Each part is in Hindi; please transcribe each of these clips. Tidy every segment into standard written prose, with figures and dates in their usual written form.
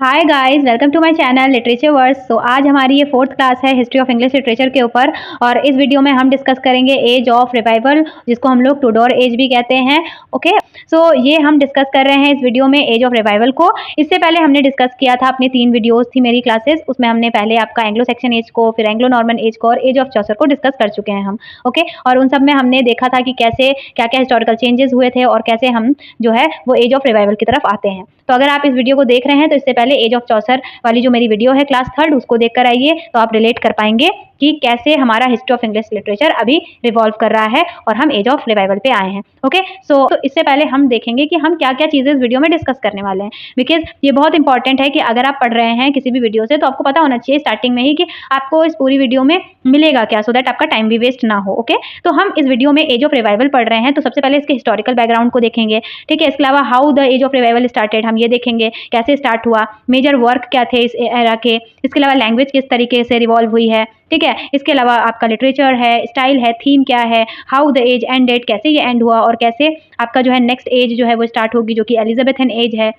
Hi guys, welcome to my channel literature verse. So आज हमारी ये फोर्थ क्लास है हिस्ट्री ऑफ इंग्लिश लिटरेचर के ऊपर। और इस वीडियो में हम डिस्कस करेंगे एज ऑफ रिवाइवल, जिसको हम लोग टुडोर एज भी कहते हैं। ओके, सो ये हम डिस्कस कर रहे हैं इस वीडियो में एज ऑफ रिवाइवल को। इससे पहले हमने डिस्कस किया था, अपनी 3 वीडियोस थी मेरी क्लासेस, उसमें हमने पहले आपका एंग्लो सेक्शन एज को, फिर एंग्लो नॉर्मन एज को और एज ऑफ चौसर को डिस्कस कर चुके हैं हम। ओके, और उन सब में हमने देखा था कि कैसे क्या क्या हिस्टोरिकल चेंजेस हुए थे और कैसे हम जो है वो एज ऑफ रिवाइवल की तरफ आते हैं। तो अगर आप इस वीडियो को देख रहे हैं तो इससे पहले एज ऑफ चौसर वाली जो मेरी वीडियो है क्लास 3 उसको देख कर आइए, तो आप रिलेट कर पाएंगे कि कैसे हमारा हिस्ट्री ऑफ इंग्लिश लिटरेचर अभी रिवॉल्व कर रहा है और हम एज ऑफ रिवाइवल पे आए हैं। ओके, सो तो इससे पहले हम देखेंगे कि हम क्या क्या चीजें इस वीडियो में डिस्कस करने वाले हैं, बिकॉज ये बहुत इंपॉर्टेंट है कि अगर आप पढ़ रहे हैं किसी भी वीडियो से तो आपको पता होना चाहिए स्टार्टिंग में ही कि आपको इस पूरी वीडियो में मिलेगा क्या, सो दैट आपका टाइम भी वेस्ट ना हो। ओके, तो हम इस वीडियो में एज ऑफ रिवाइवल पढ़ रहे हैं, तो सबसे पहले इसके हिस्टोरिकल बैकग्राउंड को देखेंगे। ठीक है, इसके अलावा how the age of revival started, हम ये देखेंगे कैसे स्टार्ट हुआ, मेजर वर्क क्या थे इस एरा के, इसके अलावा लैंग्वेज किस तरीके से रिवॉल्व हुई है। ठीक है, इसके अलावा आपका लिटरेचर है, स्टाइल है, थीम क्या है, हाउ द एज एंडेड, कैसे ये एंड हुआ और कैसे आपका जो है नेक्स्ट एज जो है वो स्टार्ट होगी, जो कि एलिजाबेथन एज है।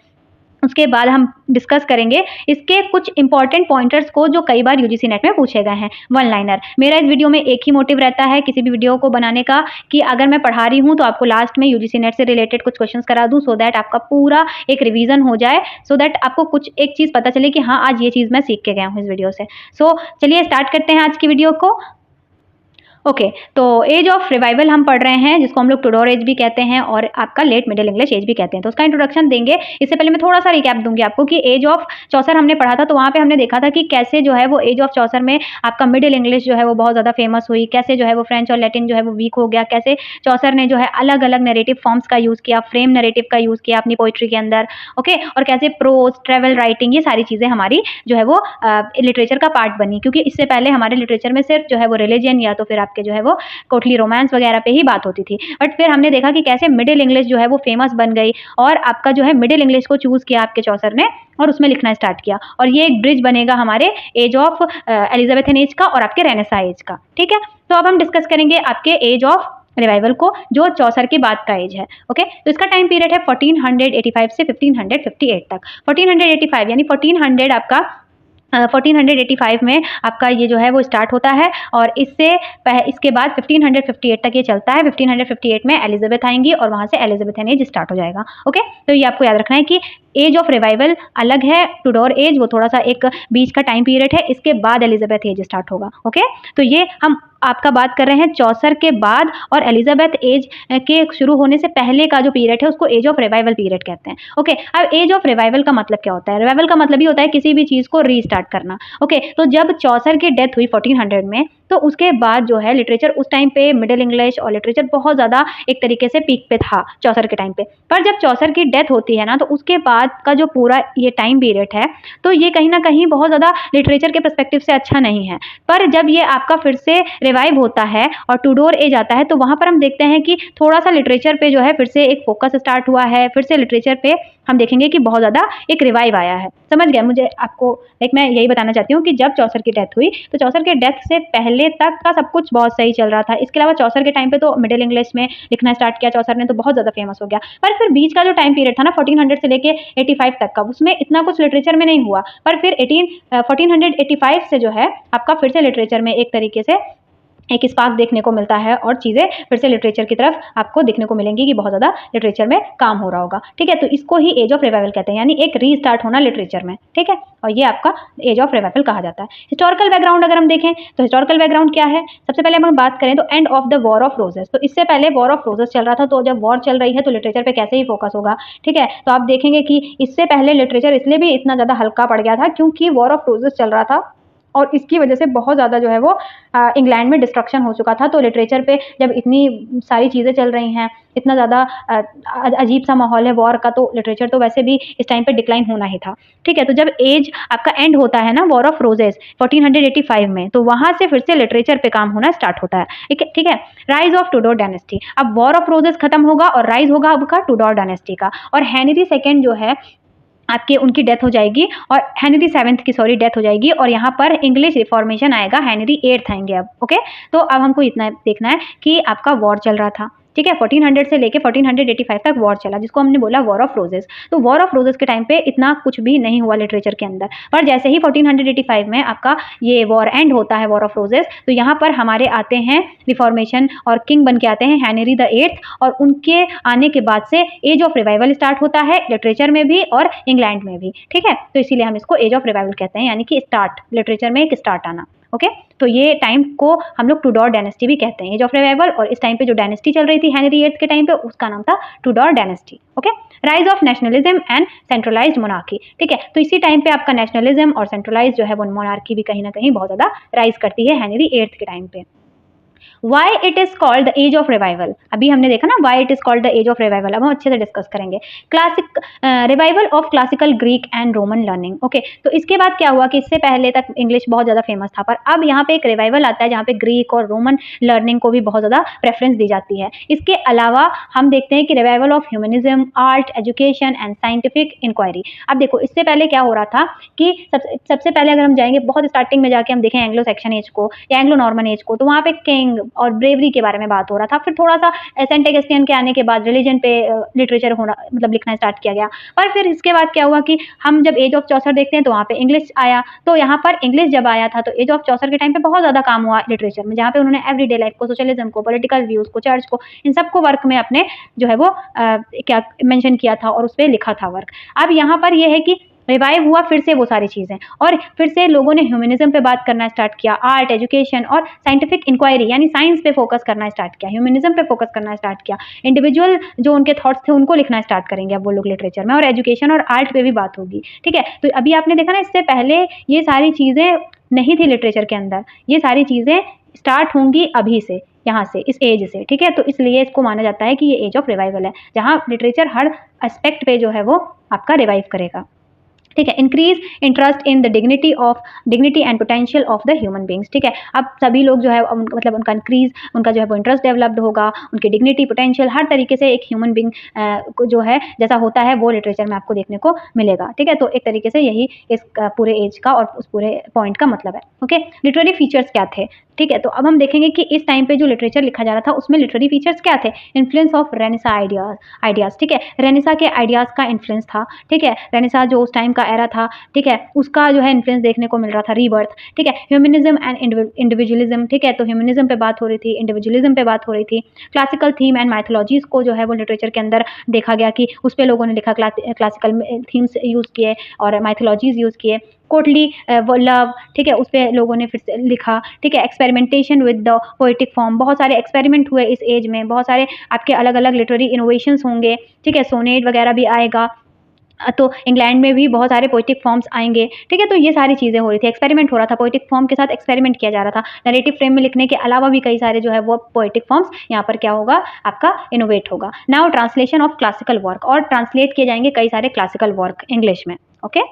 उसके बाद हम डिस्कस करेंगे इसके कुछ इंपॉर्टेंट पॉइंटर्स को जो कई बार यूजीसी नेट में पूछे गए हैं, वन लाइनर। मेरा इस वीडियो में एक ही मोटिव रहता है किसी भी वीडियो को बनाने का, कि अगर मैं पढ़ा रही हूँ तो आपको लास्ट में यूजीसी नेट से रिलेटेड कुछ क्वेश्चंस करा दूं, सो दैट आपका पूरा एक रिवीजन हो जाए, सो दैट आपको कुछ एक चीज़ पता चले कि हाँ आज ये चीज़ मैं सीख के गया हूँ इस वीडियो से। सो चलिए स्टार्ट करते हैं आज की वीडियो को। ओके, तो एज ऑफ रिवाइवल हम पढ़ रहे हैं, जिसको हम लोग टुडोर एज भी कहते हैं और आपका लेट मिडिल इंग्लिश एज भी कहते हैं। तो उसका इंट्रोडक्शन देंगे। इससे पहले मैं थोड़ा सा रिकैप दूंगी आपको कि एज ऑफ चौसर हमने पढ़ा था, तो वहाँ पे हमने देखा था कि कैसे जो है वो एज ऑफ चौसर में आपका मिडिल इंग्लिश जो है वो बहुत ज़्यादा फेमस हुई, कैसे जो है वो फ्रेंच और लैटिन जो है वो वीक हो गया, कैसे चौसर ने जो है अलग अलग नरेटिव फॉर्म्स का यूज़ किया, फ्रेम नरेटिव का यूज़ किया अपनी पोइट्री के अंदर। ओके, और कैसे प्रोज, ट्रेवल राइटिंग, ये सारी चीज़ें हमारी जो है वो लिटरेचर का पार्ट बनी, क्योंकि इससे पहले हमारे लिटरेचर में सिर्फ जो है वो रिलीजन या तो फिर आपके जो है वो कोटली रोमांस वगैरह पे ही बात होती थी। बट फिर हमने देखा कि कैसे मिडिल इंग्लिश जो है वो फेमस बन गई और आपका जो है मिडिल इंग्लिश को चूज किया आपके चौसर ने और उसमें लिखना स्टार्ट किया, और ये एक ब्रिज बनेगा हमारे एज ऑफ एलिजाबेथन एज का और आपके रेनेसा एज का। ठीक है, तो अब हम डिस्कस करेंगे आपके एज ऑफ रिवाइवल को, जो चौसर के बाद का एज है। ओके, तो इसका टाइम पीरियड है 1485 से 1558 तक। 1485 यानी 1400 आपका 1485 में आपका ये जो है वो स्टार्ट होता है और इसके बाद 1558 तक ये चलता है। 1558 में एलिजाबेथ आएंगी और वहाँ से एलिजाबेथन एज स्टार्ट हो जाएगा। ओके, तो ये आपको याद रखना है कि एज ऑफ रिवाइवल अलग है, टुडोर एज वो थोड़ा सा एक बीच का टाइम पीरियड है, इसके बाद एलिजाबेथ एज स्टार्ट होगा। ओके, तो ये हम आपका बात कर रहे हैं चौसर के बाद और एलिजाबेथ एज के शुरू होने से पहले का जो पीरियड है उसको एज ऑफ रिवाइवल पीरियड कहते हैं। ओके, अब एज ऑफ रिवाइवल का मतलब क्या होता है? रिवाइवल का मतलब ही होता है किसी भी चीज़ को रीस्टार्ट करना। ओके, तो जब चौसर की डेथ हुई 1400 में, तो उसके बाद जो है लिटरेचर उस टाइम पे मिडिल इंग्लिश और लिटरेचर बहुत ज़्यादा एक तरीके से पीक पे था चौसर के टाइम पे। पर जब चौसर की डेथ होती है ना, तो उसके बाद का जो पूरा ये टाइम पीरियड है, तो ये कहीं ना कहीं बहुत ज़्यादा लिटरेचर के पर्सपेक्टिव से अच्छा नहीं है। पर जब ये आपका फिर से रिवाइव होता है और टुडोर एज आता है, तो वहाँ पर हम देखते हैं कि थोड़ा सा लिटरेचर पे जो है फिर से एक फोकस स्टार्ट हुआ है, फिर से लिटरेचर पे हम देखेंगे कि बहुत ज़्यादा एक रिवाइव आया है। समझ गए? मुझे आपको एक मैं यही बताना चाहती हूँ कि जब चौसर की डेथ हुई, तो चौसर के डेथ से पहले तक का सब कुछ बहुत सही चल रहा था। इसके अलावा चौसर के टाइम पे तो मिडिल इंग्लिश में लिखना स्टार्ट किया चौसर ने, तो बहुत ज़्यादा फेमस हो गया। पर फिर बीच का जो टाइम पीरियड था ना 1400 से लेके 85 तक का, उसमें इतना कुछ लिटरेचर में नहीं हुआ। पर फिर 1485 से जो है आपका फिर से लिटरेचर में एक तरीके से एक स्पार्क देखने को मिलता है और चीज़ें फिर से लिटरेचर की तरफ आपको देखने को मिलेंगी कि बहुत ज़्यादा लिटरेचर में काम हो रहा होगा। ठीक है, तो इसको ही एज ऑफ रिवाइवल कहते हैं, यानी एक रीस्टार्ट होना लिटरेचर में। ठीक है, और ये आपका एज ऑफ रिवाइवल कहा जाता है। हिस्टोरिकल बैकग्राउंड अगर हम देखें तो हिस्टोरिकल बैकग्राउंड क्या है, सबसे पहले हम बात करें तो end of the war of roses. तो इससे पहले वॉर ऑफ रोजेस चल रहा था, तो जब वॉर चल रही है तो लिटरेचर पे कैसे ही फोकस होगा। ठीक है, तो आप देखेंगे कि इससे पहले लिटरेचर इसलिए भी इतना ज़्यादा हल्का पड़ गया था क्योंकि वॉर ऑफ रोजेस चल रहा था और इसकी वजह से बहुत ज़्यादा जो है वो इंग्लैंड में डिस्ट्रक्शन हो चुका था। तो लिटरेचर पे जब इतनी सारी चीज़ें चल रही हैं, इतना ज़्यादा अजीब सा माहौल है वॉर का, तो लिटरेचर तो वैसे भी इस टाइम पे डिक्लाइन होना ही था। ठीक है, तो जब एज आपका एंड होता है ना वॉर ऑफ रोजेस 1485 में, तो वहाँ से फिर से लिटरेचर पे काम होना स्टार्ट होता है। ठीक है, राइज ऑफ टुडोर डायनेस्टी। अब वॉर ऑफ रोजेस खत्म होगा और राइज होगा आपका टुडोर डायनेस्टी का, और हेनरी सेकेंड जो है आपके उनकी डेथ हो जाएगी और हेनरी 7th की डेथ हो जाएगी, और यहाँ पर इंग्लिश रिफॉर्मेशन आएगा, हेनरी 8th आएंगे अब। ओके, तो अब हमको इतना देखना है कि आपका वॉर चल रहा था, ठीक है। 1400 से लेके 1485 तक वॉर चला, जिसको हमने बोला वॉर ऑफ रोजेस। तो वॉर ऑफ रोजेस के टाइम पे इतना कुछ भी नहीं हुआ लिटरेचर के अंदर, पर जैसे ही 1485 में आपका ये वॉर एंड होता है, वॉर ऑफ रोजेस, तो यहाँ पर हमारे आते हैं रिफॉर्मेशन और किंग बन के आते हैं हेनरी द 8th, और उनके आने के बाद से एज ऑफ रिवाइवल स्टार्ट होता है लिटरेचर में भी और इंग्लैंड में भी, ठीक है। तो इसीलिए हम इसको एज ऑफ रिवाइवल कहते हैं, यानी कि स्टार्ट, लिटरेचर में एक स्टार्ट आना। ओके, तो ये टाइम को हम लोग टूडोर डायनेस्टी भी कहते हैं, एज ऑफ रिवाइवल। और इस टाइम पे जो डायनेस्टी चल रही थी हेनरी 8th के टाइम पे, उसका नाम था Tudor dynasty. Okay, rise of nationalism and centralised monarchy, ठीक है। तो इसी टाइम पे आपका नेशनलिज्म और सेंट्रलाइज जो है वो मोनार्की भी कहीं ना कहीं बहुत ज्यादा राइज करती है हेनरी 8th के टाइम पे। Why it is called the age of revival? अभी हमने देखा ना why it is called the age of revival, अब हम अच्छे से डिस्कस करेंगे। Classic revival of classical Greek and Roman learning. Okay, तो इसके बाद क्या हुआ कि इससे पहले तक इंग्लिश बहुत ज़्यादा फेमस था, पर अब यहाँ पे एक रिवाइवल आता है जहाँ पे ग्रीक और रोमन लर्निंग को भी बहुत ज़्यादा प्रेफरेंस दी जाती है। इसके अलावा हम देखते हैं कि revival of humanism, art, education and scientific inquiry. अब देखो, इससे पहले क्या हो रहा था कि सबसे पहले अगर हम जाएंगे बहुत स्टार्टिंग में जाके हम देखें एंग्लो सेक्शन एज को या एंग्लो नॉर्मन एज को, तो वहाँ पे किंग और ब्रेवरी के बारे में बात हो रहा था। फिर थोड़ा सा सेंट ऑगस्टिन के आने के बाद रिलीजन पे लिटरेचर होना, मतलब लिखना स्टार्ट किया गया। पर फिर इसके बाद क्या हुआ कि हम जब एज ऑफ चौसर देखते हैं तो वहाँ पे इंग्लिश आया। तो यहाँ पर इंग्लिश जब आया था तो एज ऑफ चौसर के टाइम पे बहुत ज़्यादा काम हुआ लिटरेचर में, जहाँ पे उन्होंने एवरीडे लाइफ को, सोशलिज्म को, पॉलिटिकल व्यूज़ को, चर्च को, इन सबको वर्क में अपने जो है वो क्या मेंशन किया था और उस पर लिखा था वर्क। अब यहाँ पर यह है कि रिवाइव हुआ फिर से वो सारी चीज़ें, और फिर से लोगों ने ह्यूमनिज्म पे बात करना स्टार्ट किया, आर्ट, एजुकेशन और साइंटिफिक इंक्वायरी यानी साइंस पे फोकस करना स्टार्ट किया, ह्यूमनिज्म पे फोकस करना स्टार्ट किया। इंडिविजुअल जो उनके थॉट्स थे उनको लिखना स्टार्ट करेंगे अब वो लोग लिटरेचर में, और एजुकेशन और आर्ट पे भी बात होगी, ठीक है। तो अभी आपने देखा ना, इससे पहले ये सारी चीज़ें नहीं थी लिटरेचर के अंदर, ये सारी चीज़ें स्टार्ट होंगी अभी से, यहाँ से, इस एज से, ठीक है। तो इसलिए इसको माना जाता है कि ये एज ऑफ रिवाइवल है, जहाँ लिटरेचर हर एस्पेक्ट पे जो है वो आपका रिवाइव करेगा, ठीक है। Increase interest in the dignity and potential of the human beings, ठीक है। अब सभी लोग जो है मतलब उनका इंक्रीज, उनका जो है वो इंटरेस्ट डेवलप्ड होगा, उनकी डिग्निटी, पोटेंशियल, हर तरीके से एक ह्यूमन बींग को जो है जैसा होता है वो लिटरेचर में आपको देखने को मिलेगा, ठीक है। तो एक तरीके से यही इस पूरे एज का और उस पूरे पॉइंट का मतलब है। ओके, लिटरेरी फीचर्स क्या थे, ठीक है। तो अब हम देखेंगे कि इस टाइम पे जो लिटरेचर लिखा जा रहा था उसमें लिटरेरी फीचर्स क्या थे। इन्फ्लुएंस ऑफ रेनेसा आइडियाज, ठीक है। रेनेसा के आइडियाज का इन्फ्लुएंस था, ठीक है। रेनेसा जो उस टाइम का एरा था, ठीक है, उसका जो है इन्फ्लुएंस देखने को मिल रहा था, रीबर्थ, ठीक है। ह्यूमनिज्म एंड इंडिविजुअलिज्म, ठीक है। तो ह्यूमनिज्म पे बात हो रही थी, इंडिविजुअलिज्म पे बात हो रही थी। क्लासिकल थीम एंड माइथोलॉजीज को जो है वो लिटरेचर के अंदर देखा गया कि उस पर लोगों ने लिखा, क्लासिकल थीम्स यूज़ किए और माइथोलॉजीज यूज़ किए। कोटली लव, ठीक है, उस पर लोगों ने फिर से लिखा, ठीक है। Experimentation with the poetic form, बहुत सारे एक्सपेरिमेंट हुए इस एज में, बहुत सारे आपके अलग अलग लिटरेरी इनोवेशंस होंगे, ठीक है। सोनेट वगैरह भी आएगा, तो इंग्लैंड में भी बहुत सारे पोएटिक फॉर्म्स आएंगे, ठीक है। तो ये सारी चीज़ें हो रही थी, एक्सपेरिमेंट हो रहा था, पोएटिक फॉर्म के साथ एक्सपेरिमेंट किया जा रहा था। नैरेटिव फ्रेम में लिखने के अलावा भी कई सारे जो है वो पोएटिक फॉर्म्स यहाँ पर क्या होगा, आपका इनोवेट होगा। Now translation of classical work, और ट्रांसलेट किए जाएंगे कई सारे क्लासिकल वर्क इंग्लिश में। ओके,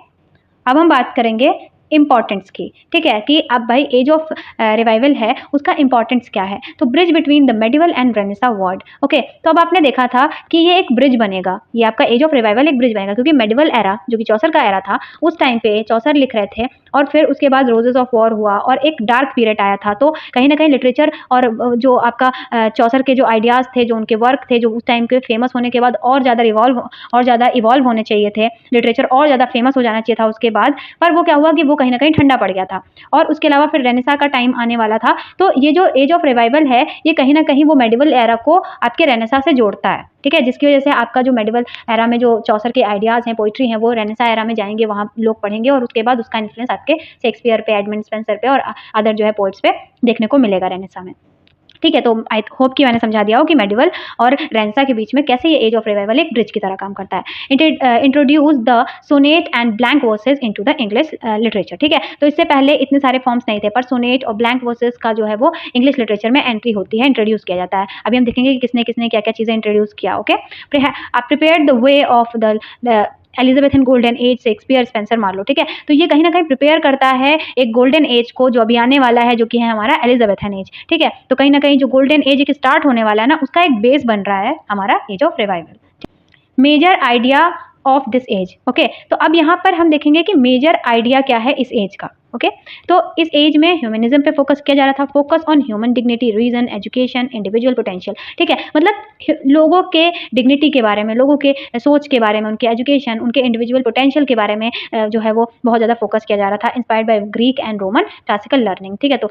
अब हम बात करेंगे इंपॉर्टेंस की, ठीक है, कि अब भाई एज ऑफ रिवाइवल है, उसका इंपॉर्टेंस क्या है। तो bridge between the medieval and Renaissance world. Okay, तो अब आपने देखा था कि ये एक ब्रिज बनेगा, ये आपका एज ऑफ रिवाइवल एक ब्रिज बनेगा, क्योंकि मेडिवल एरा जो कि चौसर का एरा था, उस टाइम पे चौसर लिख रहे थे और फिर उसके बाद रोजेस ऑफ वॉर हुआ और एक डार्क पीरियड आया था। तो कहीं ना कहीं लिटरेचर और जो आपका चौसर के जो आइडियाज़ थे, जो उनके वर्क थे, जो उस टाइम के फेमस होने के बाद और ज़्यादा इवॉल्व होने चाहिए थे, लिटरेचर और ज़्यादा फेमस हो जाना चाहिए था उसके बाद, पर वो क्या हुआ कि वो कहीं ना कहीं ठंडा पड़ गया था। और उसके अलावा फिर रेनेसा का टाइम आने वाला था। तो ये जो एज ऑफ रिवाइवल है, ये कहीं ना कहीं वो मेडिवल एरा को आपके रेनेसा से जोड़ता है, ठीक है, जिसकी वजह से आपका जो मेडिवल एरा में जो चौसर के आइडियाज़ हैं, पोइट्री हैं, वो रेनेसा एरा में जाएंगे, वहाँ लोग पढ़ेंगे और उसके बाद उसका इन्फ्लुएंस आपके शेक्सपियर पे, एडमंड स्पेंसर पे और अदर जो है पोइट्स पे देखने को मिलेगा रेनेसा में, ठीक है। तो आई होप कि मैंने समझा दिया हो कि मेडिवल और रेनेसा के बीच में कैसे ये एज ऑफ रिवाइवल एक ब्रिज की तरह काम करता है। Introduce the sonnet and blank verses into the English literature, ठीक है। तो इससे पहले इतने सारे फॉर्म्स नहीं थे, पर सोनेट और ब्लैंक वर्सेस का जो है वो इंग्लिश लिटरेचर में एंट्री होती है, इंट्रोड्यूस किया जाता है। अभी हम देखेंगे कि किसने किसने क्या क्या चीज़ें इंट्रोड्यूस किया। Okay, prepare the way of the Elizabethan golden age, Shakespeare, Spenser, Marlowe, ठीक है। तो ये कहीं ना कहीं प्रिपेयर करता है एक गोल्डन एज को जो अभी आने वाला है, जो कि है हमारा एलिजाबेथन एज, ठीक है। तो कहीं ना कहीं जो गोल्डन एज एक स्टार्ट होने वाला है ना, उसका एक बेस बन रहा है हमारा age of revival. Major idea of this age. Okay, तो अब यहाँ पर हम देखेंगे कि मेजर आइडिया क्या है इस एज का। ओके, तो इस एज में ह्यूमनिज्म पे फोकस किया जा रहा था, focus on human dignity, reason, education, individual potential. ठीक है, मतलब लोगों के डिग्निटी के बारे में, लोगों के सोच के बारे में, उनके एजुकेशन, उनके इंडिविजुअल पोटेंशियल के बारे में जो है वो बहुत ज़्यादा फोकस किया जा रहा था, inspired by Greek and Roman classical learning. ठीक है, तो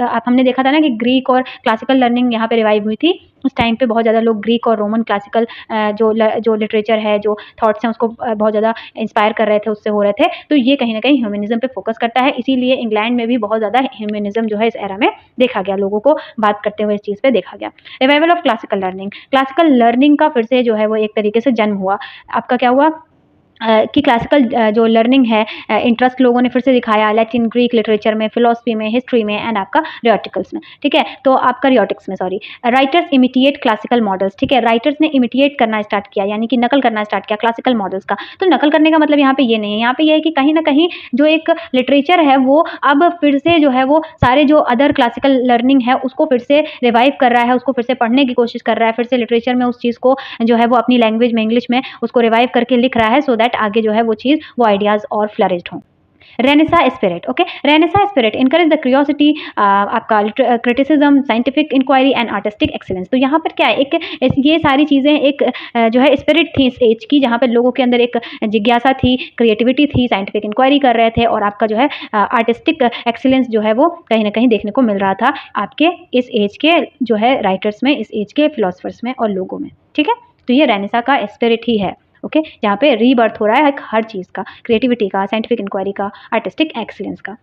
आप हमने देखा था ना कि ग्रीक और क्लासिकल लर्निंग यहाँ पे रिवाइव हुई थी। उस टाइम पे बहुत ज़्यादा लोग ग्रीक और रोमन क्लासिकल जो लिटरेचर है, जो थॉट्स हैं, उसको बहुत ज़्यादा इंस्पायर कर रहे थे, उससे हो रहे थे। तो ये कहीं ना कहीं ह्यूमनिज्म पे फोकस करता है, इसीलिए इंग्लैंड में भी बहुत ज़्यादा ह्यूमनिज्म जो है इस एरा में देखा गया, लोगों को बात करते हुए इस चीज़ पे देखा गया। Revival of classical learning, classical learning का फिर से जो है वो एक तरीके से जन्म हुआ। आपका क्या हुआ कि क्लासिकल जो लर्निंग है, इंटरेस्ट लोगों ने फिर से दिखाया लैटिन, ग्रीक लिटरेचर में, फिलोसफी में, हिस्ट्री में एंड आपका रियोटिकल्स में। ठीक है, तो आपका रियोटिक्स में, सॉरी, राइटर्स इमिटिएट क्लासिकल मॉडल्स। ठीक है, राइटर्स ने इमिटिएट करना स्टार्ट किया, यानी कि नकल करना स्टार्ट किया क्लासिकल मॉडल्स का। तो नकल करने का मतलब यहाँ पे ये नहीं है, यहाँ पे ये है कि कहीं ना कहीं जो एक लिटरेचर है वो अब फिर से जो है वो सारे जो अदर क्लासिकल लर्निंग है उसको फिर से रिवाइव कर रहा है, उसको फिर से पढ़ने की कोशिश कर रहा है, फिर से लिटरेचर में उस चीज़ को जो है वो अपनी लैंग्वेज में, इंग्लिश में उसको रिवाइव करके लिख रहा है, सो दैट आगे जो है वो चीज़, वो आइडियाज़ और फ्लरिश्ड हों। Renaissance spirit. Okay, renaissance spirit encourage the curiosity, आपका criticism, scientific inquiry and artistic excellence. तो यहाँ पर क्या है, ये सारी चीज़ें एक जो है स्पिरिट थी इस एज की, जहाँ पर लोगों के अंदर एक जिज्ञासा थी, क्रिएटिविटी थी, साइंटिफिक इंक्वायरी कर रहे थे, और आपका जो है आर्टिस्टिक एक्सीलेंस जो है वो कहीं ना कहीं देखने को मिल रहा था आपके इस एज के जो है राइटर्स में, इस एज के फिलोसफर्स में और लोगों में। ठीक है, तो ये रेनेसा का स्पिरिट ही है। ओके, जहाँ पे रीबर्थ हो रहा है हर चीज़ का, क्रिएटिविटी का, साइंटिफिक इंक्वायरी का, आर्टिस्टिक एक्सीलेंस का।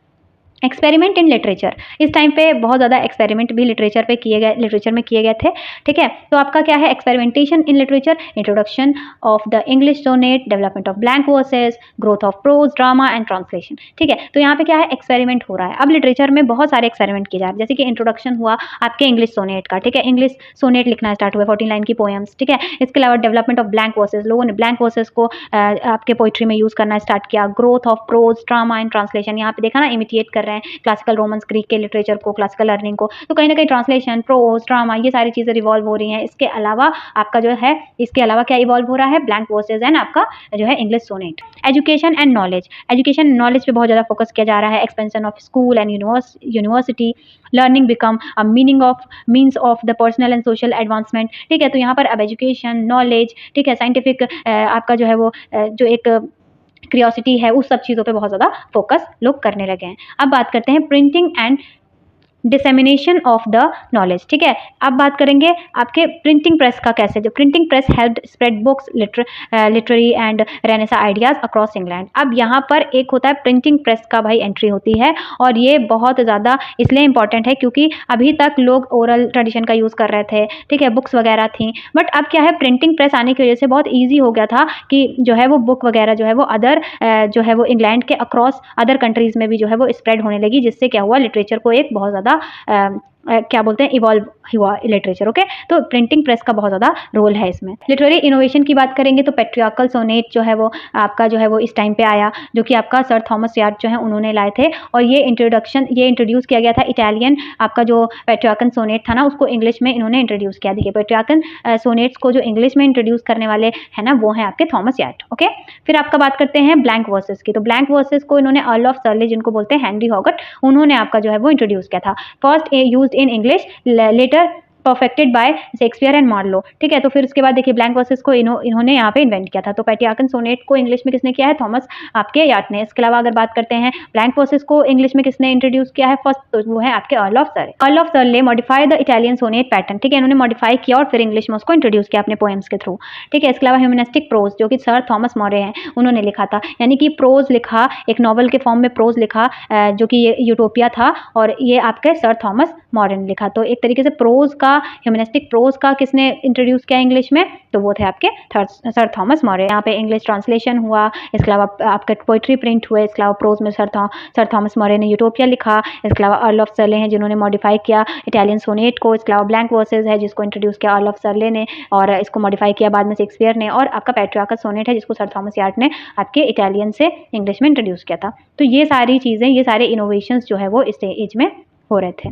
एक्सपेरिमेंट इन लिटरेचर, इस टाइम पे बहुत ज़्यादा एक्सपेरिमेंट भी लिटरेचर में किए गए थे। ठीक है, तो आपका क्या है, experimentation in literature, introduction of the English sonnet, development of blank verses, growth of prose, drama and translation. ठीक है, तो यहाँ पे क्या है, एक्सपेरिमेंट हो रहा है। अब लिटरेचर में बहुत सारे एक्सपेरिमेंट किए जा रहे हैं, जैसे कि इंट्रोडक्शन हुआ आपके इंग्लिश सोनेट का। ठीक है, इंग्लिश सोनेट लिखना स्टार्ट हुआ, 14 लाइन की पोएम्स। ठीक है, इसके अलावा डेवलपमेंट ऑफ ब्लैंक वर्सेस, लोगों ने ब्लैंक वर्सेस को आपके पोइट्री में यूज़ करना स्टार्ट किया। Growth of prose, drama and translation, यहाँ पे देखा ना, इमिटिएट कर रहे हैं क्लासिकल रोमन्स, ग्रीक के लिटरेचर को, क्लासिकल लर्निंग को। तो कहीं ना कहीं ट्रांसलेशन, प्रोज, ड्रामा, ये सारी चीज़ें रिवॉल्व हो रही हैं। इसके अलावा आपका जो है, इसके अलावा क्या इवॉल्व हो रहा है, ब्लैंक वर्सेस एंड आपका जो है English sonnet. Education and knowledge, education knowledge पे बहुत ज़्यादा फोकस किया जा रहा है। Expansion of school and university, learning become a means of the personal and social advancement. ठीक है, तो यहाँ पर अब एजुकेशन, नॉलेज, ठीक है, साइंटिफिक आपका जो है वो जो एक क्रियोसिटी है, उस सब चीज़ों पे बहुत ज़्यादा फोकस लोग करने लगे हैं। अब बात करते हैं printing and dissemination of the knowledge. ठीक है, अब बात करेंगे आपके प्रिंटिंग प्रेस का कैसे, जो printing press helped spread books, literary and Renaissance ideas across England. अब यहाँ पर एक होता है प्रिंटिंग प्रेस का भाई एंट्री होती है, और ये बहुत ज़्यादा इसलिए इंपॉर्टेंट है क्योंकि अभी तक लोग ओरल ट्रेडिशन का यूज़ कर रहे थे। ठीक है, बुक्स वगैरह थी, बट अब क्या है, प्रिंटिंग प्रेस आने की वजह से बहुत ईजी हो गया था कि जो है वो बुक वगैरह जो है वो अदर जो है वो इंग्लैंड के अक्रॉस अदर कंट्रीज़ में भी जो है वो स्प्रेड होने लगी, जिससे क्या हुआ, लिटरेचर को एक बहुत ज़्यादा क्या बोलते हैं, इवॉल्व हुआ लिटरेचर। ओके, तो प्रिंटिंग प्रेस का बहुत ज़्यादा रोल है इसमें। लिटरेरी इनोवेशन की बात करेंगे तो पेट्रियार्कल सोनेट जो है वो आपका जो है वो इस टाइम पे आया, जो कि आपका सर थॉमस यार्ड जो है उन्होंने लाए थे, और ये इंट्रोड्यूस किया गया था। इटालियन आपका जो पेट्रियार्कन सोनेट था ना, उसको इंग्लिश में इन्होंने इंट्रोड्यूस किया। देखिए, पेट्रियार्कन सोनेट्स को जो इंग्लिश में इंट्रोड्यूस करने वाले हैं ना, वो हैं आपके थॉमस यार्ड। ओके, फिर आपका बात करते हैं ब्लैंक वर्सेस की। तो ब्लैंक वर्सेस को इन्होंने अर्ल ऑफ सर्ले, जिनको बोलते हैं हेनरी हॉगट, उन्होंने आपका जो है वो इंट्रोड्यूस किया था। First used in English, later perfected by Shakespeare and Marlowe. ठीक है, तो फिर उसके बाद देखिए ब्लैंक वर्सेस को इन्होंने यहाँ पे इन्वेंट किया था। तो पेट्रियार्कन सोनेट को इंग्लिश में किसने किया है, थॉमस आपके यार्ड ने। इसके अलावा अगर बात करते हैं ब्लैंक वर्सेस को इंग्लिश में किसने इंट्रोड्यूस किया है फर्स्ट, तो वो है आपके Earl of Surrey. Earl of Surrey modify the Italian sonnet pattern. ठीक है, इन्होंने मॉडिफाई किया और फिर इंग्लिश में उसको इंट्रोड्यूस किया अपने पोएम्स के थ्रू। ठीक है, इसके अलावा ह्यूमनिस्टिक प्रोज, जो कि सर थॉमस मॉरे हैं, उन्होंने लिखा था, यानी कि प्रोज लिखा, एक नॉवल के फॉर्म में प्रोज लिखा, जो कि ये यूटोपिया था, और ये आपके सर थॉमस मॉरे ने लिखा। तो एक तरीके से प्रोज का, ह्यूमनिस्टिक प्रोज का किसने इंट्रोड्यूस किया इंग्लिश में, तो वो थे आपके सर थॉमस मॉरे। यहाँ पे इंग्लिश ट्रांसलेशन हुआ, इसके अलावा आपके पोइट्री प्रिंट हुए, इसके अलावा प्रोज में सर थॉमस मॉरे ने यूटोपिया लिखा। इसके अलावा अर्ल ऑफ सर्ले हैं जिन्होंने मॉडिफाई किया इटालियन सोनेट को। इसके अलावा ब्लैंक वर्सेस है जिसको इंट्रोड्यूस किया अर्ल ऑफ सर्ले ने, और इसको मॉडिफाई किया बाद में शेक्सपियर ने। और आपका पेट्रियार्कल सोनेट है जिसको सर थॉमस यार्ड ने आपके इटालियन से इंग्लिश में इंट्रोड्यूस किया था। तो ये सारी चीज़ें, ये सारे इनोवेशंस जो है वो इस एज में हो रहे थे।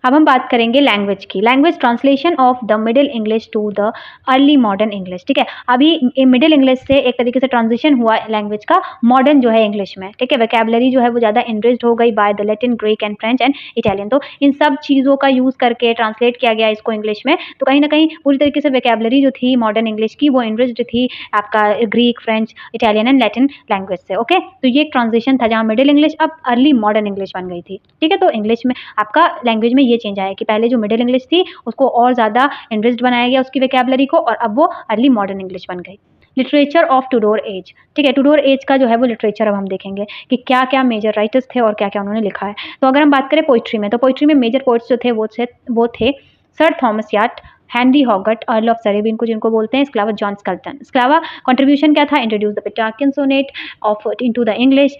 अब हम बात करेंगे लैंग्वेज की। Language translation of the middle English to the early modern English. ठीक है, अभी मिडिल इंग्लिश से एक तरीके से ट्रांजिशन हुआ लैंग्वेज का मॉडर्न जो है इंग्लिश में। ठीक है, वोकैबुलरी जो है वो ज़्यादा एनरिच्ड हो गई by the Latin, Greek and French and Italian. तो इन सब चीज़ों का यूज़ करके ट्रांसलेट किया गया इसको इंग्लिश में। तो कहीं ना कहीं पूरी तरीके से वोकैबुलरी जो थी मॉडर्न इंग्लिश की वो एनरिच्ड थी आपका Greek, French, Italian and Latin language से। ओके, तो ये एक ट्रांजिशन था जहाँ मिडिल इंग्लिश अब अर्ली मॉडर्न इंग्लिश बन गई थी। ठीक है, तो इंग्लिश में आपका लैंग्वेज में ये चेंज आया कि पहले जो मिडिल इंग्लिश थी उसको और ज़्यादा एनरिच्ड बनाया गया उसकी वोकैबुलरी को, और अब वो अर्ली मॉडर्न इंग्लिश बन गई। Literature of Tudor age. ठीक है, टुडोर एज का जो है वो लिटरेचर अब हम देखेंगे कि क्या क्या मेजर राइटर्स थे और क्या क्या उन्होंने लिखा है। तो अगर हम बात करें पोइट्री में, तो पोइट्री में मेजर पोइट्स जो थे वो थे sir Thomas Wyatt, Henry Howard, earl of Surrey जिनको बोलते हैं, इसके अलावा जॉन स्कल्टन। इसके अलावा कंट्रीब्यूशन क्या था, introduce the Petrarchan sonnet of into the English,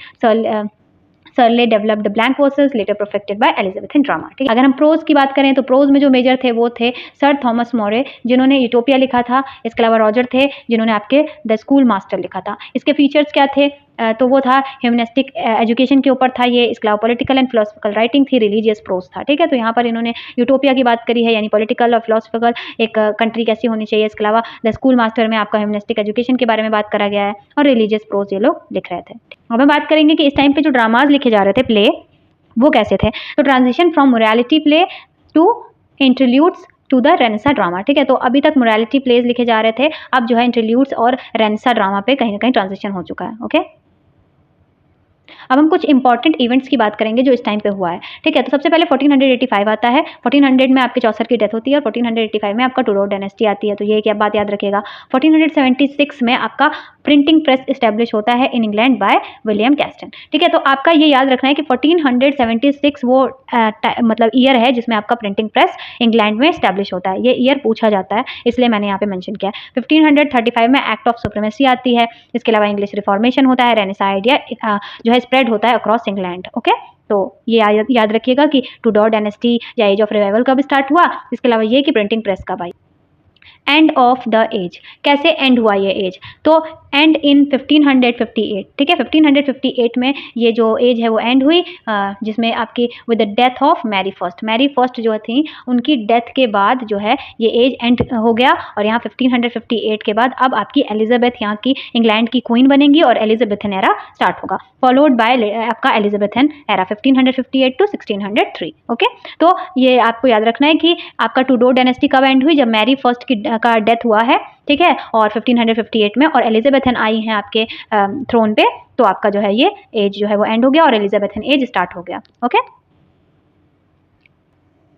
Surrey developed the blank verses later perfected by Elizabethan drama. ठीक है, अगर हम प्रोज की बात करें तो प्रोज में जो मेजर थे वो थे सर थॉमस मोरे जिन्होंने यूटोपिया लिखा था। इसके अलावा रॉजर थे जिन्होंने आपके द स्कूल मास्टर लिखा था। इसके फीचर्स क्या थे, तो वो था ह्यूमनिस्टिक एजुकेशन के ऊपर था ये। इसके अलावा पॉलिटिकल एंड फिलोसफिकल राइटिंग थी, रिलीजियस प्रोज था। ठीक है, तो यहाँ पर इन्होंने यूटोपिया की बात करी है, यानी पॉलिटिकल और फिलोसफिकल एक कंट्री कैसी होनी चाहिए। इसके अलावा द स्कूल मास्टर में आपका ह्यूमनिस्टिक एजुकेशन के बारे में बात करा गया है, और रिलीजियस प्रोज ये लोग लिख रहे थे। अब हम बात करेंगे कि इस टाइम पे जो ड्रामाज लिखे जा रहे थे, प्ले, वो कैसे थे। तो transition from morality play to interludes to the Renaissance drama. ठीक है, तो अभी तक मोरालिटी प्लेज लिखे जा रहे थे, अब जो है इंटरल्यूड्स और रेनेसा ड्रामा पे कहीं ना कहीं ट्रांजिशन हो चुका है। ओके, अब हम कुछ इंपॉर्टेंट इवेंट्स की बात करेंगे जो इस टाइम पे हुआ है। ठीक है, तो सबसे पहले 1485 आता है। 1400 में आपके चौसर की डेथ होती है और 1485 में आपका टुडोर डायनेस्टी आती है। तो ये क्या बात याद रखिएगा। 1476 में आपका प्रिंटिंग प्रेस इस्टेब्लिश होता है इन इंग्लैंड बाय विलियम कैस्टन। ठीक है, तो आपका ये याद रखना है कि 1476 वो मतलब ईयर है जिसमें आपका प्रिंटिंग प्रेस इंग्लैंड में इस्टेब्लिश होता है। ये ईयर पूछा जाता है, इसलिए मैंने यहाँ पे मेंशन किया है। 1535 में एक्ट ऑफ सुप्रीमेसी आती है। इसके अलावा इंग्लिश रिफॉर्मेशन होता है, रेनेसा आइडिया जो है स्प्रेड होता है अक्रॉस इंग्लैंड। ओके, तो ये याद रखिएगा कि टुडोर डायनेस्टी या एज ऑफ रिवाइवल कब स्टार्ट हुआ। इसके अलावा ये कि प्रिंटिंग प्रेस कब आई। एंड ऑफ द एज, कैसे एंड हुआ ये एज, तो एंड इन 1558। ठीक है, 1558 में ये जो एज है वो एंड हुई, जिसमें आपकी with the death of Mary first जो थी उनकी डेथ के बाद जो है ये एज एंड हो गया। और यहाँ 1558 के बाद अब आपकी एलिजाबेथ यहाँ की इंग्लैंड की क्वीन बनेंगी और एलिजाबेथन एरा स्टार्ट होगा, फॉलोड बाय आपका एलिजाबेथन एरा 1558 टू 1603। ओके, तो ये आपको याद रखना है कि आपका टुडोर डायनेस्टी कब एंड हुई, जब मैरी फर्स्ट का डेथ हुआ है। ठीक है, और 1558 में, और एलिजाबेथन आई हैं आपके थ्रोन पे, तो आपका जो है ये एज जो है वो एंड हो गया और एलिजाबेथन एज स्टार्ट हो गया।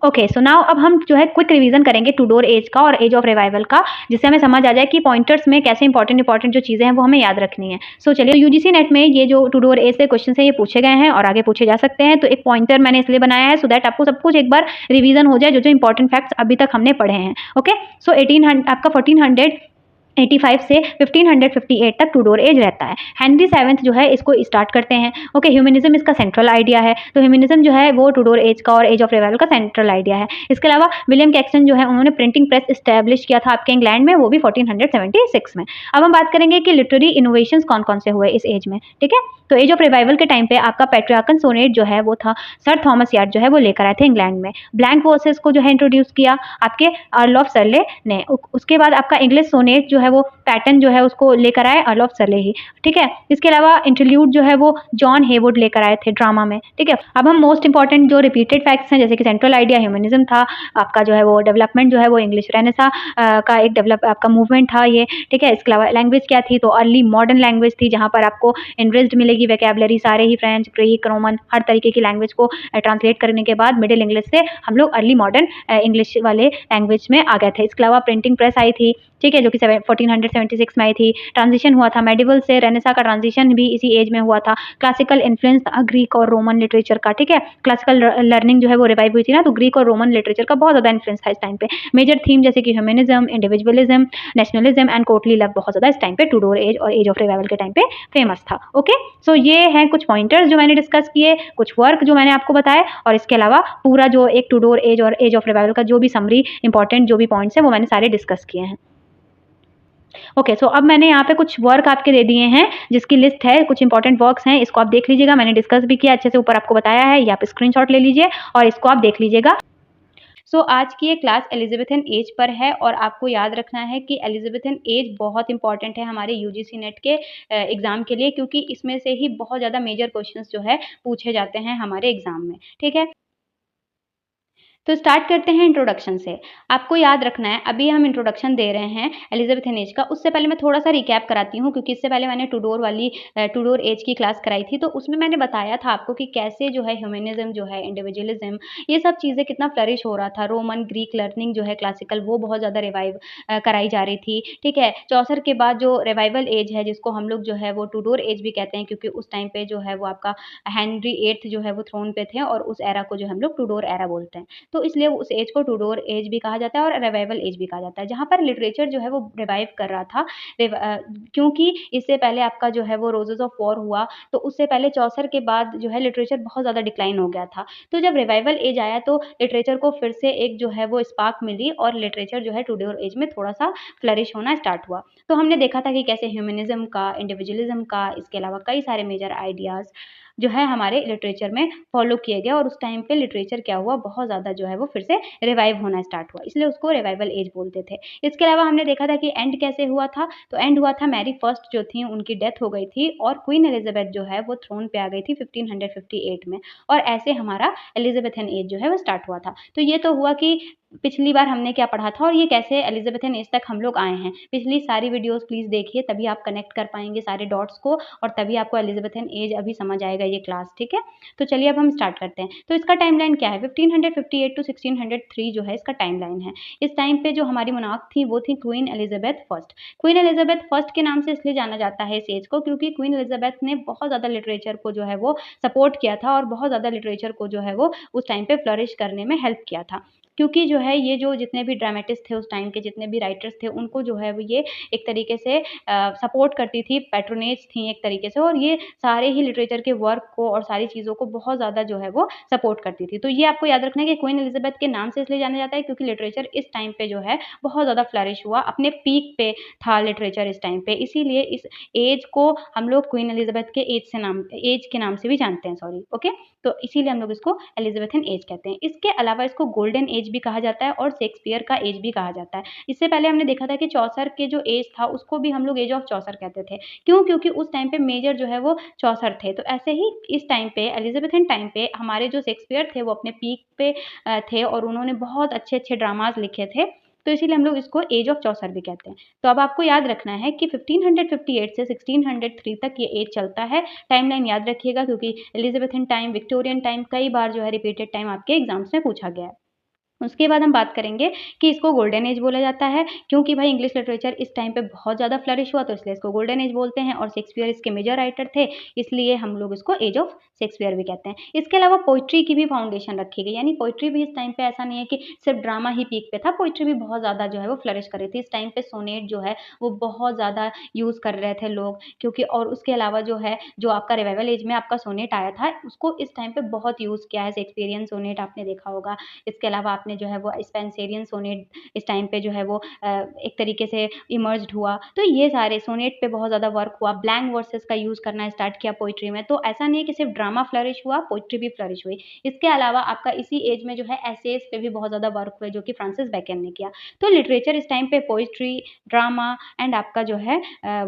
ओके, सो नाउ अब हम जो है क्विक रिवीजन करेंगे टुडोर एज का और एज ऑफ रिवाइवल का, जिससे हमें समझ आ जाए कि पॉइंटर्स में कैसे इंपॉर्टेंट जो चीज़ें हैं वो हमें याद रखनी है। सो चलिए, यूजीसी नेट में ये जो टुडोर एज से क्वेश्चन है ये पूछे गए हैं और आगे पूछे जा सकते हैं। तो एक पॉइंटर मैंने इसलिए बनाया है सो दैट आपको सब कुछ एक बार रिवीजन हो जाए, जो इंपॉर्टेंट फैक्ट्स अभी तक हमने पढ़े हैं। ओके, सो 1800 आपका 1485 से 1558 तक टुडोर एज रहता है। हेनरी 7 जो है इसको स्टार्ट करते हैं। ओके, ह्यूमनिज्म इसका सेंट्रल आइडिया है, तो ह्यूमनिज्म जो है वो टुडोर एज का और एज ऑफ रिवाइवल का सेंट्रल आइडिया है। इसके अलावा विलियम कैक्सन जो है उन्होंने प्रिंटिंग प्रेस इस्टेब्लिश किया था आपके इंग्लैंड में, वो भी 1476 में। अब हम बात करेंगे कि लिटरेरी इनोवेशंस कौन कौन से हुए इस एज में। ठीक है, तो एज ऑफ रिवाइवल के टाइम पे आपका पेट्रियार्कन सोनेट जो है वो था सर थॉमस यार्ड जो है वो लेकर आए थे इंग्लैंड में। ब्लैंक वर्सेस को जो है इंट्रोड्यूस किया आपके अर्ल ऑफ सरले ने। उसके बाद आपका इंग्लिश सोनेट जो है वो पैटर्न जो है उसको लेकर आए अर्ल ऑफ सरले ही। ठीक है, इसके अलावा इंटरल्यूड जो है वो जॉन हेवुड लेकर आए थे ड्रामा में। ठीक है, अब हम मोस्ट इंपॉर्टेंट जो रिपीटेड फैक्ट्स हैं, जैसे कि सेंट्रल आइडिया ह्यूमनिज्म था आपका, जो है वो डेवलपमेंट जो है वो इंग्लिश रेनेसा का एक डेवलप आपका मूवमेंट था ये। ठीक है, इसके अलावा लैंग्वेज क्या थी, तो अर्ली मॉडर्न लैंग्वेज थी जहाँ पर आपको एनरिच्ड मिलेगी वोकैबुलरी, सारे ही फ्रेंच, ग्रीक, रोमन, हर तरीके की लैंग्वेज को ट्रांसलेट करने के बाद मिडिल इंग्लिश से हम लोग अर्ली मॉडर्न इंग्लिश वाले लैंग्वेज में आ गए थे। इसके अलावा प्रिंटिंग प्रेस आई थी, ठीक है, जो कि 1476 में आई थी। ट्रांजिशन हुआ था मेडिवल से रेनेसा का, ट्रांजिशन भी इसी एज में हुआ था। क्लासिकल इन्फ्लुएंस था ग्रीक और रोमन लिटरेचर का। ठीक है, क्लासिकल लर्निंग जो है वो रिवाइव हुई थी ना, तो ग्रीक और रोमन लिटरेचर का बहुत ज़्यादा इन्फ्लुएंस था इस टाइम पे। मेजर थीम जैसे कि humanism, individualism, nationalism and courtly love बहुत ज़्यादा इस टाइम पे टुडोर एज और एज ऑफ रिवाइवल के टाइम पे फेमस था। ओके, सो ये हैं कुछ पॉइंटर्स जो मैंने डिस्कस किए, कुछ वर्क जो मैंने आपको बताए, और इसके अलावा पूरा जो एक टुडोर एज और एज ऑफ रिवाइवल का जो भी समरी इंपॉर्टेंट जो भी पॉइंट्स हैं वो मैंने सारे डिस्कस किए हैं। ओके, सो अब मैंने यहाँ पे कुछ वर्क आपके दे दिए हैं जिसकी लिस्ट है, कुछ इंपॉर्टेंट वर्क्स हैं, इसको आप देख लीजिएगा। मैंने डिस्कस भी किया अच्छे से, ऊपर आपको बताया है, ये आप स्क्रीनशॉट ले लीजिए और इसको आप देख लीजिएगा। सो आज की ये क्लास एलिज़ाबेथन एज पर है और आपको याद रखना है कि एलिज़ाबेथन एज बहुत इम्पोर्टेंट है हमारे यूजीसी नेट के एग्ज़ाम के लिए, क्योंकि इसमें से ही बहुत ज़्यादा मेजर क्वेश्चंस जो है पूछे जाते हैं हमारे एग्ज़ाम में, ठीक है? तो स्टार्ट करते हैं इंट्रोडक्शन से। आपको याद रखना है, अभी हम इंट्रोडक्शन दे रहे हैं एलिज़ाबेथन एज का। उससे पहले मैं थोड़ा-सा रिकैप कराती हूँ, क्योंकि इससे पहले मैंने टूडोर एज की क्लास कराई थी, तो उसमें मैंने बताया था आपको कि कैसे जो है ह्यूमनिज़्म जो है, इंडिविजुअलिज़्म, ये सब चीज़ें कितना फ्लरिश हो रहा था। रोमन, ग्रीक लर्निंग जो है क्लासिकल, वो बहुत ज़्यादा कराई जा रही थी, ठीक है? चौसर के बाद जो रिवाइवल एज है, जिसको हम लोग जो है वो टूडोर एज भी कहते हैं, क्योंकि उस टाइम पे जो है वो आपका हेनरी 8th जो है वो थ्रोन पे थे और उस एरा को जो हम लोग टूडोर एरा बोलते हैं। तो इसलिए उस एज को टूडोर एज भी कहा जाता है और रिवाइवल एज भी कहा जाता है, जहाँ पर लिटरेचर जो है वो रिवाइव कर रहा था। क्योंकि इससे पहले आपका जो है वो रोजेस ऑफ वॉर हुआ, तो उससे पहले चौसर के बाद जो है लिटरेचर बहुत ज़्यादा डिक्लाइन हो गया था। तो जब रिवाइवल एज आया तो लिटरेचर को फिर से एक जो है वो स्पार्क मिली और लिटरेचर जो है टूडोर एज में थोड़ा-सा फ्लरिश होना स्टार्ट हुआ। तो हमने देखा था कि कैसे ह्यूमनिज़्म का, इंडिविजुअलिज़्म का, इसके अलावा कई सारे मेजर आइडियाज़ जो है हमारे लिटरेचर में फॉलो किए गए और उस टाइम पे लिटरेचर क्या हुआ, बहुत ज़्यादा जो है वो फिर से रिवाइव होना स्टार्ट हुआ, इसलिए उसको रिवाइवल एज बोलते थे। इसके अलावा हमने देखा था कि एंड कैसे हुआ था, तो एंड हुआ था मैरी फर्स्ट जो थी उनकी डेथ हो गई थी और क्वीन एलिज़ाबेथ जो है वो थ्रोन पे आ गई थी 1558 में और ऐसे हमारा एलिज़ाबेथन एज जो है वो स्टार्ट हुआ था। तो ये तो हुआ कि पिछली बार हमने क्या पढ़ा था और ये कैसे एलिज़ाबेथन एज तक हम लोग आए हैं। पिछली सारी वीडियोज़ प्लीज़ देखिए, तभी आप कनेक्ट कर पाएँगे सारे डॉट्स को और तभी आपको एलिज़ाबेथन एज अभी समझ आएगा ये क्लास, ठीक है? तो चलिए अब हम स्टार्ट करते हैं। तो इसका टाइमलाइन क्या है? 1558 टू 1603 जो है इसका टाइमलाइन है। इस टाइम पे जो हमारी मोनार्क थी वो थी queen Elizabeth first. Queen Elizabeth first के नाम से इसलिए जाना जाता है इस एज को, क्योंकि क्वीन एलिज़ाबेथ ने बहुत ज़्यादा लिटरेचर को जो है वो सपोर्ट किया था और बहुत ज़्यादा लिटरेचर को जो है वो उस टाइम पे फ्लरिश करने में हेल्प किया था। क्योंकि जो है ये जो जितने भी ड्रामेटिस्ट थे उस टाइम के, जितने भी राइटर्स थे, उनको जो है वो ये एक तरीके से सपोर्ट करती थी, पैट्रोनेज थी एक तरीके से, और ये सारे ही लिटरेचर के वर्क को और सारी चीज़ों को बहुत ज़्यादा जो है वो सपोर्ट करती थी। तो ये आपको याद रखना है कि क्वीन एलिज़ाबेथ के नाम से इसलिए जाना जाता है क्योंकि लिटरेचर इस टाइम पे जो है बहुत ज़्यादा फ्लरिश हुआ, अपने पीक पे था लिटरेचर इस टाइम पे। इसीलिए इस एज को हम लोग क्वीन एलिज़ाबेथ के एज के नाम से भी जानते हैं, सॉरी, ओके? तो इसीलिए हम लोग इसको एलिज़ाबेथन एज कहते हैं। इसके अलावा इसको गोल्डन एज भी कहा जाता है और शेक्सपियर का एज भी कहा जाता है। इससे पहले हमने देखा था कि चौसर के जो एज था उसको भी हम लोग एज ऑफ चौसर कहते थे। क्यों? क्योंकि उस टाइम पे मेजर जो है वो चौसर थे। तो ऐसे ही इस टाइम पे एलिज़ाबेथन टाइम पे हमारे जो शेक्सपियर थे वो अपने पीक पे थे और उन्होंने बहुत अच्छे-अच्छे ड्रामाज़ लिखे थे। तो इसीलिए हम लोग इसको एज ऑफ चौसर भी कहते हैं। तो अब आपको याद रखना है कि 1558 से 1603 तक ये एज चलता है। टाइमलाइन याद रखिएगा, क्योंकि एलिज़ाबेथन टाइम, विक्टोरियन टाइम कई बार जो है रिपीटेड टाइम आपके एग्ज़ाम्स में पूछा गया है। उसके बाद हम बात करेंगे कि इसको गोल्डन एज बोला जाता है, क्योंकि भाई इंग्लिश लिटरेचर इस टाइम पे बहुत ज़्यादा फ्लरिश हुआ, तो इसलिए इसको गोल्डन एज बोलते हैं और शेक्सपियर इसके मेजर राइटर थे, इसलिए हम लोग इसको एज ऑफ शेक्सपियर भी कहते हैं। इसके अलावा पोएट्री की भी फाउंडेशन रखी गई, यानी पोएट्री भी इस टाइम पे ऐसा नहीं है कि सिर्फ ड्रामा ही पीक पे था, पोएट्री भी बहुत ज़्यादा जो है वो फ्लरिश कर रही थी। इस टाइम पे सोनेट जो है वो बहुत ज़्यादा यूज़ कर रहे थे लोग, क्योंकि और उसके अलावा जो है, जो आपका रिवाइवल एज में आपका सोनेट आया था, उसको इस टाइम पे बहुत यूज़ किया है। शेक्सपियरियन सोनेट आपने देखा होगा। इसके अलावा आपने जो है वो स्पेंसरियन सोनेट इस टाइम पे जो है वो एक तरीके से इमर्ज्ड हुआ। तो ये सारे सोनेट पे बहुत ज़्यादा वर्क हुआ, ब्लैंक वर्सेस का यूज़ करना स्टार्ट किया पोएट्री में। तो ऐसा नहीं है कि सिर्फ ड्रामा फ्लरिश हुआ, पोएट्री भी फ्लरिश हुई। इसके अलावा आपका इसी एज में जो है एसेज पे भी बहुत ज़्यादा वर्क हुए, जो कि फ्रांसिस बेकन ने किया। तो लिटरेचर इस टाइम पे पोएट्री, ड्रामा एंड आपका जो है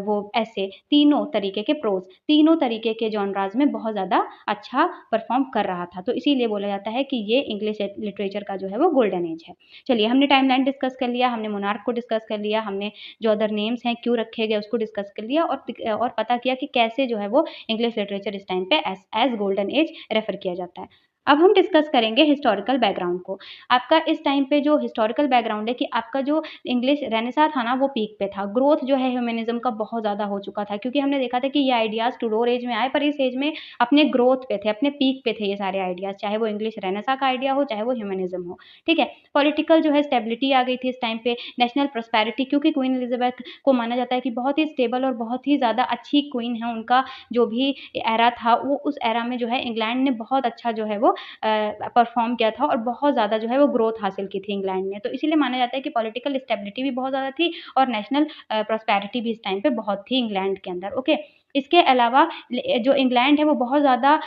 वो एसे, तीनों तरीके के प्रोज़, तीनों तरीके के जॉनरास में बहुत ज़्यादा अच्छा परफ़ॉर्म कर रहा था। तो इसीलिए बोला जाता है कि ये इंग्लिश लिटरेचर का जो है वो गोल्डन एज है। चलिए, हमने टाइमलाइन डिस्कस कर लिया, हमने मोनार्क को डिस्कस कर लिया, हमने जो अदर नेम्स हैं क्यों रखे गए उसको डिस्कस कर लिया और पता किया कि कैसे जो है वो इंग्लिश लिटरेचर इस टाइम पे एज़ गोल्डन एज रेफ़र किया जाता है। अब हम डिस्कस करेंगे हिस्टोरिकल बैकग्राउंड को। आपका इस टाइम पे जो हिस्टोरिकल बैकग्राउंड है कि आपका जो इंग्लिश रेनेसां था ना वो पीक पे था। ग्रोथ जो है ह्यूमनिज़्म का बहुत ज़्यादा हो चुका था, क्योंकि हमने देखा था कि ये आइडियाज़ टुडोर एज में आए, पर इस एज में अपने ग्रोथ पे थे, अपने पीक पे थे ये सारे आइडियाज़, चाहे वो इंग्लिश रेनेसां का आइडिया हो, चाहे वो ह्यूमनिज़्म हो, ठीक है? पॉलिटिकल जो है स्टेबिलिटी आ गई थी इस टाइम पे, नेशनल प्रॉस्पेरिटी, क्योंकि क्वीन एलिज़ाबेथ को माना जाता है कि बहुत ही स्टेबल और बहुत ही ज़्यादा अच्छी क्वीन है। उनका जो भी एरा था वो उस एरा में जो है इंग्लैंड ने बहुत अच्छा जो है वो परफ़ॉर्म किया था और बहुत ज़्यादा जो है वो ग्रोथ हासिल की थी इंग्लैंड ने। तो इसीलिए माना जाता है कि पॉलिटिकल स्टेबिलिटी भी बहुत ज़्यादा थी और नेशनल प्रॉस्पेरिटी भी इस टाइम पे बहुत थी इंग्लैंड के अंदर, ओके? इसके अलावा जो इंग्लैंड है वो बहुत ज़्यादा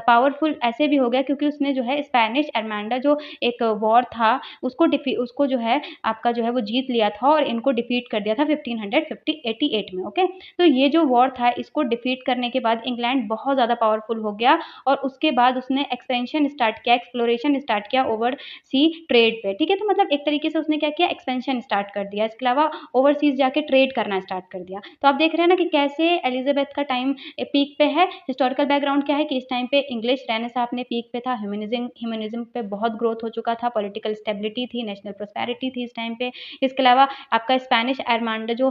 पावरफुल ऐसे भी हो गया क्योंकि उसने जो है स्पेनिश अरमांडा जो एक वॉर था उसको जो है आपका जो है वो जीत लिया था और इनको डिफीट कर दिया था 1588 में। ओके, तो ये जो वॉर था इसको डिफीट करने के बाद इंग्लैंड बहुत ज़्यादा पावरफुल हो गया और उसके बाद उसने एक्सपेंशन स्टार्ट किया, एक्सप्लोरेशन स्टार्ट किया ओवर सी ट्रेड पे। ठीक है, तो मतलब एक तरीके से उसने क्या किया, एक्सपेंशन स्टार्ट कर दिया। इसके अलावा ओवरसीज जाके ट्रेड करना स्टार्ट कर दिया। तो आप देख रहे हैं ना कि कैसे एलिजाबेथ का टाइम पीक पे है। हिस्टोरिकल बैकग्राउंड क्या है कि इस टाइम पे इंग्लिश रेनेसां अपने पीक पे था, ह्यूमनिज्म पे बहुत ग्रोथ हो चुका था, पॉलिटिकल स्टेबिलिटी थी, नेशनल प्रोस्पेरिटी थी इस टाइम पे। इसके अलावा आपका स्पेनिश अरमांडा जो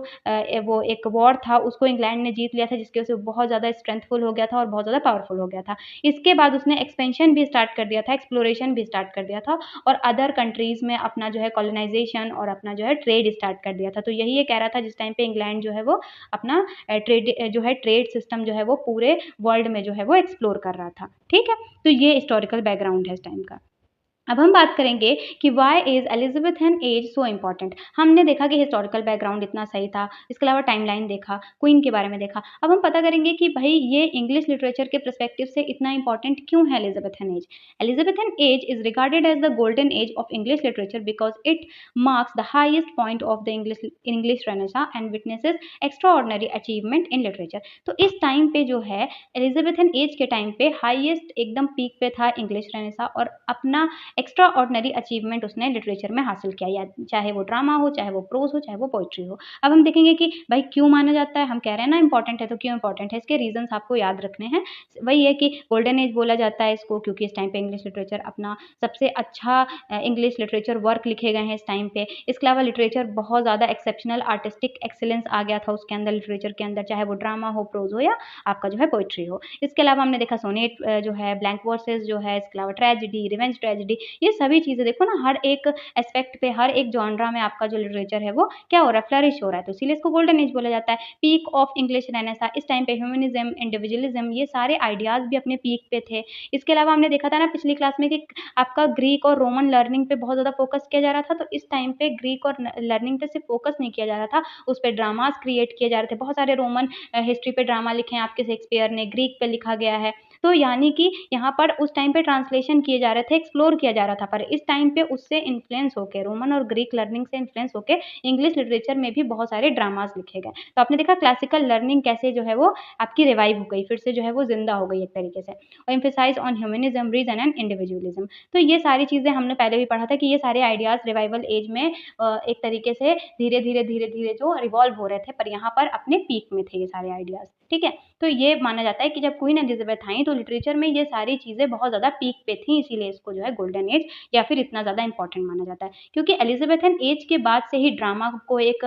वो एक वॉर था उसको इंग्लैंड ने जीत लिया था जिसकी वजह से बहुत ज़्यादा स्ट्रेंथफुल हो गया था और बहुत ज़्यादा पावरफुल हो गया था। इसके बाद उसने एक्सपेंशन भी स्टार्ट कर दिया था, एक्सप्लोरेशन भी स्टार्ट कर दिया था और अदर कंट्रीज़ में अपना जो है कॉलोनाइज़ेशन और अपना जो है ट्रेड स्टार्ट कर दिया था। तो यही ये कह रहा था जिस टाइम पे इंग्लैंड जो है वो अपना ट्रेड सिस्टम जो है वो पूरे वर्ल्ड में जो है वो एक्सप्लोर कर रहा था। ठीक है? तो ये हिस्टोरिकल बैकग्राउंड है इस टाइम का। अब हम बात करेंगे कि why is Elizabethan age so important. हमने देखा कि हिस्टोरिकल बैकग्राउंड इतना सही था, इसके अलावा टाइमलाइन देखा, क्वीन के बारे में देखा। अब हम पता करेंगे कि भई ये इंग्लिश लिटरेचर के पर्सपेक्टिव से इतना इम्पोर्टेंट क्यों है Elizabethan age? Elizabethan age is regarded as the golden age of English literature because it marks the highest point of the English Renaissance and witnesses extraordinary achievement in literature. तो इस टाइम पे जो है एलिज़ाबेथन एज के टाइम पे हाईएस्ट एकदम पीक पे था इंग्लिश रेनेसां और अपना एक्स्ट्रा ऑर्डिनरी अचीवमेंट उसने लिटरेचर में हासिल किया, या चाहे वो ड्रामा हो, चाहे वो प्रोज हो, चाहे वो पोइट्री हो। अब हम देखेंगे कि भाई क्यों माना जाता है, हम कह रहे हैं ना इंपॉर्टेंट है तो क्यों इंपॉर्टेंट है, इसके रीजंस आपको याद रखने हैं। वही है कि गोल्डन एज बोला जाता है इसको क्योंकि इस टाइम पे इंग्लिश लिटरेचर अपना सबसे अच्छा इंग्लिश लिटरेचर वर्क लिखे गए हैं इस टाइम पे। इसके अलावा लिटरेचर बहुत ज़्यादा एक्सेप्शनल आर्टिस्टिक एक्सीलेंस आ गया था उसके अंदर, लिटरेचर के अंदर, चाहे वो ड्रामा हो, प्रोज हो या आपका जो है पोइट्री हो। इसके अलावा हमने देखा सोनेट जो है, ब्लैंक वर्सेस जो है, इसके अलावा ट्रेजेडी, रिवेंज ट्रेजेडी, ये सभी चीज़ें देखो ना हर एक एस्पेक्ट पे, हर एक जॉनरा में आपका जो लिटरेचर है वो क्या हो रहा है, फ्लरिश हो रहा है। तो इसीलिए इसको गोल्डन एज बोला जाता है। पीक ऑफ इंग्लिश रेनेसां, इस टाइम पे ह्यूमनिज्म, इंडिविजुअलिज्म, ये सारे आइडियाज़ भी अपने पीक पे थे। इसके अलावा हमने देखा था ना पिछली क्लास में कि आपका ग्रीक और रोमन लर्निंग पे बहुत ज़्यादा फोकस किया जा रहा था, तो इस टाइम पे ग्रीक और लर्निंग पे सिर्फ फोकस नहीं किया जा रहा था, उस पे ड्रामास क्रिएट किए जा रहे थे। बहुत सारे रोमन हिस्ट्री पे ड्रामा लिखे हैं आपके शेक्सपियर ने, ग्रीक पे लिखा गया है। तो यानी कि यहाँ पर उस टाइम पे ट्रांसलेशन किए जा रहे थे, एक्सप्लोर किया जा रहा था, पर इस टाइम पे उससे इन्फ्लुएंस होके, रोमन और ग्रीक लर्निंग से इन्फ्लुएंस होके इंग्लिश लिटरेचर में भी बहुत सारे ड्रामास लिखे गए। तो आपने देखा क्लासिकल लर्निंग कैसे जो है वो आपकी रिवाइव हो गई, फिर से जो है वो जिंदा हो गई एक तरीके से। और emphasize on humanism, reason and individualism. तो ये सारी चीज़ें हमने पहले भी पढ़ा था कि ये सारे आइडियाज़ रिवाइवल एज में एक तरीके से धीरे-धीरे जो रिवॉल्व हो रहे थे, पर यहाँ पर अपने पीक में थे ये सारे आइडियाज़। ठीक है? तो ये माना जाता है कि जब क्वीन एलिज़ाबेथ आईं तो लिटरेचर में ये सारी चीज़ें बहुत ज़्यादा पीक पे थी, इसीलिए इसको जो है गोल्डन एज या फिर इतना ज़्यादा इम्पोर्टेंट माना जाता है। क्योंकि एलिज़ाबेथन एज के बाद से ही ड्रामा को एक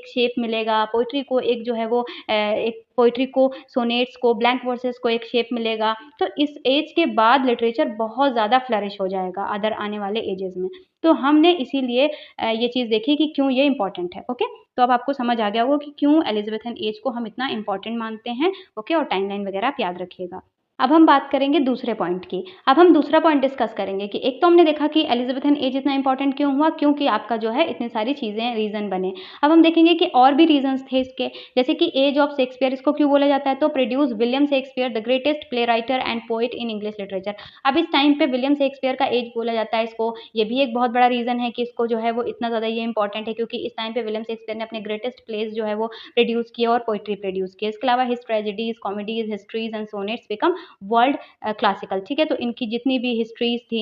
शेप मिलेगा, पोएट्री को एक जो है वो एक पोएट्री को, सोनेट्स को, ब्लैंक वर्सेस को एक शेप मिलेगा। तो इस एज के बाद लिटरेचर बहुत ज़्यादा फ्लरिश हो जाएगा अदर आने वाले एजेस में। तो हमने इसीलिए ये चीज़ देखी कि क्यों ये इम्पोर्टेंट है। ओके? तो अब आपको समझ आ गया होगा कि क्यों एलिज़ाबेथन एज को हम इतना इम्पोर्टेंट मानते हैं। ओके? और टाइमलाइन वगैरह आप याद रखिएगा। अब हम बात करेंगे दूसरे पॉइंट की। अब हम दूसरा पॉइंट डिस्कस करेंगे कि एक तो हमने देखा कि एलिज़ाबेथन एज इतना इम्पोर्टेंट क्यों हुआ, क्योंकि आपका जो है इतनी सारी चीज़ें रीज़न बने। अब हम देखेंगे कि और भी रीज़न्स थे इसके, जैसे कि एज ऑफ शेक्सपियर, इसको क्यों बोला जाता है, तो produce William Shakespeare the greatest play writer and poet in English literature. अब इस टाइम पे विलियम शेक्सपियर का एज बोला जाता है इसको, ये भी एक बहुत बड़ा रीज़न है कि इसको जो है वो इतना ज़्यादा ये इंपॉर्टेंट है क्योंकि इस टाइम पे विलियम शेक्सपियर ने अपने ग्रेटेस्ट प्लेस जो है वो प्रोड्यूस किए और पोएट्री प्रोड्यूस की। इसके अलावा his tragedies, comedies, histories and sonnets become world classical. ठीक है? तो इनकी जितनी भी हिस्ट्रीज़ थी,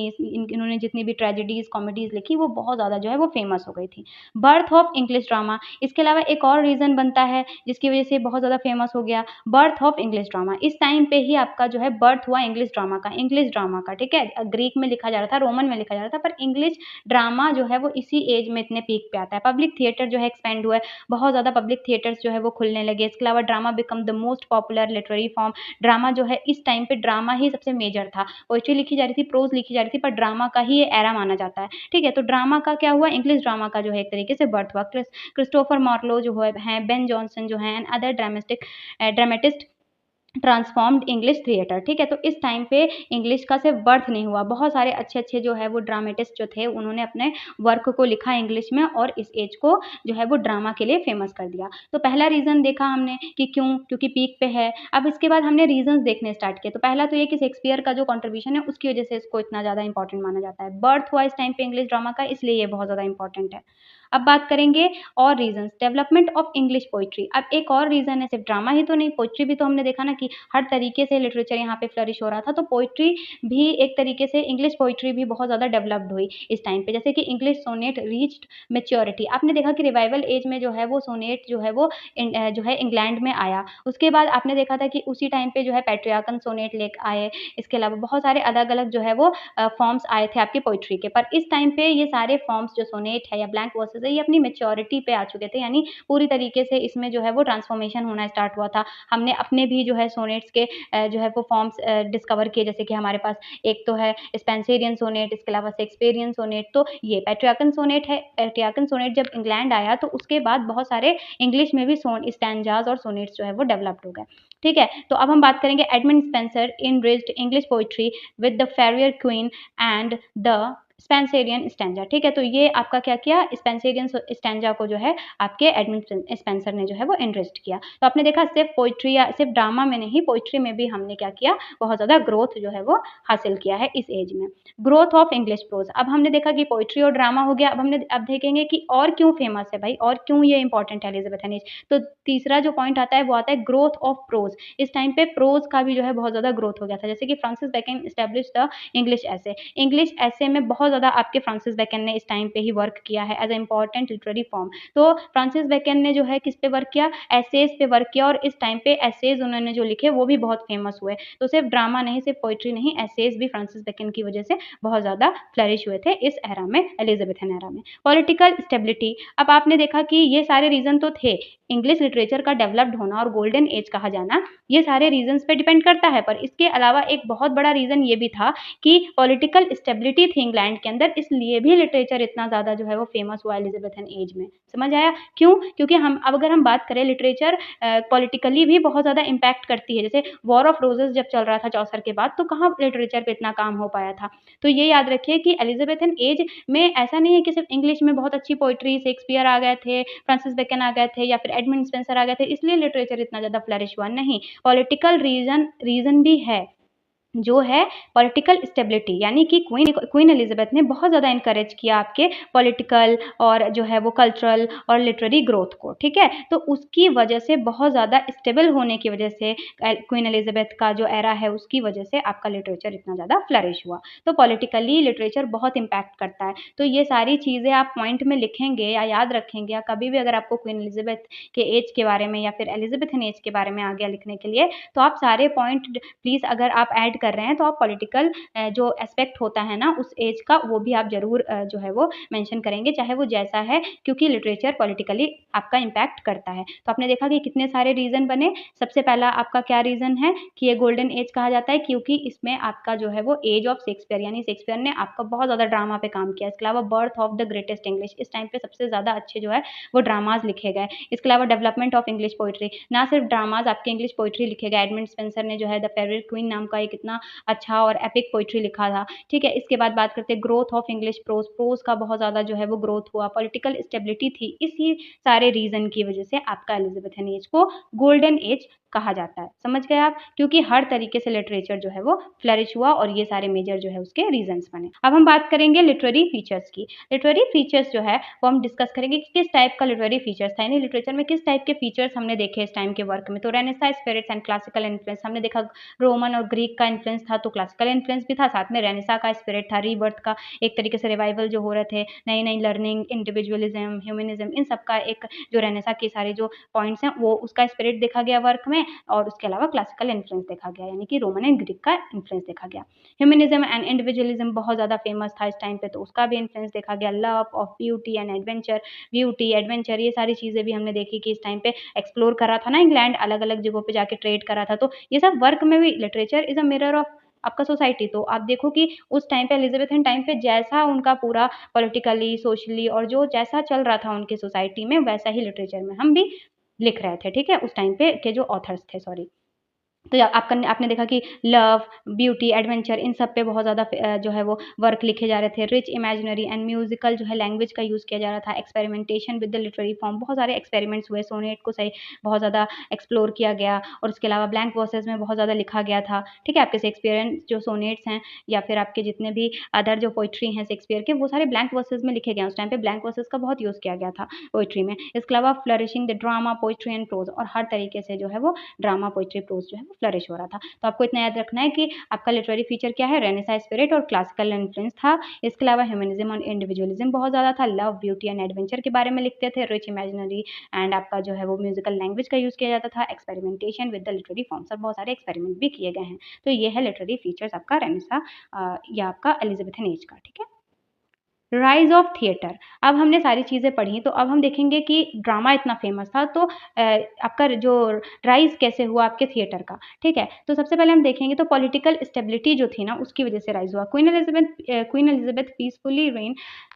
इन्होंने जितनी भी ट्रेजेडीज़, कॉमेडीज़ लिखी, वो बहुत ज़्यादा जो है वो फेमस हो गई थी। बर्थ ऑफ इंग्लिश ड्रामा, इसके अलावा एक और रीज़न बनता है जिसकी वजह से बहुत ज़्यादा फेमस हो गया, बर्थ ऑफ इंग्लिश ड्रामा। इस टाइम पे ही आपका जो है बर्थ हुआ इंग्लिश ड्रामा का, ठीक है? ग्रीक में लिखा जा रहा था, रोमन में लिखा जा रहा था, पर इंग्लिश ड्रामा जो है वो इसी एज में इतने पीक पे आता है। पब्लिक थिएटर जो है एक्सपेंड हुआ है, बहुत ज़्यादा पब्लिक थिएटर्स जो है वो खुलने लगे। इसके अलावा drama become the most popular literary form. Drama जो है इस टाइम पे ड्रामा ही सबसे मेजर था। पोएट्री लिखी जा रही थी, प्रोज़ लिखी जा रही थी, पर ड्रामा का ही ये एरा माना जाता है। ठीक है? तो ड्रामा का क्या हुआ, इंग्लिश ड्रामा का जो है एक तरीके से बर्थ हुआ। क्रिस्टोफर मार्लोवे जो है, बेन जॉनसन जो हैं and other dramatist transformed English theatre, ठीक है। तो इस टाइम पे इंग्लिश का सिर्फ बर्थ नहीं हुआ, बहुत सारे अच्छे-अच्छे जो है वो ड्रामेटिस्ट जो थे उन्होंने अपने वर्क को लिखा इंग्लिश में और इस एज को जो है वो ड्रामा के लिए फेमस कर दिया। तो पहला रीज़न देखा हमने कि क्यों? क्योंकि पीक पे है। अब इसके बाद हमने रीज़न्स देखने स्टार्ट किए। तो पहला तो ये कि शेक्सपियर का जो कंट्रीब्यूशन है उसकी वज़ह से इसको इतना ज़्यादा इम्पोर्टेंट माना जाता है। बर्थ हुआ इस टाइम पे इंग्लिश ड्रामा का, इसलिए ये बहुत ज़्यादा इम्पोर्टेंट है। अब बात करेंगे और reasons, development of English poetry. अब एक और रीज़न है, सिर्फ ड्रामा ही तो नहीं, पोएट्री भी तो हमने देखा ना कि हर तरीके से लिटरेचर यहाँ पे फ्लरिश हो रहा था, तो पोएट्री भी एक तरीके से इंग्लिश पोएट्री भी बहुत ज़्यादा डेवलप्ड हुई इस टाइम पे। जैसे कि इंग्लिश सोनेट रीच्ड मैच्योरिटी। आपने देखा कि रिवाइवल एज में जो है वो सोनेट जो है वो जो है इंग्लैंड में आया। उसके बाद आपने देखा था कि उसी टाइम पे जो है पैट्रियार्कन सोनेट लेके आए। इसके अलावा बहुत सारे अलग-अलग जो है वो फॉर्म्स आए थे आपके पोएट्री के। पर इस टाइम पे ये सारे फॉर्म्स जो सोनेट है या ब्लैंक वर्सेस है, ये अपनी मैच्योरिटी पे आ चुके थे, यानी पूरी तरीके से इसमें जो है वो ट्रांसफॉर्मेशन होना स्टार्ट हुआ था। हमने अपने भी जो है सोनेट्स के जो है वो फॉर्म्स डिस्कवर किए, जैसे कि हमारे पास एक तो है स्पेंसरियन सोनेट, इसके अलावा शेक्सपियरियन सोनेट। तो ये पैट्रियार्कन सोनेट है। पैट्रियार्कन सोनेट जब इंग्लैंड आया तो उसके बाद बहुत सारे इंग्लिश में भी स्टैंजास और सोनेट्स जो है वो डेवलप्ड हो गए। ठीक है? तो अब हम बात करेंगे Edmund Spenser enriched English poetry with the Faerie Queene and the Spenserian stanza. ठीक है? तो ये आपका क्या किया, स्पेंसरियन स्टैंजा को जो है आपके एडमंड स्पेंसर ने जो है वो एनरिच्ड किया। तो आपने देखा सिर्फ पोएट्री या सिर्फ ड्रामा में नहीं, पोएट्री में भी हमने क्या किया, बहुत ज़्यादा ग्रोथ जो है वो हासिल किया है इस एज में। Growth of English pros. अब हमने देखा कि पोएट्री और ड्रामा हो गया, अब देखेंगे कि और क्यों फेमस है भाई, और क्यों ये इंपॉर्टेंट है एलिज़ाबेथन एज। तो तीसरा जो पॉइंट आता है वो आता है ग्रोथ ऑफ प्रोज़। इस टाइम पे प्रोज़ का भी जो है बहुत ज़्यादा ग्रोथ हो गया था। जैसे कि Francis Bacon established the English essay. English essay में बहुत ज़्यादा आपके फ्रांसिस बेकन ने इस टाइम पे ही वर्क किया है as a important literary form. तो फ्रांसिस बेकन ने जो है किस पे वर्क किया, एसेज़ पे वर्क किया, और इस टाइम पे एसेज़ उन्होंने जो लिखे वो भी बहुत फेमस हुए। तो सिर्फ ड्रामा नहीं, सिर्फ पोएट्री नहीं, एसेज़ भी फ्रांसिस बेकन की वजह से बहुत ज़्यादा फ्लरिश हुए थे इस एरा में, एलिज़ाबेथन एरा में। Political stability. अब आपने देखा कि ये सारे रीज़न तो थे, इंग्लिश लिटरेचर का डेवलप्ड होना और गोल्डन एज कहा जाना, ये सारे रीज़न्स पे डिपेंड करता है। पर इसके अलावा एक बहुत बड़ा रीज़न ये भी था कि पॉलिटिकल स्टेबिलिटी थी इंग्लैंड के अंदर, इसलिए भी लिटरेचर इतना ज़्यादा जो है वो फेमस हुआ एलिज़ाबेथन एज में। समझ आया? क्यों? क्योंकि हम अब अगर हम बात करें, लिटरेचर पॉलिटिकली भी बहुत ज़्यादा इम्पैक्ट करती है। जैसे वॉर ऑफ रोज़ेज़ जब चल रहा था चौसर के बाद, तो कहाँ लिटरेचर पे इतना काम हो पाया था। तो ये याद रखिए कि एलिज़ाबेथन एज में ऐसा नहीं है कि सिर्फ इंग्लिश में बहुत अच्छी पोएट्री, शेक्सपियर आ गए थे, फ्रांसिस बेकन आ गए थे या फिर एडमंड स्पेंसर आ गए थे, इसलिए लिटरेचर इतना ज़्यादा फ्लरिश हुआ, नहीं। पॉलिटिकल रीज़न भी है, जो है पॉलिटिकल स्टेबिलिटी, यानी कि क्वीन एलिज़ाबेथ ने बहुत ज़्यादा एनकरेज किया आपके पॉलिटिकल और जो है वो कल्चरल और लिटरेरी ग्रोथ को, ठीक है? तो उसकी वजह से, बहुत ज़्यादा स्टेबल होने की वजह से, क्वीन एलिज़ाबेथ का जो एरा है उसकी वजह से आपका लिटरेचर इतना ज़्यादा फ्लरिश हुआ। तो पॉलिटिकली लिटरेचर बहुत इम्पैक्ट करता है। तो ये सारी चीज़ें आप पॉइंट में लिखेंगे या याद रखेंगे, या कभी भी अगर आपको क्वीन एलिज़ाबेथ के एज के बारे में या फिर एलिज़ाबेथन एज के बारे में आ गया लिखने के लिए, तो आप सारे पॉइंट प्लीज़, अगर आप ऐड कर रहे हैं तो आप पॉलिटिकल जो एस्पेक्ट होता है ना उस एज का, वो भी आप ज़रूर जो है वो मेंशन करेंगे, चाहे वो जैसा है, क्योंकि लिटरेचर पॉलिटिकली आपका इम्पैक्ट करता है। तो आपने देखा कि कितने सारे रीज़न बने। सबसे पहला आपका क्या रीज़न है कि ये गोल्डन एज कहा जाता है, क्योंकि इसमें आपका जो है वो एज ऑफ शेक्सपियर, यानी शेक्सपियर ने आपका बहुत ज़्यादा ड्रामा पे काम किया। इसके अलावा birth of the greatest English, इस टाइम पे सबसे ज़्यादा अच्छे जो है वो ड्रामाज़ लिखे गए। इसके अलावा डेवलपमेंट ऑफ इंग्लिश पोएट्री, ना सिर्फ ड्रामाज़, आपके इंग्लिश पोएट्री लिखे गए। एडमंड स्पेंसर ने जो है द फेयरवेयर क्वीन नाम का एक इतना अच्छा और एपिक पोएट्री लिखा था, ठीक है? इसके बाद बात करते हैं growth of English pros, pros का बहुत ज़्यादा जो है वो ग्रोथ हुआ, पॉलिटिकल स्टेबिलिटी थी। इसी सारे रीज़न की वजह से आपका एलिज़ाबेथन एज को गोल्डन एज कहा जाता है। समझ गए आप? क्योंकि हर तरीके से लिटरेचर जो है वो फ्लरिश हुआ और ये सारे मेजर जो है उसके रीज़न्स बने। अब हम बात करेंगे लिटरेरी फीचर्स की। लिटरेरी फीचर्स जो है वो हम डिस्कस करेंगे कि किस टाइप का लिटरेरी फीचर्स था, यानी लिटरेचर में किस टाइप के फीचर्स हमने देखे इस टाइम के वर्क में। तो Renaissance spirits and classical influence, हमने देखा रोमन और ग्रीक का इन्फ्लुएंस था, तो क्लासिकल इन्फ्लुएंस भी था, साथ में रेनेसां का स्पिरिट था, रीबर्थ का एक तरीके से रिवाइवल जो हो रहे थे, नई-नई लर्निंग, इंडिविजुअलिज़्म, ह्यूमनिज़्म, इन सब का एक जो रेनेसां के सारे जो पॉइंट्स हैं वो उसका स्पिरिट देखा गया वर्क में, और उसके अलावा क्लासिकल इन्फ्लुएंस देखा गया, यानी कि रोमन एंड ग्रीक का इन्फ्लुएंस देखा गया। ह्यूमनिज़्म एंड इंडिविजुअलिज़्म बहुत ज़्यादा फेमस था इस टाइम पे, तो उसका भी इन्फ्लुएंस देखा गया। Love of beauty and adventure, beauty, adventure, ये सारी चीज़ें भी हमने देखी कि इस टाइम पे एक्सप्लोर करा था ना इंग्लैंड, अलग-अलग जगहों पे जाके ट्रेड करा था, तो ये सब वर्क में भी, literature is a mirror of आपका सोसाइटी। तो आप देखो कि उस टाइम पे एलिज़ाबेथन टाइम पे जैसा उनका पूरा पॉलिटिकली, सोशली और जो जैसा चल रहा था उनकी सोसाइटी में, वैसा ही लिटरेचर में हम भी लिख रहे थे, ठीक है? उस टाइम पे के जो ऑथर्स थे, सॉरी। तो आपने देखा कि लव, ब्यूटी, एडवेंचर इन सब पे बहुत ज़्यादा जो है वो वर्क लिखे जा रहे थे। रिच इमेजिनरी एंड म्यूज़िकल जो है लैंग्वेज का यूज़ किया जा रहा था। Experimentation with the literary form, बहुत सारे एक्सपेरिमेंट्स हुए। सोनेट को सही बहुत ज़्यादा एक्सप्लोर किया गया और उसके अलावा ब्लैंक वर्सेस में बहुत ज़्यादा लिखा गया था। ठीक है? आपके शेक्सपियरियन जो सोनेट्स हैं या फिर आपके जितने भी अदर जो पोएट्री हैं शेक्सपियर के, वो सारे ब्लैंक वर्सेस में लिखे गए हैं। उस टाइम पे ब्लैंक वर्सेस का बहुत यूज़ किया गया था पोएट्री में। इसके अलावा flourishing the drama, poetry and pros, और हर तरीके से जो है वो ड्रामा, पोएट्री, प्रोज़ जो है वो फ्लरिश हो रहा था। तो आपको इतना याद रखना है कि आपका लिटरेरी फीचर क्या है, रेनेसां स्पिरिट और क्लासिकल इन्फ्लुएंस था। इसके अलावा ह्यूमनिज्म और इंडिविजुअलिज्म बहुत ज़्यादा था। लव, ब्यूटी एंड एडवेंचर के बारे में लिखते थे। रिच इमेजिनरी एंड आपका जो है वो म्यूजिकल लैंग्वेज का यूज़ किया जाता था। Experimentation with the literary forms, और बहुत सारे एक्सपेरिमेंट भी किए गए हैं। तो ये है लिटरेरी फीचर्स आपका रेनेसां या आपका एलिजाबेथन एज का। ठीक है? Rise of theatre. अब हमने सारी चीज़ें पढ़ी, तो अब हम देखेंगे कि ड्रामा इतना फ़ेमस था, तो आपका जो राइज़ कैसे हुआ आपके थिएटर का, ठीक है? तो सबसे पहले हम देखेंगे तो पॉलिटिकल स्टेबिलिटी जो थी ना, उसकी वज़ह से राइज़ हुआ। Queen Elizabeth peacefully rain,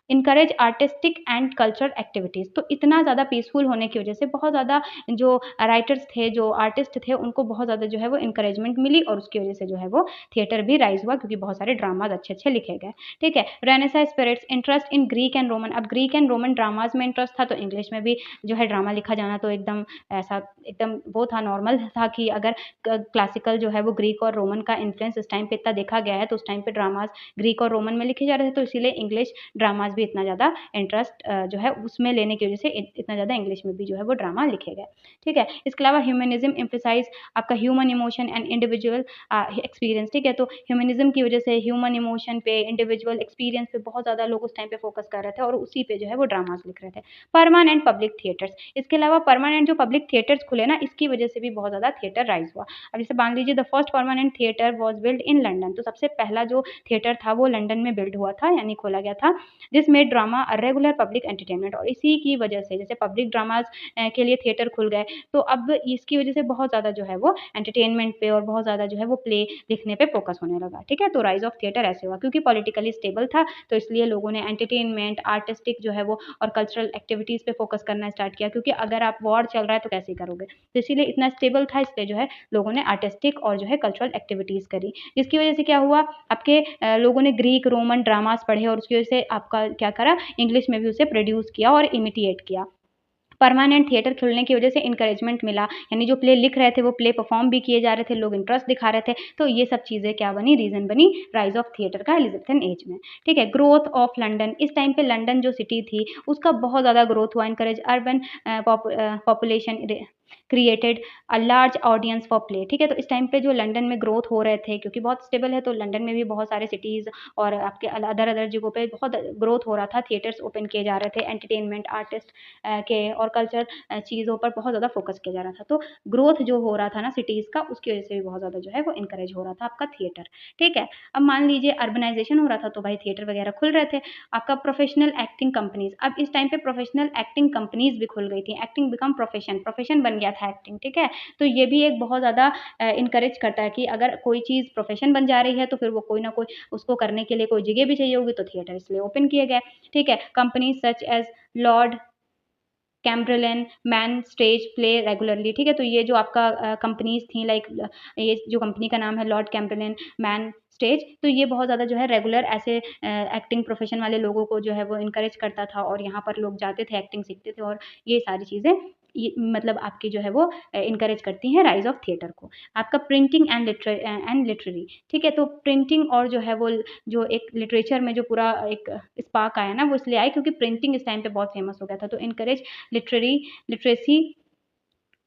encourage artistic and cultural activities. तो इतना ज़्यादा पीसफुल होने की वज़ह से बहुत ज़्यादा जो राइटर्स थे, जो आर्टिस्ट थे, उनको बहुत ज़्यादा जो है वो एनकरेजमेंट मिली और उसकी वज़ह से जो है वो थिएटर भी राइज़ हुआ, क्योंकि बहुत सारे ड्रामाज़ अच्छे-अच्छे लिखे गए। ठीक है? Renaissance spirits, interest in Greek and Roman. अब ग्रीक एंड रोमन ड्रामाज़ में इंटरेस्ट था, तो इंग्लिश में भी जो है ड्रामा लिखा जाना तो एकदम ऐसा एकदम वो था, नॉर्मल था कि अगर क्लासिकल जो है वो ग्रीक और रोमन का इन्फ्लुएंस इस टाइम पे इतना देखा गया है, तो उस टाइम पे ड्रामाज़ ग्रीक और रोमन में लिखे जा रहे थे, तो इसीलिए इंग्लिश ड्रामाज़ भी इतना ज़्यादा इंटरेस्ट जो है उसमें लेने की वज़ह से इतना ज़्यादा इंग्लिश में भी जो है वो ड्रामा लिखे गए। ठीक है? इसके अलावा ह्यूमनिज़्म एम्फसाइज़ आपका human emotion and individual experience. ठीक है? तो ह्यूमनिज़्म की वज़ह से ह्यूमन इमोशन पे, इंडिविजुअल एक्सपीरियंस पे बहुत ज़्यादा लोग उस टाइम पे फ़ोकस कर रहे थे और उसी पे जो है वो ड्रामाज़ लिख रहे थे। परमानेंट पब्लिक थिएटर्स, इसके अलावा परमानेंट जो पब्लिक थिएटर्स खुले ना, इसकी वज़ह से भी बहुत ज़्यादा थिएटर राइज़ हुआ। अब जैसे मान लीजिए the first permanent theatre was built in London, तो सबसे पहला जो थिएटर था वो लंदन में बिल्ड हुआ था, यानी खोला गया था। This made drama a regular public entertainment, और इसी की वज़ह से जैसे पब्लिक ड्रामाज़ के लिए थिएटर खुल गए, तो अब इसकी वज़ह से बहुत ज़्यादा जो है वो एंटरटेनमेंट पे और बहुत ज़्यादा जो है वो प्ले लिखने पे फ़ोकस होने लगा। ठीक है? तो राइज़ ऑफ थिएटर ऐसे हुआ, क्योंकि पॉलिटिकली स्टेबल था, तो इसलिए लोगों ने एंटरटेनमेंट, आर्टिस्टिक जो है वो और कल्चरल एक्टिविटीज़ पे फ़ोकस करना स्टार्ट किया, क्योंकि अगर आप वॉर चल रहा है तो कैसे करोगे? तो इसीलिए इतना स्टेबल था, इसलिए जो है लोगों ने आर्टिस्टिक और जो है कल्चरल एक्टिविटीज़ करी। जिसकी वज़ह से क्या हुआ, आपके लोगों ने ग्रीक, रोमन ड्रामाज़ पढ़े और उसकी वज़ह से आपका क्या करा, इंग्लिश में भी उसे प्रोड्यूस किया और इमिटेट किया। परमानेंट थिएटर खुलने की वजह से एनकरेजमेंट मिला, यानी जो प्ले लिख रहे थे वो प्ले परफॉर्म भी किए जा रहे थे, लोग इंटरेस्ट दिखा रहे थे, तो ये सब चीज़ें क्या बनी, रीज़न बनी राइज़ ऑफ थिएटर का एलिज़ाबेथन एज में। ठीक है? ग्रोथ ऑफ लंडन, इस टाइम पे लंदन जो सिटी थी उसका बहुत ज़्यादा ग्रोथ हुआ, encourage urban population created a large audience for play. ठीक है? तो इस टाइम पे जो लंदन में ग्रोथ हो रहे थे, क्योंकि बहुत स्टेबल है, तो लंदन में भी बहुत सारे सिटीज़ और आपके अदर जगहों पे बहुत ग्रोथ हो रहा था, थिएटर्स ओपन किए जा रहे थे, एंटरटेनमेंट, आर्टिस्ट के और कल्चर चीज़ों पर बहुत ज़्यादा फोकस किया जा रहा था। तो ग्रोथ जो हो रहा था ना सिटीज़ का, उसकी वज़ह से भी बहुत ज़्यादा जो है वो एनकरेज हो रहा था आपका थिएटर। ठीक है? अब मान लीजिए अर्बनाइज़ेशन हो रहा था, तो भाई थिएटर वगैरह खुल रहे थे। आपका प्रोफेशनल एक्टिंग कंपनीज़, अब इस टाइम पे प्रोफेशनल एक्टिंग कंपनीज़ भी खुल गई थी। एक्टिंग बिकम प्रोफेशन, प्रोफेशन बन गया था एक्टिंग। ठीक है? तो ये भी एक बहुत ज़्यादा एनकरेज करता है कि अगर कोई चीज़ प्रोफेशन बन जा रही है, तो फिर वो कोई ना कोई उसको करने के लिए कोई जगह भी चाहिए होगी, तो थिएटर इसलिए ओपन किए गए। ठीक है? Companies such as Lord Chamberlain, men stage play regularly. ठीक है? तो ये जो आपका कंपनीज़ थी, लाइक ये जो कंपनी का नाम है लॉर्ड कैम्ब्रेलन, मैन स्टेज, तो ये बहुत ज़्यादा जो है रेगुलर ऐसे एक्टिंग प्रोफेशन वाले लोगों को जो है वो एनकरेज करता था और यहाँ पर लोग जाते थे, एक्टिंग सीखते थे, और ये सारी चीज़ें ये मतलब आपकी जो है वो एनकरेज करती हैं राइज़ ऑफ थिएटर को। आपका प्रिंटिंग एंड लिटरेरी। ठीक है? तो प्रिंटिंग और जो है वो जो एक लिटरेचर में जो पूरा एक स्पार्क आया ना, वो इसलिए आया क्योंकि प्रिंटिंग इस टाइम पे बहुत फेमस हो गया था, तो encourage literary literacy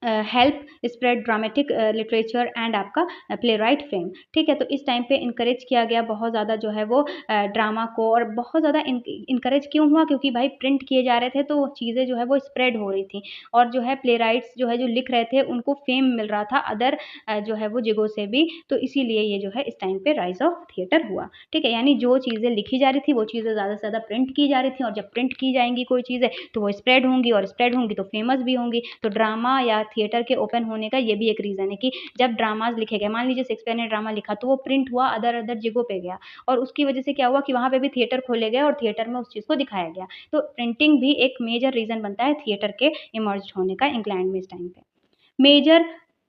help spread dramatic literature and आपका प्लेराइट फेम। ठीक है? तो इस टाइम पे इनकरेज किया गया बहुत ज़्यादा जो है वो ड्रामा को, और बहुत ज़्यादा इनकरेज क्यों हुआ, क्योंकि भाई प्रिंट किए जा रहे थे, तो चीज़ें जो है वो स्प्रेड हो रही थी, और जो है प्लेराइट्स जो है जो लिख रहे थे उनको फेम मिल रहा था अदर जो है वो जगहों से भी, तो इसीलिए ये जो है इस टाइम पे राइज़ ऑफ थिएटर हुआ। ठीक है? यानी जो चीज़ें लिखी जा रही थी वो चीज़ें ज़्यादा से ज़्यादा प्रिंट की जा रही थी, और जब प्रिंट की जाएँगी कोई चीज़ें, तो वो स्प्रेड होंगी, और स्प्रेड होंगी तो फेमस भी होंगी। तो ड्रामा या थिएटर के ओपन होने का ये भी एक रीज़न है कि जब ड्रामाज़ लिखे गए, मान लीजिए शेक्सपियर ने ड्रामा लिखा, तो वो प्रिंट हुआ, अदर जगहों पे गया, और उसकी वजह से क्या हुआ कि वहाँ पे भी थिएटर खोले गए और थिएटर में उस चीज़ को दिखाया गया। तो प्रिंटिंग भी एक मेजर रीज़न बनता है थिएटर के इमर्ज होने का इंग्लैंड में इस टाइम पे। Major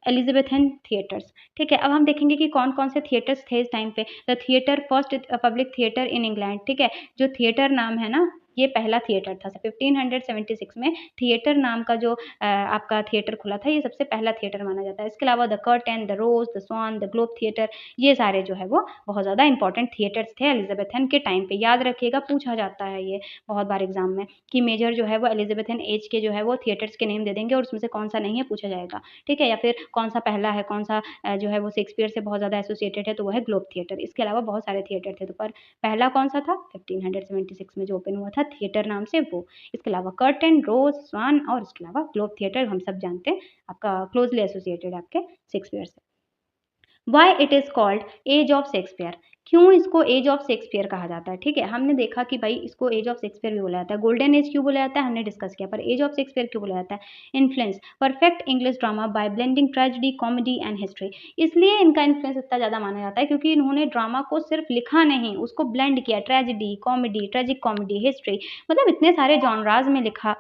Elizabethan theatres. ठीक है, अब हम देखेंगे कि कौन कौन से थिएटर्स थे इस टाइम पे। The theatre first public theatre in England. ठीक है, जो थिएटर नाम है ना, ये पहला थिएटर था। 1576 में थिएटर नाम का जो आपका थिएटर खुला था, ये सबसे पहला थिएटर माना जाता है। इसके अलावा the Curtain, the Rose, the Swan, the Globe theatre, ये सारे जो है वो बहुत ज़्यादा इंपॉर्टेंट थिएटर्स थे एलिजाबेथन के टाइम पे। याद रखिएगा, पूछा जाता है ये बहुत बार एग्जाम में कि मेजर जो है वो एलिजाबेथन एज के जो है वो थिएटर्स के नेम दे देंगे और उसमें से कौन सा नहीं है पूछा जाएगा। ठीक है, या फिर कौन सा पहला है, कौन सा जो है वो शेक्सपियर से बहुत ज़्यादा एसोसिएटेड है, तो वो है ग्लोब थिएटर। इसके अलावा बहुत सारे थिएटर थे, तो पर पहला कौन सा था? 1576 में जो ओपन हुआ था थिएटर नाम से वो। इसके अलावा कर्टन, रोज, स्वान और इसके अलावा ग्लोब थिएटर हम सब जानते हैं, आपका क्लोजली एसोसिएटेड आपके शेक्सपियर से। Why it is called age of Shakespeare? क्यों इसको एज ऑफ शेक्सपियर कहा जाता है? ठीक है, हमने देखा कि भाई इसको एज ऑफ शेक्सपियर भी बोला जाता है। गोल्डन एज क्यों बोला जाता है हमने डिस्कस किया, पर एज ऑफ शेक्सपियर क्यों बोला जाता है? Influence perfect English drama by blending tragedy, comedy and history. इसलिए इनका इन्फ्लुएंस इतना ज़्यादा माना जाता है क्योंकि इन्होंने ड्रामा को सिर्फ लिखा नहीं, उसको ब्लेंड किया। Tragedy, comedy, tragic comedy, history, मतलब इतने सारे जॉनराज में लिखा,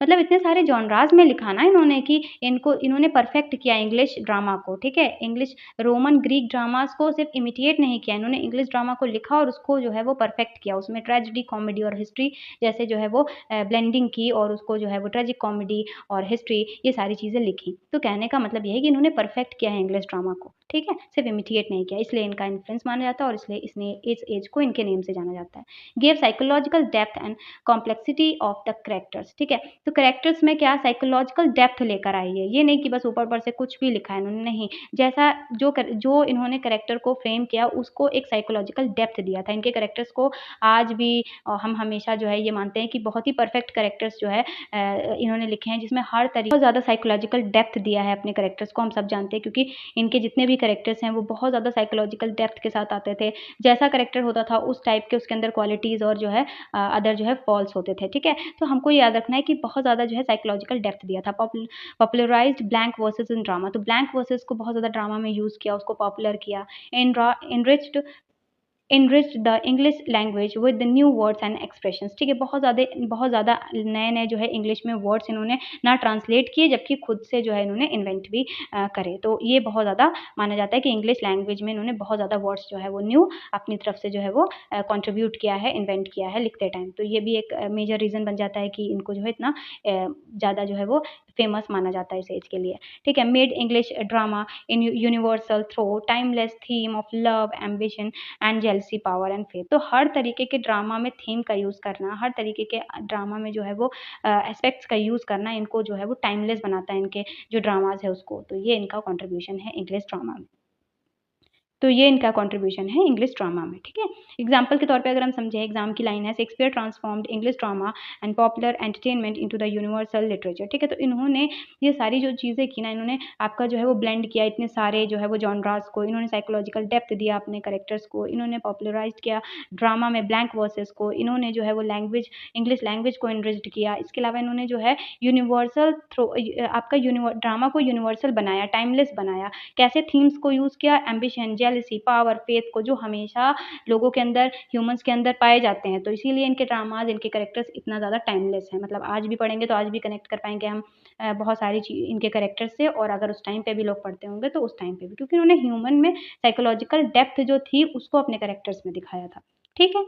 मतलब इतने सारे जॉनरास में लिखा ना इन्होंने कि इन्होंने परफेक्ट किया इंग्लिश ड्रामा को। ठीक है, इंग्लिश रोमन ग्रीक ड्रामास को सिर्फ इमिटेट नहीं किया, इन्होंने इंग्लिश ड्रामा को लिखा और उसको जो है वो परफेक्ट किया। उसमें ट्रेजेडी, कॉमेडी और हिस्ट्री जैसे जो है वो ब्लेंडिंग की और उसको जो है वो ट्रेजिक कॉमेडी और हिस्ट्री ये सारी चीज़ें लिखी। तो कहने का मतलब ये है कि इन्होंने परफेक्ट किया है इंग्लिश ड्रामा को। ठीक है, सिर्फ इमिटेट नहीं किया, इसलिए इनका इन्फ्लुएंस माना जाता है और इसलिए इसने इस एज को इनके नेम से जाना जाता है। Give psychological depth and complexity of the characters. ठीक है, तो कैरेक्टर्स में क्या साइकोलॉजिकल डेप्थ लेकर आई है, ये नहीं कि बस ऊपर से कुछ भी लिखा है इन्होंने, नहीं। जैसा जो इन्होंने कैरेक्टर को फ्रेम किया उसको एक साइकोलॉजिकल डेप्थ दिया था। इनके कैरेक्टर्स को आज भी हम हमेशा जो है ये मानते हैं कि बहुत ही परफेक्ट कैरेक्टर्स जो है इन्होंने लिखे हैं, जिसमें हर तरीके बहुत ज़्यादा साइकोलॉजिकल डेप्थ दिया है अपने कैरेक्टर्स को। हम सब जानते हैं क्योंकि इनके जितने भी कैरेक्टर्स हैं वो बहुत ज़्यादा साइकोलॉजिकल डेप्थ के साथ आते थे। जैसा कैरेक्टर होता था उस टाइप के उसके अंदर क्वालिटीज़ और जो है अदर जो है फॉल्स होते थे। ठीक है, तो हमको याद रखना है कि बहुत ज़्यादा जो है साइकोलॉजिकल डेप्थ दिया था। पॉपुलराइज्ड ब्लैंक वर्सेस इन ड्रामा, तो ब्लैंक वर्सेस को बहुत ज़्यादा ड्रामा में यूज़ किया, उसको पॉपुलर किया। Enriched the English language with the new words and expressions. ठीक है, बहुत ज़्यादा नए-नए जो है इंग्लिश में वर्ड्स इन्होंने ना ट्रांसलेट किए, जबकि खुद से जो है इन्होंने इन्वेंट भी करे। तो ये बहुत ज़्यादा माना जाता है कि इंग्लिश लैंग्वेज में इन्होंने बहुत ज़्यादा वर्ड्स जो है वो न्यू अपनी तरफ से जो है वो कंट्रीब्यूट किया है, इन्वेंट किया है लिखते टाइम। तो ये भी एक मेजर रीज़न बन जाता है कि इनको जो है इतना ज़्यादा जो है वो फेमस माना जाता है इस एज के लिए। ठीक है, made English drama in universal through timeless theme of love, ambition and jealousy, power and faith. तो हर तरीके के ड्रामा में थीम का यूज़ करना, हर तरीके के ड्रामा में जो है वो एस्पेक्ट्स का यूज़ करना इनको जो है वो टाइमलेस बनाता है, इनके जो ड्रामाज़ है उसको। तो ये इनका कंट्रीब्यूशन है इंग्लिश ड्रामा में। तो ये इनका कंट्रीब्यूशन है इंग्लिश ड्रामा में। ठीक है, एग्जाम्पल के तौर पे अगर हम समझें, एग्जाम की लाइन है, Shakespeare transformed English drama and popular entertainment into the universal literature. ठीक है, तो इन्होंने ये सारी जो चीज़ें की ना, इन्होंने आपका जो है वो ब्लेंड किया, इतने सारे जो है वो जॉनरास को, इन्होंने साइकोलॉजिकल डेप्थ दिया अपने कैरेक्टर्स को, इन्होंने पॉपुलराइज किया ड्रामा में ब्लैंक वर्सेस को, इन्होंने जो है वो लैंग्वेज इंग्लिश लैंग्वेज को इनरिच्ड किया। इसके अलावा इन्होंने जो है यूनिवर्सल थ्रू आपका ड्रामा को यूनिवर्सल बनाया, टाइमलेस बनाया। कैसे थीम्स को यूज़ किया, एम्बिशन, जेलसी, पावर, फेथ को, जो हमेशा लोगों के अंदर, ह्यूमंस के अंदर पाए जाते हैं। तो इसीलिए इनके ड्रामाज, इनके कैरेक्टर्स इतना ज़्यादा टाइमलेस हैं। मतलब आज भी पढ़ेंगे तो आज भी कनेक्ट कर पाएंगे हम बहुत सारी चीज़ इनके कैरेक्टर्स से, और अगर उस टाइम पे भी लोग पढ़ते होंगे तो उस टाइम पे भी, क्योंकि उन्होंने ह्यूमन में साइकोलॉजिकल डेप्थ जो थी उसको अपने कैरेक्टर्स में दिखाया था। ठीक है,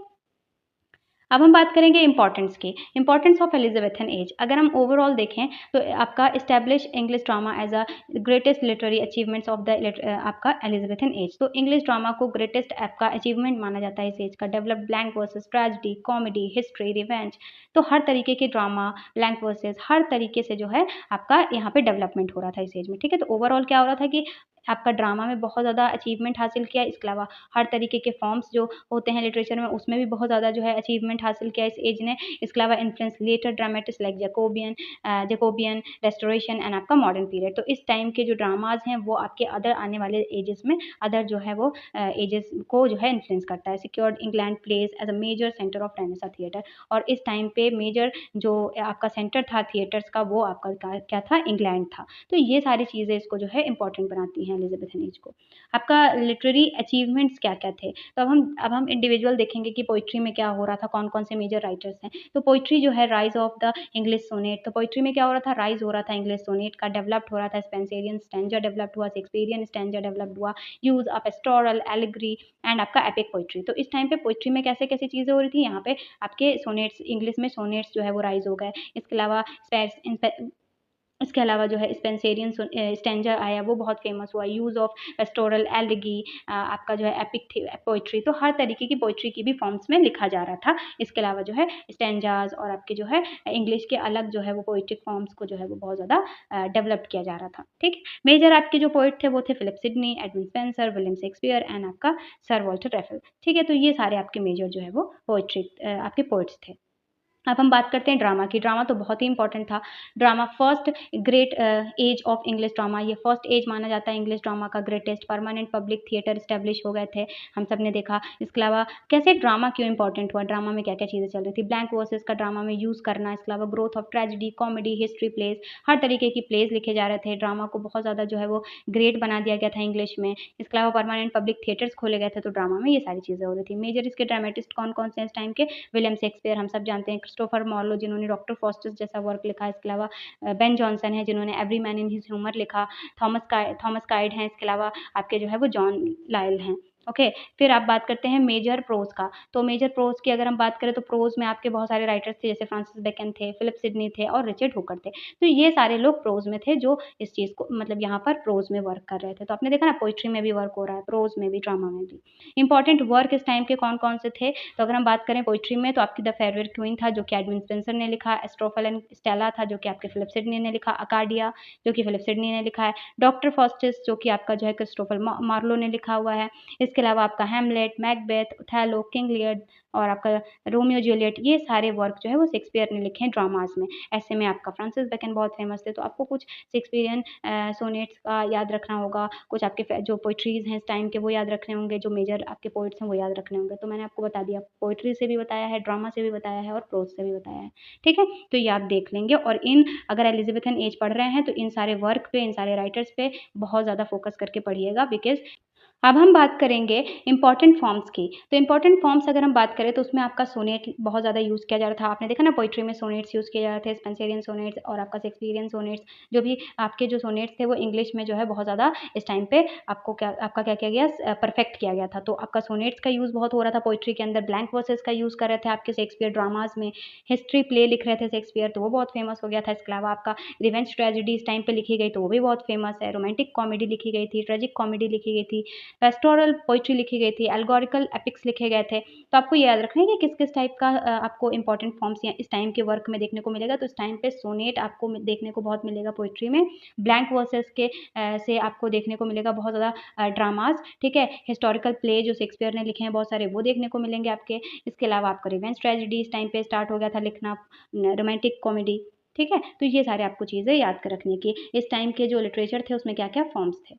अब हम बात करेंगे इम्पोर्टेंस की, इम्पोर्टेंस ऑफ एलिजाबेथन एज। अगर हम ओवरऑल देखें तो आपका establish English drama age a greatest literary achievements of the आपका एलिजाबेथन एज। तो इंग्लिश ड्रामा को ग्रेटेस्ट आपका अचीवमेंट माना जाता है इस एज का। Develop blank verses tragedy, comedy, history, revenge, तो हर तरीके के ड्रामा, ब्लैंक वर्सेस, हर तरीके से जो है आपका यहाँ पे डेवलपमेंट हो रहा था इस एज में। ठीक है, तो ओवरऑल क्या हो रहा था कि आपका ड्रामा में बहुत ज़्यादा अचीवमेंट हासिल किया। इसके अलावा हर तरीके के फॉर्म्स जो होते हैं लिटरेचर में, उसमें भी बहुत ज़्यादा जो है अचीवमेंट हासिल किया इस एज ने। इसके अलावा influence later dramatist like Jacobean restoration and आपका मॉडर्न पीरियड। तो इस टाइम के जो ड्रामाज हैं वो आपके अदर आने वाले एजेस में, अदर जो है वो एजेस को जो है इन्फ्लुएंस करता है। Secured England place as a major centre of renaissance theatre, और इस टाइम पे मेजर जो आपका सेंटर था थिएटर्स का वो आपका क्या था, इंग्लैंड था। तो ये सारी चीज़ें इसको जो है इंपॉर्टेंट बनाती हैं। हैं एलिजाबेथन एज को। आपका लिटरेरी अचीवमेंट्स क्या-क्या थे? तो अब हम इंडिविजुअल देखेंगे कि पोएट्री में क्या हो रहा था, कौन-कौन से मेजर राइटर्स हैं। तो पोएट्री जो है rise of the English sonnet, तो पोएट्री में क्या हो रहा था, राइज़ हो रहा था इंग्लिश सोनेट का, डेवलप्ड हो रहा था स्पेंसरियन स्टैंजा डेवलप्ड हुआ, शेक्सपियरियन स्टैंजा डेवलप्ड हुआ, use of pastoral, allegory and आपका एपिक पोएट्री। तो इस टाइम पे पोएट्री में कैसे-कैसे चीज़ें हो रही थी, यहाँ पे आपके सोनेट्स इंग्लिश में सोनेट्स जो है वो राइज़ हो गए। इसके अलावा स्पेस इन पे इसके अलावा जो है स्पेंसरियन स्टैंजा आया, वो बहुत फेमस हुआ। यूज़ ऑफ पेस्टोरल, एलेगी, आपका जो है एपिक थी पोएट्री, तो हर तरीके की पोएट्री की भी फॉर्म्स में लिखा जा रहा था। इसके अलावा जो है स्टैंजाज़ और आपके जो है इंग्लिश के अलग जो है वो पोएट्रिक फॉर्म्स को जो है वो बहुत ज़्यादा डेवलप्ड किया जा रहा था, ठीक है। मेजर आपके जो पोएट थे वो थे Philip Sidney, Edmund Spenser, William Shakespeare and आपका सर वॉल्टर रैफल, ठीक है। तो ये सारे आपके मेजर जो है वो पोएट्री आपके पोएट्स थे। अब हम बात करते हैं ड्रामा की। ड्रामा तो बहुत ही इंपॉर्टेंट था। Drama first great age of English drama, ये फर्स्ट एज माना जाता है इंग्लिश ड्रामा का greatest. Permanent public theatre establish हो गए थे, हम सब ने देखा। इसके अलावा कैसे ड्रामा क्यों इंपॉर्टेंट हुआ, ड्रामा में क्या-क्या चीज़ें चल रही थी। ब्लैंक वर्सेस का ड्रामा में यूज़ करना, इसके अलावा growth of tragedy, comedy, history plays, हर तरीके की प्लेज़ लिखे जा रहे थे। ड्रामा को बहुत ज़्यादा जो है वो ग्रेट बना दिया गया था इंग्लिश में। इसके अलावा परमानेंट पब्लिक थिएटर्स खोले गए थे, तो ड्रामा में ये सारी चीज़ें हो रही थी। मेजर इसके ड्रामेटिस्ट कौन-कौन से हैं इस टाइम के? विलियम शेक्सपियर हम सब जानते हैं, क्रिस्टोफर मार्लो जिन्होंने डॉक्टर फॉस्टर्स जैसा वर्क लिखा है, इसके अलावा बेन जॉनसन है जिन्होंने every man in his humour लिखा, थॉमस काइड हैं, इसके अलावा आपके जो है वो जॉन लायल हैं। ओके, फिर आप बात करते हैं मेजर प्रोज़ का। तो मेजर प्रोज़ की अगर हम बात करें तो प्रोज़ में आपके बहुत सारे राइटर्स थे, जैसे फ्रांसिस बेकन थे, फिलिप सिडनी थे और रिचर्ड हुकर थे। तो ये सारे लोग प्रोज़ में थे जो इस चीज़ को मतलब यहाँ पर प्रोज़ में वर्क कर रहे थे। तो आपने देखा ना पोएट्री में भी वर्क हो रहा है, प्रोज़ में भी, ड्रामा में भी। इंपॉर्टेंट वर्क इस टाइम के कौन-कौन से थे? तो अगर हम बात करें पोएट्री में तो आपकी द फेयरवेल क्वीन था जो कि एडमंड स्पेंसर ने लिखा, एस्ट्रोफल एंड स्टेला था जो कि आपके फिलिप सिडनी ने लिखा, अकाडिया जो कि फिलिप सिडनी ने लिखा है, डॉक्टर फास्टस जो कि आपका जो है क्रिस्टोफर मार्लो ने लिखा हुआ है। इसके अलावा आपका Hamlet, Macbeth, Othello, King Lear और आपका रोमियो जूलियट, ये सारे वर्क जो है वो शेक्सपियर ने लिखे हैं ड्रामाज़ में। ऐसे में आपका फ्रांसिस बेकन बहुत फेमस थे, तो आपको कुछ शेक्सपियरियन सोनेट्स का याद रखना होगा, कुछ आपके जो पोएट्रीज़ हैं इस टाइम के वो याद रखने होंगे, जो मेजर आपके पोएट्स हैं वो याद रखने होंगे। तो मैंने आपको बता दिया, पोएट्री से भी बताया है, ड्रामा से भी बताया है और प्रोज़ से भी बताया है, ठीक है? तो ये आप देख लेंगे और इन अगर एलिज़ाबेथन एज पढ़ रहे हैं तो इन सारे वर्क पे, इन सारे राइटर्स पे बहुत ज़्यादा फ़ोकस करके पढ़िएगा बिकॉज़ अब हम बात करेंगे इम्पॉर्टेंट फॉर्म्स की। तो इम्पॉर्टेंट फॉर्म्स अगर हम बात करें तो उसमें आपका सोनेट बहुत ज़्यादा यूज़ किया जा रहा था। आपने देखा ना पोएट्री में सोनेट्स यूज़ किए जा रहे थे, स्पेंसरियन सोनेट्स और आपका शेक्सपियरियन सोनेट्स, जो भी आपके जो सोनेट्स थे वो इंग्लिश में जो है बहुत ज़्यादा इस टाइम पे आपका क्या किया गया, परफेक्ट किया गया था। तो आपका सोनेट्स का यूज़ बहुत हो रहा था पोएट्री के अंदर, ब्लैंक वर्सेस का यूज़ कर रहे थे आपके शेक्सपियर ड्रामाज़ में, हिस्ट्री प्ले लिख रहे थे शेक्सपियर तो वो बहुत फेमस हो गया था। इसके अलावा आपका रिवेंज ट्रेजेडी इस टाइम पे लिखी गई तो वो भी बहुत फेमस है। रोमांटिक कॉमेडी लिखी गई थी, ट्रेजिक कॉमेडी लिखी गई थी, पेस्टोरल पोएट्री लिखी गई थी, एल्गोरिकल एपिक्स लिखे गए थे। तो आपको ये याद रखना है कि किस-किस टाइप का आपको इम्पोर्टेंट फॉर्म्स या इस टाइम के वर्क में देखने को मिलेगा। तो इस टाइम पे सोनेट आपको देखने को बहुत मिलेगा पोएट्री में। ब्लैंक वर्सेस के से आपको देखने को मिलेगा बहुत ज़्यादा ड्रामाज़, ठीक है? हिस्टोरिकल प्ले जो शेक्सपियर ने लिखे हैं बहुत सारे वो देखने को मिलेंगे आपके। इसके अलावा आपका रिवेंज ट्रेजेडी इस टाइम पे स्टार्ट हो गया था लिखना, रोमांटिक कॉमेडी, ठीक है? तो ये सारे आपको चीज़ें याद कर रखनी है कि इस टाइम के जो लिटरेचर थे उसमें क्या-क्या फॉर्म्स थे।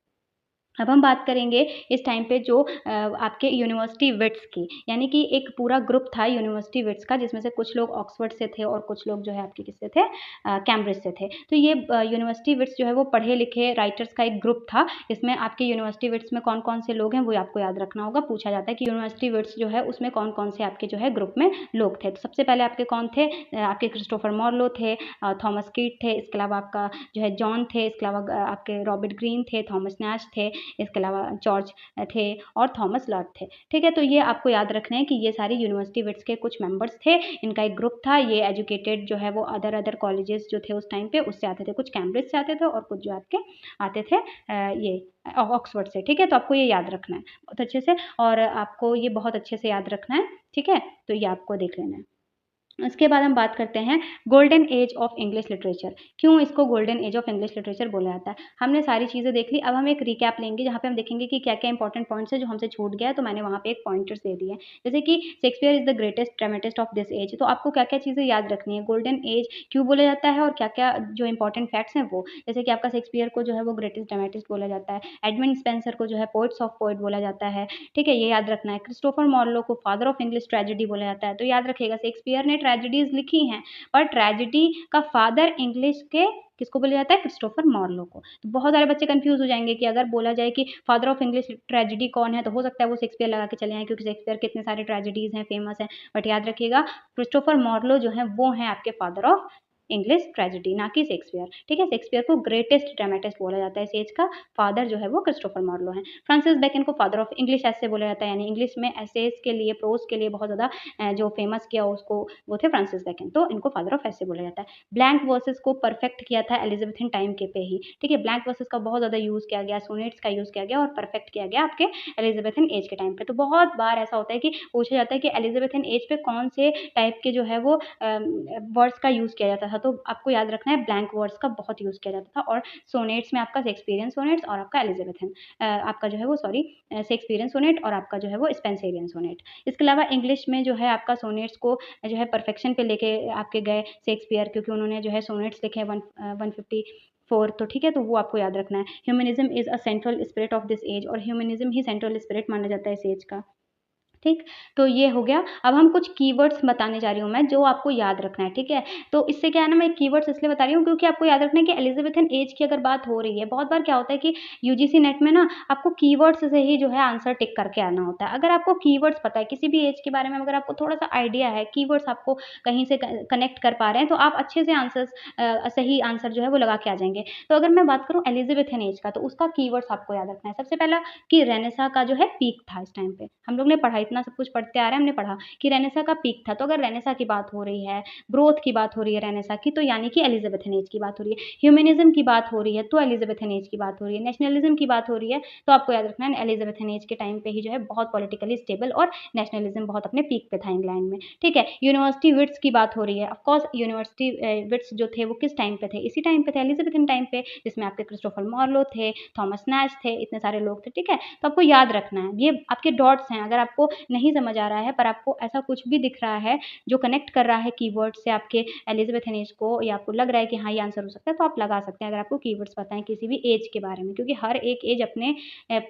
अब हम बात करेंगे इस टाइम पे जो आपके यूनिवर्सिटी विट्स की, यानी कि एक पूरा ग्रुप था यूनिवर्सिटी विट्स का जिसमें से कुछ लोग ऑक्सफोर्ड से थे और कुछ लोग जो है आपके किससे थे, कैम्ब्रिज से थे। तो ये यूनिवर्सिटी विट्स जो है वो पढ़े लिखे राइटर्स का एक ग्रुप था। इसमें आपके यूनिवर्सिटी विट्स में कौन-कौन से लोग हैं वो आपको याद रखना होगा। पूछा जाता है कि यूनिवर्सिटी विट्स जो है उसमें कौन-कौन से आपके जो है ग्रुप में लोग थे। तो सबसे पहले आपके कौन थे, आपके क्रिस्टोफर मार्लो थे, थॉमस कीट थे, इसके अलावा आपका जो है जॉन थे, इसके अलावा आपके रॉबर्ट ग्रीन थे, थॉमस नैश थे, इसके अलावा जॉर्ज थे और थॉमस लॉर्ड थे, ठीक है? तो ये आपको याद रखना है कि ये सारे यूनिवर्सिटी विट्स के कुछ मेंबर्स थे, इनका एक ग्रुप था। ये एजुकेटेड जो है वो अदर कॉलेजेस जो थे उस टाइम पे उससे आते थे, कुछ कैम्ब्रिज से आते थे और कुछ जो आपके आते थे ये ऑक्सफोर्ड से, ठीक है? तो आपको ये याद रखना है बहुत अच्छे से और आपको ये बहुत अच्छे से याद रखना है, ठीक है? तो ये आपको देख लेना है। उसके बाद हम बात करते हैं golden age of English literature. क्यों इसको golden age of English literature बोला जाता है? हमने सारी चीज़ें देख ली, अब हम एक रिकैप लेंगे जहाँ पे हम देखेंगे कि क्या-क्या इंपॉर्टेंट पॉइंट्स हैं जो हमसे छूट गया है, तो मैंने वहाँ पे एक पॉइंटर्स दे दिए हैं। जैसे कि Shakespeare is the greatest dramatist of this age, तो आपको क्या-क्या चीज़ें याद रखनी है, गोल्डन एज क्यों बोला जाता है और क्या-क्या जो इंपॉर्टेंट फैक्ट्स हैं वो। जैसे कि आपका शेक्सपियर को जो है वो ग्रेटेस्ट ड्रामेटिस्ट बोला जाता है, एडमंड स्पेंसर को जो है पोएट्स ऑफ पोएट बोला जाता है, ठीक है? ये याद रखना है। क्रिस्टोफर मार्लो को फादर ऑफ इंग्लिश ट्रेजेडी बोला जाता है, तो याद रखिएगा शेक्सपियर ने ट्रेजेडीज लिखी हैं, पर ट्रेजेडी का फादर इंग्लिश के किसको बोला जाता है? क्रिस्टोफर मार्लो को। तो बहुत सारे बच्चे कंफ्यूज हो जाएंगे कि अगर बोला जाए कि फादर ऑफ इंग्लिश ट्रेजेडी कौन है, तो हो सकता है वो शेक्सपियर लगा के चले आए, क्योंकि शेक्सपियर के इतने सारे ट्रेजेडीज हैं, फेमस हैं। बट याद रखिएगा, क्रिस्टोफर मार्लो जो है वो है आपके फादर ऑफ इंग्लिश ट्रेजेडी, ना कि शेक्सपियर। ठीक है, शेक्सपियर को ग्रेटेस्ट ड्रामेटिस्ट बोला जाता है इस एज का, फादर जो है वो क्रिस्टोफर मार्लो है। फ्रांसिस बेकन को फादर ऑफ इंग्लिश ऐसे बोला जाता है, यानी इंग्लिश में एसेज के लिए, प्रोज के लिए बहुत ज़्यादा जो फेमस किया उसको, वो थे फ्रांसिस बेकन, तो इनको फादर ऑफ ऐसे बोला जाता है। ब्लैंक वर्सेस को परफेक्ट किया था एलिजाबेथन टाइम के पे ही। ठीक है, ब्लैंक वर्सेस का बहुत ज़्यादा यूज़ किया गया, सोनेट्स का यूज़ किया गया और परफेक्ट किया गया आपके एलिजाबेथन एज के टाइम पे। तो बहुत बार ऐसा होता है कि पूछा जाता है कि एलिजाबेथन एज पे कौन से टाइप के जो है वो वर्ड्स का यूज़ किया जाता था, तो आपको याद रखना है ब्लैंक वर्ड्स का बहुत यूज़ किया जाता था। और सोनेट्स में आपका शेक्सपियरियन सोनेट्स और आपका एलिजाबेथन आपका जो है वो शेक्सपियरियन सोनेट और आपका जो है वो स्पेंसरियन सोनेट। इसके अलावा इंग्लिश में जो है आपका सोनेट्स को जो है परफेक्शन पे लेके आपके गए शेक्सपियर, क्योंकि उन्होंने जो है सोनेट्स लिखे 154, तो ठीक है, तो वो आपको याद रखना है। Humanism is a central spirit of this age, और ह्यूमनिज्म ही सेंट्रल स्पिरिट माना जाता है इस एज का। ठीक, तो ये हो गया। अब हम कुछ कीवर्ड्स बताने जा रही हूँ मैं, जो आपको याद रखना है, ठीक है? तो इससे क्या है ना, मैं कीवर्ड्स इसलिए बता रही हूँ क्योंकि आपको याद रखना है कि एलिजाबेथन एज की अगर बात हो रही है, बहुत बार क्या होता है कि यूजीसी नेट में ना आपको कीवर्ड्स से ही जो है आंसर टिक करके आना होता है। अगर आपको कीवर्ड्स पता है, किसी भी एज के बारे में अगर आपको थोड़ा-सा आइडिया है, कीवर्ड्स आपको कहीं से क कनेक्ट कर पा रहे हैं, तो आप अच्छे से सही आंसर जो है वो लगा के आ जाएँगे। तो अगर मैं बात करूँ एलिजाबेथन एज का, तो उसका कीवर्ड्स आपको याद रखना है। सबसे पहला कि रेनेसां का जो है पीक था इस टाइम पे। हम लोग ने पढ़ा, इतना सब कुछ पढ़ते आ रहे हैं, हमने पढ़ा कि रेनेसां का पीक था। तो अगर रेनेसां की बात हो रही है, ग्रोथ की बात हो रही है रेनेसां की, तो यानी कि एलिजाबेथन एज की बात हो रही है। ह्यूमनिज्म की बात हो रही है, तो एलिजाबेथन एज की बात हो रही है। नेशनलिज्म की बात हो रही है, तो आपको याद रखना है एलिजाबेथन एज के टाइम पे ही जो है बहुत पॉलिटिकली स्टेबल और नेशनलिज्म बहुत अपने पीक पे था इंग्लैंड में। ठीक है, यूनिवर्सिटी विट्स की बात हो रही है। ऑफ कोर्स यूनिवर्सिटी विट्स जो थे वो किस टाइम पे थे? इसी टाइम पे थे, एलिजाबेथन टाइम पे, जिसमें आपके क्रिस्टोफर मार्लो थे, थॉमस नैश थे, इतने सारे लोग थे। ठीक है, तो आपको याद रखना है, ये आपके डॉट्स हैं। अगर आपको नहीं समझ आ रहा है, पर आपको ऐसा कुछ भी दिख रहा है जो कनेक्ट कर रहा है कीवर्ड से आपके एलिजाबेथन एज को, या आपको लग रहा है कि हाँ ये आंसर हो सकता है, तो आप लगा सकते हैं अगर आपको कीवर्ड्स पता है किसी भी एज के बारे में, क्योंकि हर एक एज अपने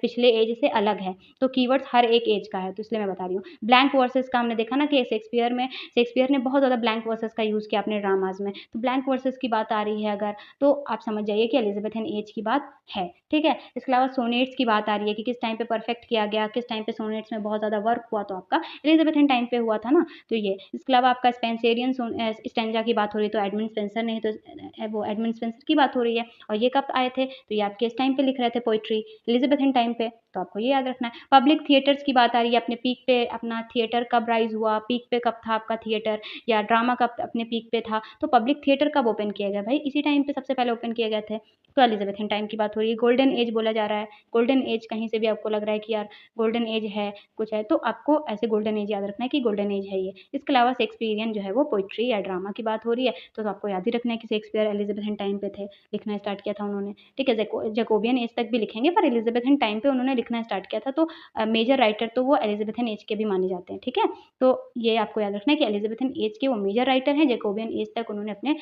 पिछले एज से अलग है। तो कीवर्ड्स हर एक एज का है, तो इसलिए मैं बता रही हूँ। ब्लैंक वर्सेस का हमने देखा ना कि शेक्सपियर ने बहुत ज़्यादा ब्लैंक वर्सेस का यूज़ किया अपने ड्रामाज में। तो ब्लैंक वर्सेस की बात आ रही है अगर, तो आप समझ जाइए कि एलिजाबेथन एज की बात है। ठीक है, इसके अलावा सोनेट्स की बात आ रही है कि किस टाइम पे परफेक्ट किया गया, किस टाइम पे सोनेट्स में बहुत ज़्यादा वर्क हुआ, तो आपका एलिजाबेथन टाइम पे हुआ था ना, तो ये। इसके अलावा आपका स्पेंसरियन स्टेंजा की बात हो रही है, तो एडमंड स्पेंसर नहीं, तो वो एडमंड स्पेंसर की बात हो रही है। और ये कब आए थे? तो ये आपके इस टाइम पे लिख रहे थे पोइट्री, एलिजाबेथन टाइम पे, तो आपको ये याद रखना है। पब्लिक थिएटर्स की बात आ रही है, अपने पीक पे अपना थिएटर कब राइज हुआ, पीक पे कब था आपका थिएटर, या ड्रामा कब अपने पीक पे था। तो पब्लिक थिएटर कब ओपन किया गया? भाई इसी टाइम पे सबसे पहले ओपन किए गए थे, तो एलिजाबेथन टाइम की बात हो रही है। गोल्डन एज बोला जा रहा है, गोल्डन एज कहीं से भी आपको लग रहा है कि यार गोल्डन एज है, कुछ है, तो आपको ऐसे गोल्डन एज याद रखना है कि गोल्डन एज है ये। इसके अलावा शेक्सपियरियन जो है वो पोइट्री या ड्रामा की बात हो रही है, तो आपको याद ही रखना है कि शेक्सपियर एलिजाबेथन टाइम पे थे, लिखना स्टार्ट किया था उन्होंने। ठीक है, जैकोबियन एज तक भी लिखेंगे, पर एलिजाबेथन टाइम पे उन्होंने लिखना स्टार्ट किया था, तो मेजर राइटर तो वो एलिजाबेथन एज के भी माने जाते हैं। ठीक है, तो ये आपको याद रखना है कि एलिजाबेथन एज के वो मेजर राइटर हैं, जैकोबियन एज तक उन्होंने अपने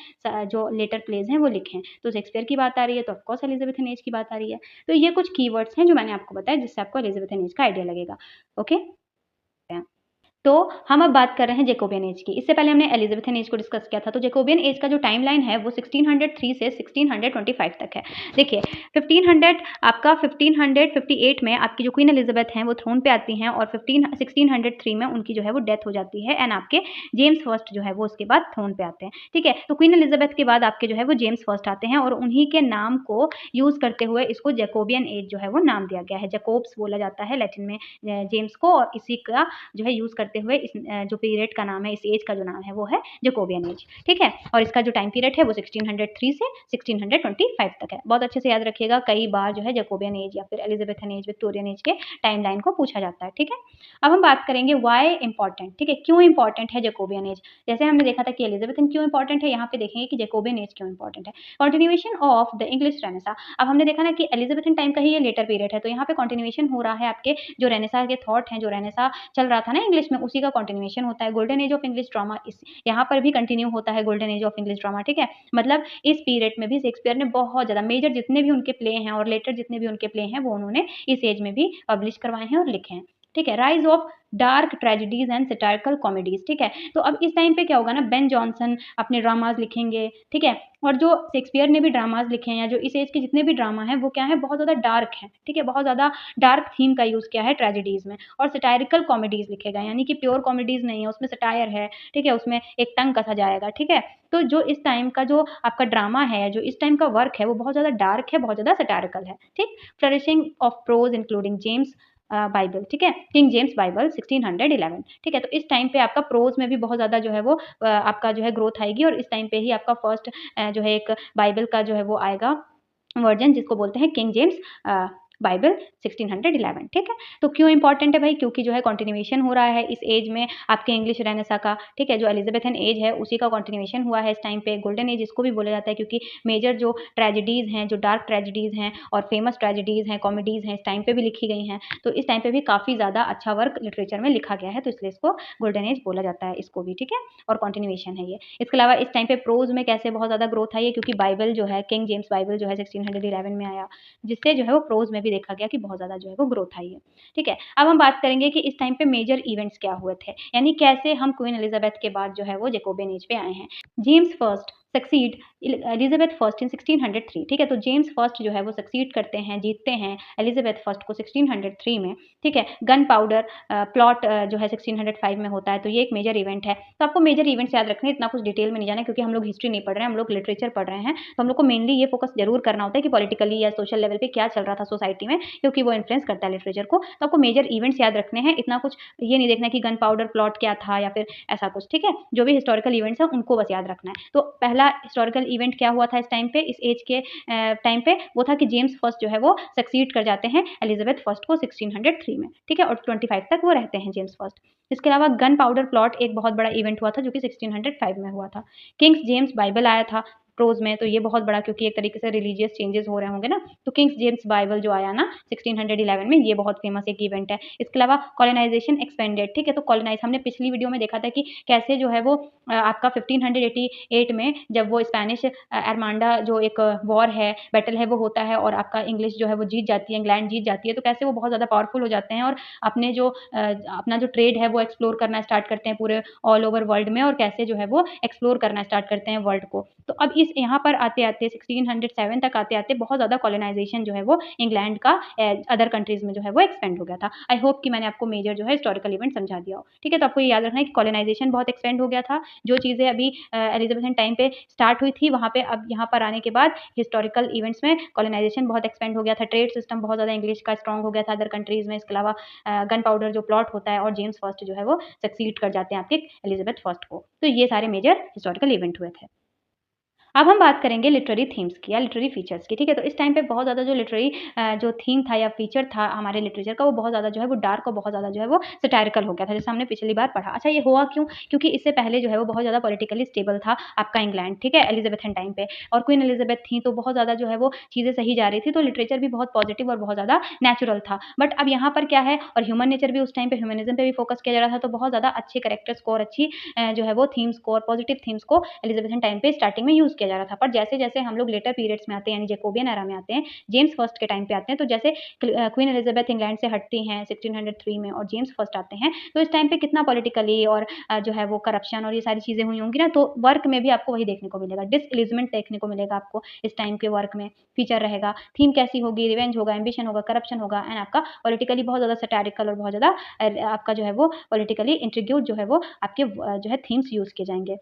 जो लेटर प्लेज हैं वो लिखे हैं। तो शेक्सपियर की बात आ रही है, तो ऑफकोर्स एलिजाबेथन एज की बात आ रही है। तो ये कुछ कीवर्ड्स हैं जो मैंने आपको बताया, जिससे आपको एलिजाबेथन एज का आइडिया लगेगा। ओके, तो हम अब बात कर रहे हैं जैकोबियन एज की। इससे पहले हमने एलिजाबेथन एज को डिस्कस किया था। तो जैकोबियन एज का जो टाइमलाइन है वो 1603 से 1625 तक है। देखिए 1500 आपका 1558 में आपकी जो क्वीन एलिजाबेथ हैं वो थ्रोन पे आती हैं, और 1603 में उनकी जो है वो डेथ हो जाती है, एंड आपके जेम्स फर्स्ट जो है वो उसके बाद थ्रोन पे आते हैं। ठीक है, तो क्वीन एलिजाबेथ के बाद आपके जो है वो जेम्स फर्स्ट आते हैं, और उन्हीं के नाम को यूज़ करते हुए इसको जैकोबियन एज जो है वो नाम दिया गया है। जैकोब्स बोला जाता है लैटिन में जेम्स को, और इसी का जो है यूज़ करते हुए इस जो पीरियड का नाम है, इस एज का जो नाम है वो है जैकोबियन एज। ठीक है, और इसका जो टाइम पीरियड है वो 1603 से 1625 तक है। बहुत अच्छे से याद रखिएगा, कई बार जो है जैकोबियन एज या फिर एलिजाबेथन एज, विक्टोरियन एज के टाइमलाइन को पूछा जाता है। ठीक है, अब हम बात करेंगे व्हाई इंपॉर्टेंट। ठीक है, क्यों इंपॉर्टेंट है जैकोबियन एज। जैसे हमने देखा था कि एलिजाबेथन क्यों इंपॉर्टेंट है, यहाँ पे देखेंगे कि जैकोबियन एज क्यों इंपॉर्टेंट है। Continuation of the English Renaissance. अब हमने देखा ना कि एलिजाबेथन टाइम का ही ये लेटर पीरियड है, तो यहाँ पे कंटिन्यूएशन हो रहा है आपके जो रेनेसा के थॉट हैं, जो रेनेसा चल रहा था ना इंग्लिश में, उसी का कंटिन्यूएशन होता है। Golden age of English drama इस यहाँ पर भी कंटिन्यू होता है, golden age of English drama. ठीक है, मतलब इस पीरियड में भी शेक्सपियर ने बहुत ज़्यादा मेजर जितने भी उनके प्ले हैं और लेटर जितने भी उनके प्ले हैं वो उन्होंने इस एज में भी पब्लिश करवाए हैं और लिखे हैं। ठीक है, rise of dark tragedies and satirical comedies, ठीक है। तो अब इस टाइम पे क्या होगा ना, बेन जॉनसन अपने ड्रामाज लिखेंगे, ठीक है, और जो शेक्सपियर ने भी ड्रामाज लिखे हैं, या जो इस एज के जितने भी ड्रामा हैं वो क्या है, बहुत ज़्यादा डार्क हैं, ठीक है, बहुत ज़्यादा डार्क थीम का यूज़ किया है ट्रेजेडीज में, और सटायरिकल कॉमेडीज लिखे गए, यानी कि प्योर कॉमेडीज नहीं है, उसमें सटायर है, ठीक है, उसमें एक तंग कसा जाएगा, ठीक है। तो जो इस टाइम का जो आपका ड्रामा है, जो इस टाइम का वर्क है, वो बहुत ज़्यादा डार्क है, बहुत ज़्यादा सटायरिकल है, ठीक। Flourishing of pros including James Bible, ठीक है, किंग जेम्स बाइबल 1611, ठीक है। तो इस टाइम पे आपका प्रोज में भी बहुत ज़्यादा जो है वो आपका जो है ग्रोथ आएगी, और इस टाइम पे ही आपका फर्स्ट जो है एक बाइबल का जो है वो आएगा वर्जन, जिसको बोलते हैं किंग जेम्स बाइबल 1611, ठीक है। तो क्यों इंपॉर्टेंट है भाई, क्योंकि जो है कंटिन्यूएशन हो रहा है इस एज में आपके इंग्लिश रेनेसा का, ठीक है, जो एलिजाबेथन एज है उसी का कंटिन्यूएशन हुआ है इस टाइम पे। गोल्डन एज इसको भी बोला जाता है, क्योंकि मेजर जो ट्रेजेडीज हैं, जो डार्क ट्रेजेडीज हैं और फेमस ट्रेजेडीज हैं, कॉमेडीज हैं, इस टाइम पे भी लिखी गई हैं। तो इस टाइम पे भी काफ़ी ज़्यादा अच्छा वर्क लिटरेचर में लिखा गया है, तो इसलिए इसको गोल्डन एज बोला जाता है, इसको भी, ठीक है, और कंटिन्यूएशन है ये। इसके अलावा इस टाइम पे प्रोज में कैसे बहुत ज़्यादा ग्रोथ आई है, क्योंकि बाइबल जो है, किंग जेम्स बाइबल जो है 1611 में आया, जिससे जो है वो प्रोज में भी देखा गया कि बहुत ज़्यादा जो है वो ग्रोथ आई है, ठीक है। अब हम बात करेंगे कि इस टाइम पे मेजर इवेंट्स क्या हुए थे, यानी कैसे हम क्वीन एलिजाबेथ के बाद जो है वो जैकोबियन एज पे आए हैं। James first succeed Elizabeth first in 1603, ठीक है। तो जेम्स फर्स्ट जो है वो सक्सीड करते हैं, जीतते हैं एलिजाबेथ फर्स्ट को 1603 में, ठीक है। गन पाउडर प्लॉट जो है 1605 में होता है, तो ये एक मेजर इवेंट है। तो आपको मेजर इवेंट्स याद रखने, इतना कुछ डिटेल में नहीं जाना, क्योंकि हम लोग हिस्ट्री नहीं पढ़ रहे हैं, हम लोग लिटरेचर पढ़ रहे हैं, तो हम लोग को मेनली ये फोकस जरूर करना होता है कि पॉलिटिकली या सोशल लेवल पे क्या चल रहा था सोसाइटी में, क्योंकि वो इन्फ्लुएंस करता है लिटरेचर को। तो आपको मेजर इवेंट्स याद रखने हैं, इतना कुछ ये नहीं देखना कि गन पाउडर प्लॉट क्या था या फिर ऐसा कुछ, ठीक है। जो भी हिस्टोरिकल इवेंट्स हैं उनको बस याद रखना है। तो पहला हिस्टोरिकल इवेंट क्या हुआ था इस टाइम पे, इस एज के टाइम पे, वो था कि जेम्स फर्स्ट जो है वो सक्सीड कर जाते हैं एलिजाबेथ फर्स्ट को 1603 में, ठीक है, और 25 तक वो रहते हैं जेम्स फर्स्ट। इसके अलावा गन पाउडर प्लॉट एक बहुत बड़ा इवेंट हुआ था, जो कि 1605 में हुआ था। किंग्स जेम्स बाइबल आया था प्रोज में, तो ये बहुत बड़ा, क्योंकि एक तरीके से रिलीजियस चेंजेस हो रहे होंगे ना, तो किंग्स जेम्स बाइबल जो आया ना 1611 में, ये बहुत फेमस एक इवेंट है। इसके अलावा कॉलोनाइजेशन एक्सपेंडेड, ठीक है। तो कॉलोनाइज हमने पिछली वीडियो में देखा था कि कैसे जो है वो आपका 1588 में जब वो स्पेनिश अरमांडा जो एक वॉर है, बैटल है, वो होता है, और आपका इंग्लिश जो है वो जीत जाती है, इंग्लैंड जीत जाती है, तो कैसे वो बहुत ज़्यादा पावरफुल हो जाते हैं, और अपने जो अपना जो ट्रेड है वो एक्सप्लोर करना स्टार्ट करते हैं पूरे ऑल ओवर वर्ल्ड में, और कैसे जो है वो एक्सप्लोर करना स्टार्ट करते हैं वर्ल्ड को। तो अब इस यहाँ पर आते-आते 1607 तक आते-आते बहुत ज़्यादा कॉलोनाइजेशन जो है वो इंग्लैंड का अदर कंट्रीज़ में जो है वो एक्सपेंड हो गया था। आई होप कि मैंने आपको मेजर जो है हिस्टोरिकल इवेंट समझा दिया हो, ठीक है। तो आपको ये याद रखना है कि कॉलोनाइजेशन बहुत एक्सपेंड हो गया था, जो चीज़ें अभी एलिजाबेथन टाइम पे स्टार्ट हुई थी, वहाँ पे अब यहाँ पर आने के बाद हिस्टोरिकल इवेंट्स में कॉलोनाइजेशन बहुत एक्सपेंड हो गया था, ट्रेड सिस्टम बहुत ज़्यादा इंग्लिश का स्ट्रॉन्ग हो गया था अदर कंट्रीज़ में। इसके अलावा गन पाउडर जो प्लॉट होता है, और जेम्स फर्स्ट जो है वो सक्सीड कर जाते हैं आपके एलिजाबेथ फर्स्ट को। तो ये सारे मेजर हिस्टोरिकल इवेंट हुए थे। अब हम बात करेंगे लिटरेरी थीम्स की या लिटरेरी फीचर्स की, ठीक है। तो इस टाइम पे बहुत ज़्यादा जो लिटरेरी जो थीम था या फीचर था हमारे लिटरेचर का, वो बहुत ज़्यादा जो है वो डार्क और बहुत ज़्यादा जो है वो सटायरिकल हो गया था, जैसे हमने पिछली बार पढ़ा। अच्छा, ये हुआ क्यों? क्योंकि इससे पहले जो है वो बहुत ज़्यादा पॉलिटिकली स्टेबल था आपका इंग्लैंड, ठीक है, एलिजाबेथन टाइम पे, और क्वीन एलिजाबेथ थी, तो बहुत ज़्यादा जो है वो चीज़ें सही जा रही थी, तो लिटरेचर भी बहुत पॉजिटिव और बहुत ज़्यादा नेचुरल था। बट अब यहाँ पर क्या है, और ह्यूमन नेचर भी उस टाइम पे ह्यूमनिज्म पे भी फोकस किया जा रहा था, तो बहुत ज़्यादा अच्छे कैरेक्टर्स को और अच्छी जो है वो थीम्स को और पॉजिटिव थीम्स को एलिजाबेथन टाइम पे स्टार्टिंग में यूज़ किया जा रहा था। पर जैसे जैसे हम लोग लेटर पीरियड्स में आते हैं, यानी जैकोबियन एरा में आते हैं, जेम्स फर्स्ट के टाइम पे आते हैं, तो जैसे क्वीन एलिजाबेथ इंग्लैंड से हटती हैं 1603 में, और जेम्स फर्स्ट आते हैं, तो इस टाइम पे कितना पॉलिटिकली और जो है वो करप्शन और ये सारी चीज़ें हुई होंगी ना, तो वर्क में भी आपको वही देखने को मिलेगा, डिसइल्यूजमेंट देखने को मिलेगा आपको इस टाइम के वर्क में। फीचर रहेगा, थीम कैसी होगी, रिवेंज होगा, एम्बिशन होगा, करप्शन होगा, एंड आपका पॉलिटिकली बहुत ज़्यादा सैटारिकल और बहुत ज़्यादा आपका जो है वो पॉलिटिकली इंट्रिग्यूट जो है वो आपके जो है थीम्स यूज़ किए जाएंगे।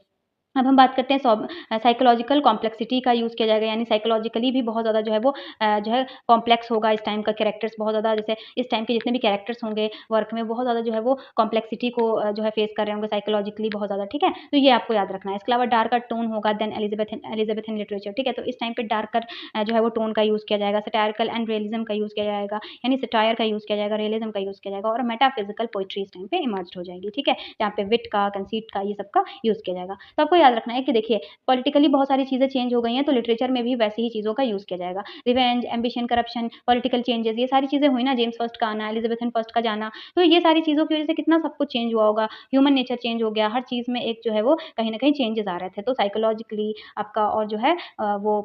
अब हम बात करते हैं साइकोलॉजिकल कॉम्प्लेक्सिटी का यूज़ किया जाएगा, यानी साइकोलॉजिकली भी बहुत ज़्यादा जो है वो जो है कॉम्प्लेक्स होगा इस टाइम का, कैरेक्टर्स बहुत ज़्यादा, जैसे इस टाइम के जितने भी कैरेक्टर्स होंगे वर्क में, बहुत ज़्यादा जो है वो कॉम्प्लेक्सिटी को जो है फेस कर रहे होंगे साइकोलॉजिकली बहुत ज़्यादा, ठीक है। तो ये आपको याद रखना है। इसके अलावा डार्कर टोन होगा देन एलिजाबेथन लिटरेचर, ठीक है। तो इस टाइम पे डार्कर जो है वो टोन का यूज़ किया जाएगा, सटायरिकल एंड रियलिज्म का यूज़ किया जाएगा, यानी सटायर का यूज़ किया जाएगा, रियलिज्म का यूज़ किया जाएगा, और मेटाफिजिकल पोइट्री इस टाइम पे इमर्ज हो जाएगी, ठीक है, जहाँ पे विट का, कंसीट का, ये सब का यूज़ किया जाएगा। तो आपको याद रखना है कि देखिए पॉलिटिकली बहुत सारी चीज़ें चेंज हो गई हैं, तो लिटरेचर में भी वैसी ही चीज़ों का यूज़ किया जाएगा। Revenge, ambition, corruption, political changes, ये सारी चीज़ें हुई ना, जेम्स फर्स्ट का आना, एलिज़ाबेथ फर्स्ट का जाना, तो ये सारी चीज़ों की वज़ह से कितना सब कुछ चेंज हुआ होगा। ह्यूमन नेचर चेंज हो गया, हर चीज़ में एक जो है वो कहीं न कहीं चेंजेज़ आ रहे थे। तो साइकोलॉजिकली आपका और जो है वो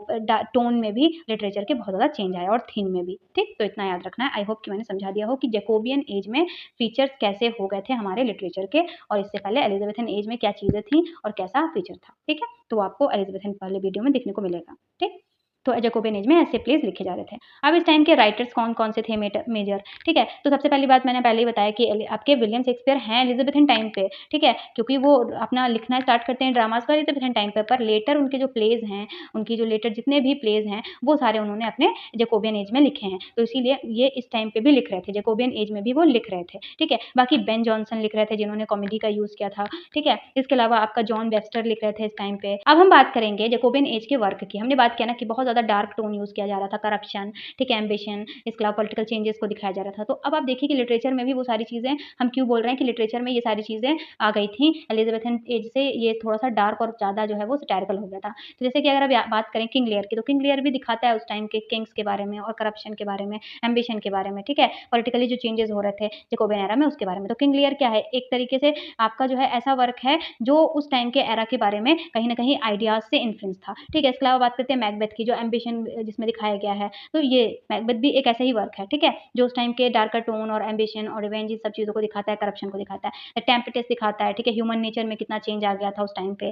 टोन में भी लिटरेचर के बहुत ज़्यादा चेंज आया और थीम में भी, ठीक? तो इतना याद रखना है। आई होप कि मैंने समझा दिया हो कि जैकोबियन एज में फीचर्स कैसे हो गए थे हमारे लिटरेचर के, और इससे पहले एलिज़ाबेथन एज में क्या चीज़ें थीं और कैसा फीचर था, ठीक है? तो आपको एलिज़ाबेथन वाले वीडियो में देखने को मिलेगा, ठीक? तो जैकोबियन एज में ऐसे प्लेस लिखे जा रहे थे। अब इस टाइम के राइटर्स कौन-कौन से थे मेजर, ठीक है? तो सबसे पहली बात मैंने पहले ही बताया कि आपके विलियम शेक्सपियर हैं एलिज़ाबेथन टाइम पे, ठीक है? क्योंकि वो अपना लिखना स्टार्ट करते हैं ड्रामास का एलिज़ाबेथन टाइम पे, पर लेटर उनके जो प्लेज़ हैं, उनकी जो लेटर जितने भी प्लेज़ हैं, वो सारे उन्होंने अपने जैकोबियन एज में लिखे हैं। तो इसीलिए ये इस टाइम पे भी लिख रहे थे, जैकोबियन एज में भी वो लिख रहे थे, ठीक है? बाकी बेन जॉनसन लिख रहे थे जिन्होंने कॉमेडी का यूज़ किया था, ठीक है? इसके अलावा आपका जॉन वेब्स्टर लिख रहे थे इस टाइम पे। अब हम बात करेंगे जैकोबियन एज के वर्क की। हमने बात किया ना कि बहुत ज़्यादा डार्क टोन यूज़ किया जा रहा था, करप्शन, ठीक है, एम्बिशन, इसके अलावा पॉलिटिकल चेंजेस को दिखाया जा रहा था। तो अब आप देखिए कि लिटरेचर में भी वो सारी चीज़ें, हम क्यों बोल रहे हैं कि लिटरेचर में ये सारी चीज़ें आ गई थी। एलिज़ाबेथन एज से ये थोड़ा-सा डार्क और ज़्यादा जो है वो सैटारिकल हो गया था। तो जैसे कि अगर अब बात करें किंग लियर की, तो किंग लियर भी दिखाता है उस टाइम के किंग्स के बारे में और करप्शन के बारे में, एम्बिशन के बारे में, ठीक है? पॉलिटिकली जो चेंजेस हो रहे थे जैकोबियन एरा में, उसके बारे में। तो किंग लियर क्या है? एक तरीके से आपका जो है ऐसा वर्क है जो उस टाइम के एरा के बारे में कहीं न कहीं आइडियाज़ से इन्फ्लुएंस था, ठीक है? इसके अलावा बात करते हैं मैकबेथ की, जो एम्बिशन जिसमें दिखाया गया है। तो ये मैकबेथ भी एक ऐसा ही वर्क है, ठीक है? जो उस टाइम के डार्कर टोन और एम्बिशन और रिवेंज, इस सब चीज़ों को दिखाता है, करप्शन को दिखाता है। टेम्पेस्ट दिखाता है, ठीक है? ह्यूमन नेचर में कितना चेंज आ गया था उस टाइम पे।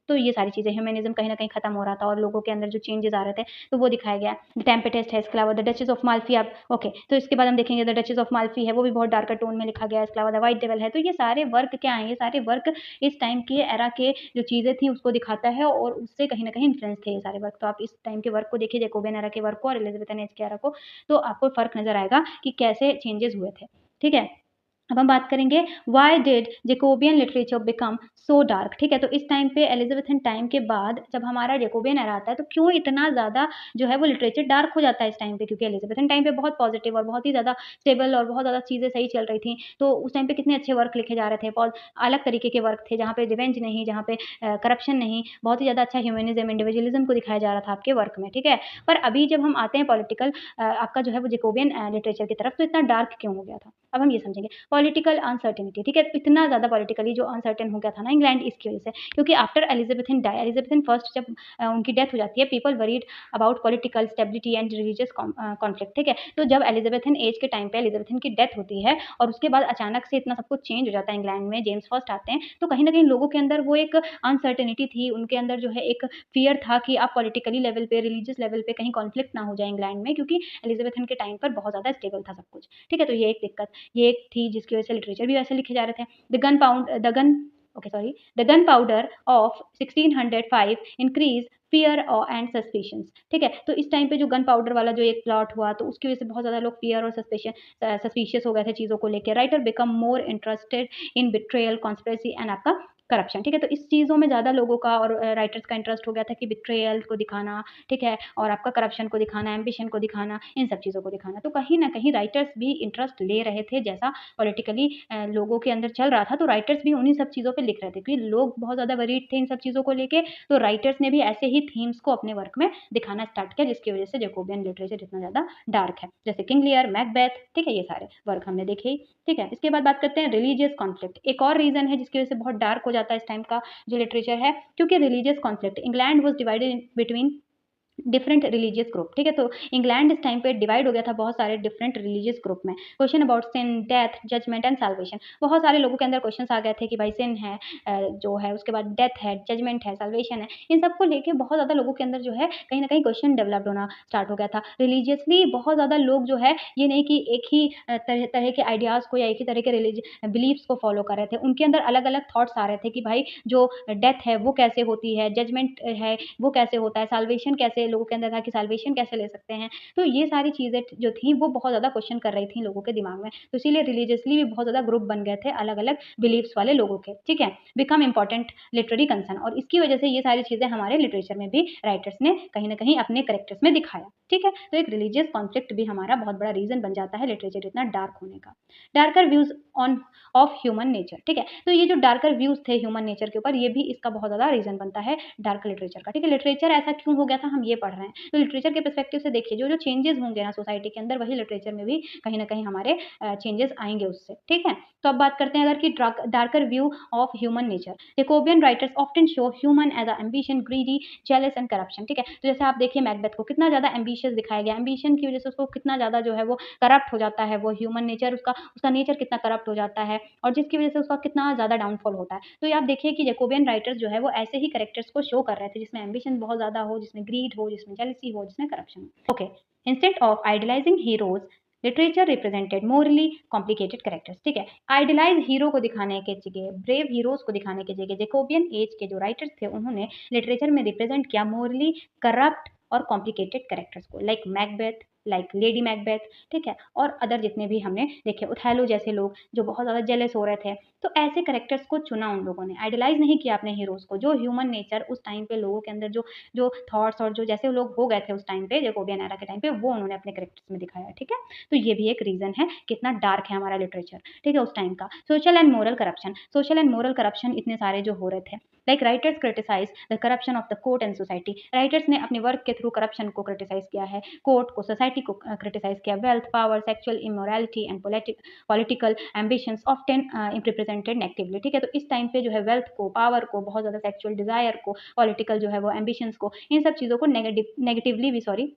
तो ये सारी चीज़ें, ह्यूमनिज़्म कहीं न कहीं खत्म हो रहा था और लोगों के अंदर जो चेंजेस आ रहे थे, तो वो दिखाया गया है। टेम्पेस्ट है, इसके अलावा द डचेस ऑफ माल्फी, आप ओके, तो इसके बाद हम देखेंगे द डचेस ऑफ माल्फी है, वो भी बहुत डार्कर टोन में लिखा गया है। इसके अलावा द व्हाइट डेविल है। तो ये सारे वर्क क्या हैं? ये सारे वर्क इस टाइम के एरा के जो चीज़ें थी उसको दिखाता है और उससे कहीं न कहीं इन्फ्लुएंस थे ये सारे वर्क। तो आप इस टाइम के वर्क को देखिए, जैकोबियन एरा के वर्क को और एलिज़ाबेथन एज के एरा को, तो आपको फ़र्क नज़र आएगा कि कैसे चेंजेस हुए थे, ठीक है? अब हम बात करेंगे why did Jacobean literature become so dark, ठीक है? तो इस टाइम पे एलिज़ाबेथन टाइम के बाद जब हमारा जैकोबियन एरा आता है, तो क्यों इतना ज़्यादा जो है वो लिटरेचर डार्क हो जाता है इस टाइम पे? क्योंकि एलिज़ाबेथन टाइम पे बहुत पॉज़िटिव और बहुत ही ज़्यादा स्टेबल और बहुत ज़्यादा चीज़ें सही चल रही थी। तो उस टाइम पे कितने अच्छे वर्क लिखे जा रहे थे, अलग तरीके के वर्क थे, जहाँ पे रिवेंज नहीं, जहाँ पे करप्शन नहीं, बहुत ही ज़्यादा अच्छा ह्यूमनिज़्म, इंडिविजुअलिज़्म को दिखाया जा रहा था आपके वर्क में, ठीक है? पर अभी जब हम आते हैं पॉलिटिकल आपका जो है वो जैकोबियन लिटरेचर की तरफ, तो इतना डार्क क्यों हो गया था? अब हम ये समझेंगे। पॉलिटिकल अनसर्टेनिटी, ठीक है? इतना ज़्यादा पॉलिटिकली जो अनसर्टेन हो गया था ना इंग्लैंड, इसकी वज़ह से, क्योंकि आफ्टर एलिज़ाबेथन फर्स्ट जब उनकी डेथ हो जाती है, people worried about political stability and religious conflict, ठीक है? तो जब एलिज़ाबेथन एज के टाइम पे एलिज़ाबेथन की डेथ होती है और उसके बाद अचानक से इतना सब कुछ चेंज हो जाता है इंग्लैंड में, जेम्स फर्स्ट आते हैं, तो कहीं न कहीं लोगों के अंदर वो एक अनसर्टेनिटी थी, उनके अंदर जो है एक फ़ियर था कि आप पॉलिटिकली लेवल पे, रिलीजियस लेवल पे कहीं कॉन्फ्लिक्ट ना हो जाए इंग्लैंड में, क्योंकि एलिज़ाबेथन के टाइम पर बहुत ज़्यादा स्टेबल था सब कुछ, ठीक है? तो ये एक दिक्कत, ये एक थी जिसकी वज़ह से लिटरेचर भी वैसे लिखे जा रहे थे। The gun powder of 1605 increase fear and suspicions, ठीक है? तो इस टाइम पे जो गन पाउडर वाला जो एक प्लॉट हुआ, तो उसकी वज़ह से बहुत ज़्यादा लोग फ़ियर और सस्पिशियस हो गए थे चीज़ों को लेके। Writer become more interested in betrayal, conspiracy and आपका करप्शन, ठीक है? तो इस चीज़ों में ज़्यादा लोगों का और राइटर्स का इंटरेस्ट हो गया था कि बिट्रेयल को दिखाना, ठीक है? और आपका करप्शन को दिखाना, एम्बिशन को दिखाना, इन सब चीज़ों को दिखाना। तो कहीं न कहीं राइटर्स भी इंटरेस्ट ले रहे थे, जैसा पॉलिटिकली लोगों के अंदर चल रहा था, तो राइटर्स भी उन्हीं सब चीज़ों पे लिख रहे थे, क्योंकि लोग बहुत ज़्यादा वरीड थे इन सब चीज़ों को लेके, तो राइटर्स ने भी ऐसे ही थीम्स को अपने वर्क में दिखाना स्टार्ट किया, जिसकी वज़ह से जैकोबियन लिटरेचर इतना ज़्यादा डार्क है। जैसे किंग लियर, मैकबेथ, ठीक है? ये सारे वर्क हमने देखे ही, ठीक है? इसके बाद बात करते हैं रिलीजियस कॉन्फ्लिक्ट। एक और रीज़न है जिसकी वज़ह से बहुत डार्क हो जाता है इस टाइम का जो लिटरेचर है, क्योंकि religious conflict, England was divided between different religious group, ठीक है? तो इंग्लैंड इस टाइम पे डिवाइड हो गया था बहुत सारे डिफरेंट रिलीजियस ग्रुप में। Question about sin, death, judgment and salvation, बहुत सारे लोगों के अंदर क्वेश्चंस आ गए थे कि भाई सिन है, जो है, उसके बाद डेथ है, जजमेंट है, साल्वेशन है, इन सबको लेके बहुत ज़्यादा लोगों के अंदर जो है कहीं न कहीं क्वेश्चन डेवलप्ड होना स्टार्ट हो गया था। रिलीजियसली बहुत ज़्यादा लोग जो है, ये नहीं कि एक ही तरह तरह के आइडियाज़ को या एक ही तरह के बिलीफ्स को फॉलो कर रहे थे। उनके अंदर अलग-अलग थॉट्स आ रहे थे कि भाई जो डेथ है वो कैसे होती है, जजमेंट है वो कैसे होता है, साल्वेशन कैसे थे, लोगों के अंदर था कि सैल्वेशन कैसे ले सकते हैं। तो ये सारी चीज़ें जो थी वो बहुत ज़्यादा क्वेश्चन कर रही थी लोगों के दिमाग में। तो इसीलिए रिलीजियसली भी बहुत ज़्यादा ग्रुप बन गए थे अलग-अलग बिलीफ्स वाले लोगों के, ठीक है? बिकम इम्पोर्टेंट लिटरेरी कंसर्न, और इसकी वजह से ये सारी चीज़ें हमारे लिटरेचर में भी राइटर्स ने कहीं न कहीं अपने कैरेक्टर्स में दिखाया, ठीक है? तो एक रिलीजियस कॉन्फ्लिक्ट भी हमारा बहुत बड़ा रीज़न बन जाता है लिटरेचर इतना डार्क होने का। Darker views on off human nature, ठीक है? तो ये जो डार्कर व्यूज़ थे ह्यूमन नेचर के ऊपर, ये भी इसका बहुत ज़्यादा रीज़न बनता है डार्क लिटरेचर का, ठीक है? लिटरेचर ऐसा क्यों हो गया था, हम ये पढ़ रहे हैं। तो लिटरेचर के पर्सपेक्टिव से देखिए, जो-जो चेंजेज़ होंगे ना सोसाइटी के अंदर, वही लिटरेचर में भी कहीं न कहीं हमारे चेंजेज़ आएँगे उससे, ठीक है? तो अब बात करते हैं अगर कि darker view of human nature. Jacobean writers often show human as a ambition, greedy, jealous and corruption, ठीक है? तो जैसे आप देखिए मैकबेथ को कितना ज़्यादा एम्बिशियस दिखाया गया, एम्बिशन की वज़ह से उसको कितना ज़्यादा जो है वो करप्ट हो जाता है, वो ह्यूमन नेचर उसका उसका नेचर कितना करप्ट हो जाता है, और जिसकी वज़ह से उसका कितना ज़्यादा डाउनफॉल होता है। तो ये आप देखिए कि जैकोबियन राइटर्स जो है वो ऐसे ही कैरेक्टर्स को शो कर रहे थे जिसमें एम्बिशन बहुत ज़्यादा हो, जिसमें ग्रीड हो, जिसमें जेलसी हो, जिसमें करप्शन हो। Okay, instead of idealizing heroes, literature represented morally complicated characters, ठीक है? आइडियलाइज़ हीरो को दिखाने के जगह, ब्रेव हीरोज़ को दिखाने की जगह, जैकोबियन एज के जो राइटर्स थे उन्होंने लिटरेचर में रिप्रेजेंट किया मोरली करप्ट और कॉम्प्लिकेटेड कैरेक्टर्स को, like Macbeth, like lady Macbeth, ठीक है? और अदर जितने भी हमने देखे, ओथेलो जैसे लोग जो बहुत ज़्यादा जेलस हो रहे थे। तो ऐसे कैरेक्टर्स को चुना उन लोगों ने, आइडियलाइज़ नहीं किया अपने हीरोज़ को। जो ह्यूमन नेचर उस टाइम पे लोगों के अंदर जो जो थॉट्स और जो जैसे लोग हो गए थे उस टाइम पे, जैकोबियन एरा के टाइम पे, वो उन्होंने अपने कैरेक्टर्स में दिखाया, ठीक है? तो ये भी एक रीज़न है कितना डार्क है हमारा लिटरेचर, ठीक है, उस टाइम का। Social and moral corruption, social and moral corruption इतने सारे जो हो रहे थे, like writers criticise the corruption of the court and society. Writers ने अपने वर्क के थ्रू करप्शन को क्रिटिसाइज़ किया है, कोर्ट को, सोसाइटी को क्रिटिसाइज़ किया। Wealth, power, sexual immorality and political ambitions often represented negatively, ठीक है? तो इस टाइम पे जो है वेल्थ को, पावर को, बहुत ज़्यादा सेक्सुअल डिज़ायर को, पॉलिटिकल जो है वो एम्बिशंस को, इन सब चीज़ों को नेगेटिवली भी, सॉरी,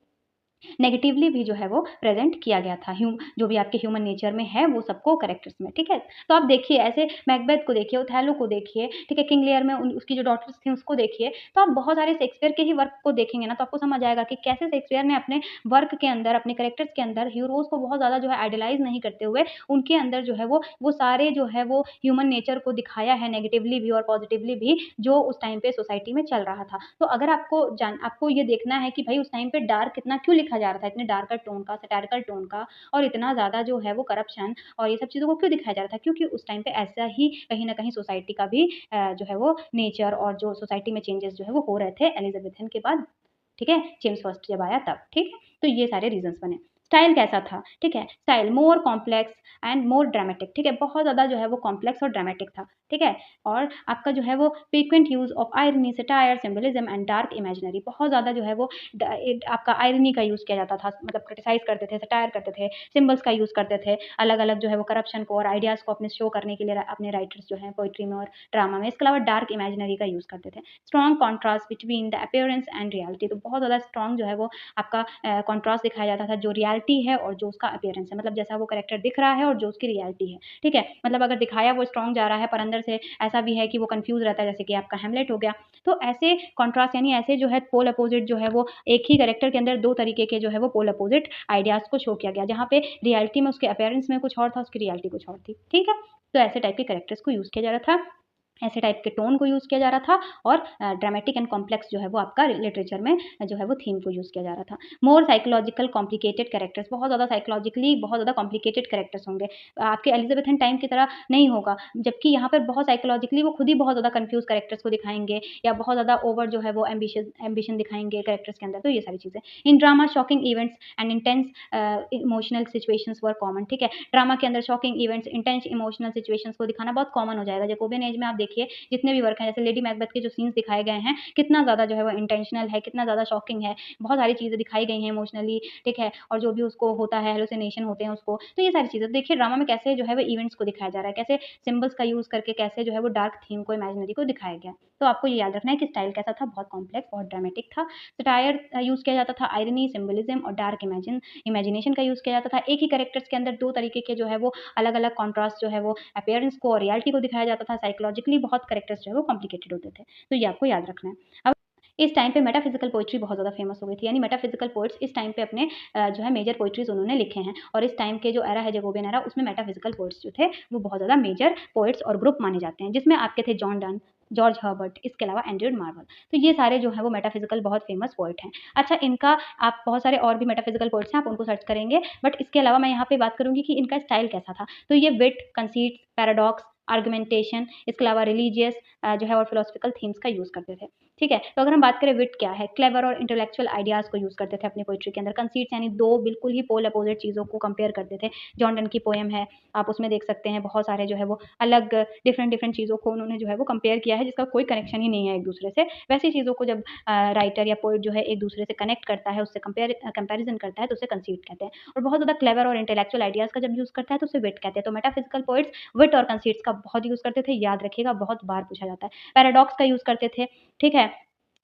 नेगेटिवली भी जो है वो प्रेज़ेंट किया गया था। जो भी आपके ह्यूमन नेचर में है वो सबको कैरेक्टर्स में, ठीक है? तो आप देखिए ऐसे मैकबेथ को देखिए, ओथेलो को देखिए, ठीक है? किंग लियर में उसकी जो डॉटर्स थी उसको देखिए, तो आप बहुत सारे शेक्सपियर के ही वर्क को देखेंगे ना तो आपको समझ आएगा कि कैसे शेक्सपियर ने अपने वर्क के अंदर, अपने कैरेक्टर्स के अंदर हीरोज़ को बहुत ज़्यादा जो है आइडलाइज़ नहीं करते हुए, उनके अंदर जो है वो सारे जो है वो ह्यूमन नेचर को दिखाया है नेगेटिवली भी और पॉज़िटिवली भी, जो उस टाइम पे सोसाइटी में चल रहा था। तो अगर आपको ये देखना है कि भई उस टाइम पे डार्क कितना क्यों लिखा जा रहा था, इतने डार्कर टोन का, सैटारिकल टोन का, और इतना ज़्यादा जो है वो करप्शन और ये सब चीज़ों को क्यों दिखाया जा रहा था? क्योंकि उस टाइम पे ऐसा ही कहीं न कहीं सोसाइटी का भी जो है वो नेचर और जो सोसाइटी में चेंजेज़ जो है वो हो रहे थे एलिज़ाबेथन के बाद, ठीक है? जेम्स फर्स्ट जब आया तब, ठीक है? तो ये सारे रीज़न्स बने। स्टाइल कैसा था? ठीक है? Style more complex and more dramatic, ठीक है? बहुत ज़्यादा जो है वो कॉम्प्लेक्स और ड्रामेटिक था, ठीक है? और आपका जो है वो frequent use of irony, satire, symbolism and dark imaginary, बहुत ज़्यादा जो है वो आपका आयरनी का यूज़ किया जाता था, मतलब क्रिटिसाइज़ करते थे, सटायर करते थे, सिम्बल्स का यूज़ करते थे, अलग-अलग जो है वो करप्शन को और आइडियाज़ को अपने शो करने के लिए अपने राइटर्स जो हैं पोएट्री में और ड्रामा में। इसके अलावा डार्क इमेजिनरी का यूज़ करते थे। Strong contrast between the appearance and reality, तो बहुत ज़्यादा स्ट्रॉन्ग जो है वो आपका कॉन्ट्रास्ट दिखाया जाता था, जो रियलिटी है और जो उसका अपीयरेंस है, मतलब जैसा वो कैरेक्टर दिख रहा है और जो उसकी रियलिटी है, ठीक है? मतलब अगर दिखाया वो स्ट्रॉन्ग जा रहा है पर अंदर से ऐसा भी है कि वो कन्फ्यूज़ रहता है, जैसे कि आपका हैमलेट हो गया। तो ऐसे कॉन्ट्रास्ट, यानी ऐसे जो है पोल अपोज़िट जो है वो एक ही कैरेक्टर के अंदर 2 तरीके के जो है वो पोल अपोज़िट आइडियाज़ को शो किया गया, जहाँ पे रियलिटी में उसके अपीयरेंस में कुछ और था, उसकी रियलिटी कुछ और थी, ठीक है? तो ऐसे टाइप के कैरेक्टर्स को यूज़ किया जा रहा था। ऐसे टाइप के टोन को यूज़ किया जा रहा था, और ड्रामेटिक एंड कॉम्प्लेक्स जो है वो आपका लिटरेचर में जो है वो थीम को यूज़ किया जा रहा था। मोर साइकोलॉजिकल कॉम्प्लिकेटेड कैरेक्टर्स, बहुत ज़्यादा साइकोलॉजिकली बहुत ज़्यादा कॉम्प्लिकेटेड कैरेक्टर्स होंगे। आपके एलिज़ाबेथन टाइम की तरह नहीं होगा, जबकि यहाँ पर बहुत साइकोलॉजिकली वो खुद ही बहुत ज़्यादा कन्फ्यूज़ कैरेक्टर्स को दिखाएँगे, या बहुत ज़्यादा ओवर जो है वो एम्बिशन दिखाएँगे कैरेक्टर्स के अंदर, तो ये सारी चीज़ें। इन drama shocking events and intense emotional situations were common, ठीक है? ड्रामा के अंदर shocking events, intense emotional situations को दिखाना बहुत कॉमन हो जाएगा। जैकोबियन एज में आप देखिए जितने भी वर्क हैं, जैसे लेडी मैकबेथ के जो सीन्स दिखाए गए हैं, कितना ज़्यादा जो है वो इंटेंशनल है, कितना ज़्यादा शॉकिंग है, बहुत सारी चीज़ें दिखाई गई हैं इमोशनली, ठीक है? और जो भी उसको होता है, हैलुसिनेशन होते हैं उसको, तो ये सारी चीज़ें देखिए ड्रामा में कैसे जो है वो इवेंट्स को दिखाया जा रहा है, कैसे सिंबल्स का यूज़ करके कैसे जो है वो डार्क थीम को, इमेजिनरी को दिखाया गया है। तो आपको ये याद रखना है कि स्टाइल कैसा था, बहुत कॉम्प्लेक्स, बहुत ड्रामेटिक था। सटायर यूज़ किया जाता था, आयरनी, सिम्बोलिज़्म और डार्क इमेजिनेशन का यूज़ किया जाता था। एक ही कैरेक्टर्स के अंदर 2 तरीके के जो है वो अलग-अलग कॉन्ट्रास्ट जो है वो अपीयरेंस को और रियलिटी को दिखाया जाता था। साइकोलॉजिकली बहुत कैरेक्टर्स जो है वो कॉम्प्लिकेटेड होते थे। तो ये आपको याद रखना है। अब इस टाइम पे मेटाफिजिकल पोइट्री बहुत ज़्यादा फेमस हो गई थी, यानी मेटाफिजिकल पोइट्स इस टाइम पे अपने जो है मेजर पोइट्रीज उन्होंने लिखे हैं, और इस टाइम के जो एरा है जैकोबियन एरा, उसमें मेटाफिजिकल पोइट्स जो थे वो बहुत ज़्यादा मेजर पोइट्स और ग्रुप माने जाते हैं, जिसमें आपके थे जॉन डन, जॉर्ज हर्बर्ट, इसके अलावा एंड्रयू मार्वल। तो ये सारे जो है वो मेटाफिजिकल बहुत फेमस पोइट हैं। अच्छा, इनका आप बहुत सारे और भी मेटाफिजिकल पोइट्स हैं, आप उनको सर्च करेंगे, बट इसके अलावा मैं यहाँ पे बात करूँगी कि इनका स्टाइल कैसा था। तो ये विट, कंसीट, पैराडॉक्स, आर्गुमेंटेशन, इसके अलावा रिलीजियस जो है और फिलोसफिकल थीम्स का यूज़ करते थे। ठीक है, तो अगर हम बात करें विट क्या है, क्लेवर और इंटेलेक्चुअल आइडियाज़ को यूज़ करते थे अपनी पोइट्री के अंदर। कंसीट्स यानी दो बिल्कुल ही पोल अपोजिट चीज़ों को कंपेयर करते थे। जॉन डन की पोएम है, आप उसमें देख सकते हैं बहुत सारे जो है वो अलग डिफरेंट डिफरेंट चीज़ों को उन्होंने जो है वो कंपेयर किया है, जिसका कोई कनेक्शन ही नहीं है एक दूसरे से। वैसी चीज़ों को जब राइटर या पोइट जो है एक दूसरे से कनेक्ट करता है, उससे कंपेरिजन करता है, तो उसे कंसीट कहते हैं। और बहुत ज़्यादा क्लेवर और इंटेलेक्चुअल आइडियाज़ का जब यूज़ करता है तो उसे विट कहते हैं। तो मेटाफिजिकल पोइट्स विट और कंसीट्स का बहुत यूज़ करते थे, याद रखिएगा, बहुत बार पूछा जाता है। पैराडॉक्स का यूज़ करते थे, ठीक है?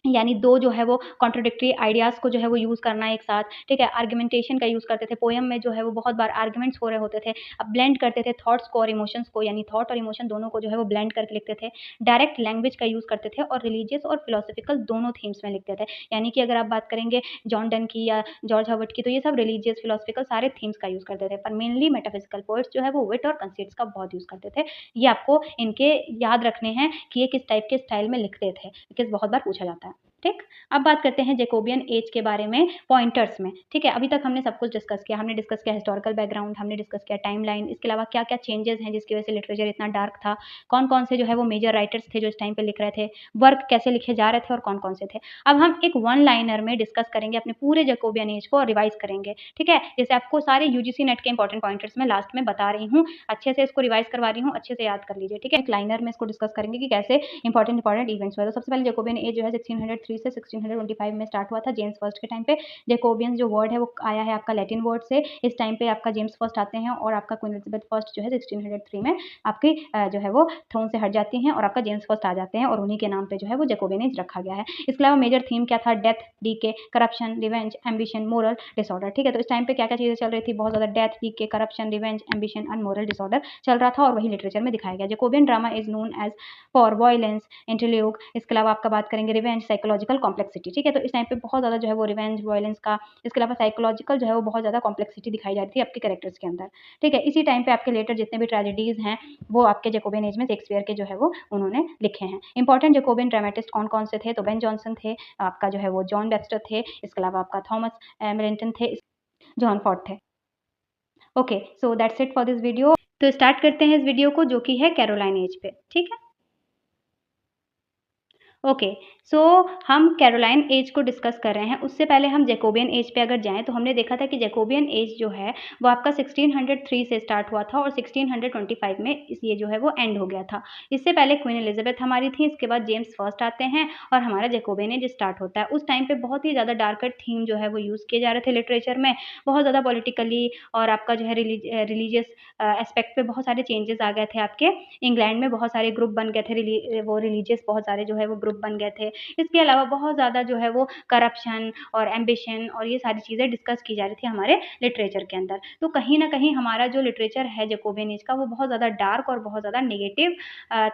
यानी 2 जो है वो कॉन्ट्राडिक्टरी आइडियाज़ को जो है वो यूज़ करना एक साथ, ठीक है? आर्गुमेंटेशन का यूज़ करते थे, पोएम में जो है वो बहुत बार आर्गुमेंट्स हो रहे होते थे। अब ब्लेंड करते थे थॉट्स को और इमोशंस को, यानी थॉट और इमोशन दोनों को जो है वो ब्लेंड करके लिखते थे। डायरेक्ट लैंग्वेज का यूज़ करते थे और रिलीजियस और फिलोसॉफिकल दोनों थीम्स में लिखते थे। यानी कि अगर आप बात करेंगे जॉन डन की या जॉर्ज हर्बर्ट की, तो ये सब रिलीजियस, फिलोसॉफिकल सारे थीम्स का यूज़ करते थे। पर मेनली मेटाफिजिकल पोएट्स जो है वो विट और कंसीट्स का बहुत यूज़ करते थे। ये आपको इनके याद रखने हैं कि ये किस टाइप के स्टाइल में लिखते थे, बिकॉज़ बहुत बार पूछा जाता है। ठीक? अब बात करते हैं जैकोबियन एज के बारे में पॉइंटर्स में, ठीक है? अभी तक हमने सब कुछ डिस्कस किया, हमने डिस्कस किया हिस्टोरिकल बैकग्राउंड, हमने डिस्कस किया टाइमलाइन, इसके अलावा क्या-क्या चेंजेस हैं जिसकी वजह से लिटरेचर इतना डार्क था, कौन-कौन से जो है वो मेजर राइटर्स थे जो इस टाइम पे लिख रहे थे, वर्क कैसे लिखे जा रहे थे और कौन-कौन से थे। अब हम एक वन लाइनर में डिस्कस करेंगे अपने पूरे जैकोबियन एज को और रिवाइज़ करेंगे, ठीक है? जैसे आपको सारे यूजीसी नेट के इंपॉर्टेंट पॉइंटर्स मैं लास्ट में बता रही हूँ, अच्छे से इसको रिवाइज़ करवा रही हूँ, अच्छे से याद कर लीजिए, ठीक है? एक लाइनर में इसको डिस्कस करेंगे कि कैसे इंपॉर्टेंट इवेंट्स हुए। तो सबसे पहले जैकोबियन एज जो है 1603 से 1625 में स्टार्ट हुआ था जेम्स फर्स्ट के टाइम पे। जैकोबियंस जो वर्ड है वो आया है आपका लैटिन वर्ड से। इस टाइम पे आपका जेम्स फर्स्ट आते हैं और आपका क्वीन एलिजाबेथ फर्स्ट जो है 1603 में आपकी जो है वो थ्रोन से हट जाती हैं और आपका जेम्स फर्स्ट आ जाते हैं और उन्हीं के नाम पे जो है वो जैकोबियन एज रखा गया है। इसके अलावा मेजर थीम क्या था? Death, decay, corruption, revenge, ambition, moral disorder, ठीक है? तो इस टाइम पे क्या-क्या चीज़ें चल रही थी? बहुत ज़्यादा death, decay, corruption, revenge, ambition and moral disorder चल रहा था और वही लिटरेचर में दिखाया गया। Jacobean drama is known as for violence, interlude, इसके अलावा आपका बात करेंगे रिवेंज, साइकोलॉजिकल कॉम्प्लेक्सिटी, ठीक है? तो इस टाइम पे बहुत ज़्यादा जो है वो रिवेंज, वॉयलेंस का, इसके अलावा साइकोलॉजिकल जो है वो बहुत ज़्यादा कॉम्प्लेक्सिटी दिखाई जा रही थी आपके कैरेक्टर्स के अंदर, ठीक है? इसी टाइम पे आपके लेटर जितने भी ट्रेजेडीज़ हैं, वो आपके जैकोबियन एज में शेक्सपियर के जो है वो उन्होंने लिखे हैं। इंपॉर्टेंट जैकोबियन ड्रामेटिस्ट कौन-कौन से थे? तो बेन जॉनसन थे, आपका जो है वो जॉन वेबस्टर थे, इसके अलावा आपका थॉमस मिलिंटन थे, जॉन फॉर्ड थे। Okay, so that's it for this video. तो स्टार्ट करते हैं इस वीडियो को, जो कि है कैरोलाइन एज पे, ठीक है? ओके, सो हम कैरोलाइन एज को डिस्कस कर रहे हैं। उससे पहले हम जैकोबियन एज पे अगर जाएँ तो हमने देखा था कि जैकोबियन एज जो है वो आपका 1603 से स्टार्ट हुआ था और 1625 में ये जो है वो एंड हो गया था। इससे पहले क्वीन एलिजाबेथ हमारी थी, इसके बाद जेम्स फर्स्ट आते हैं और हमारा जैकोबियन एज स्टार्ट होता है। उस टाइम पे बहुत ही ज़्यादा डार्कर थीम जो है वो यूज़ किए जा रहे थे लिटरेचर में, बहुत ज़्यादा पॉलिटिकली और आपका जो है रिलीजियस एस्पेक्ट पे बहुत सारे चेंजेस आ गए थे आपके। इंग्लैंड में बहुत सारे ग्रुप बन गए थे, रिलीजियस बहुत सारे जो है वो ग्रुप बन गए थे। इसके अलावा बहुत ज़्यादा जो है वो करप्शन और एम्बिशन और ये सारी चीज़ें डिस्कस की जा रही थी हमारे लिटरेचर के अंदर। तो कहीं न कहीं हमारा जो लिटरेचर है जैकोबियन एज का, वो बहुत ज़्यादा डार्क और बहुत ज़्यादा नेगेटिव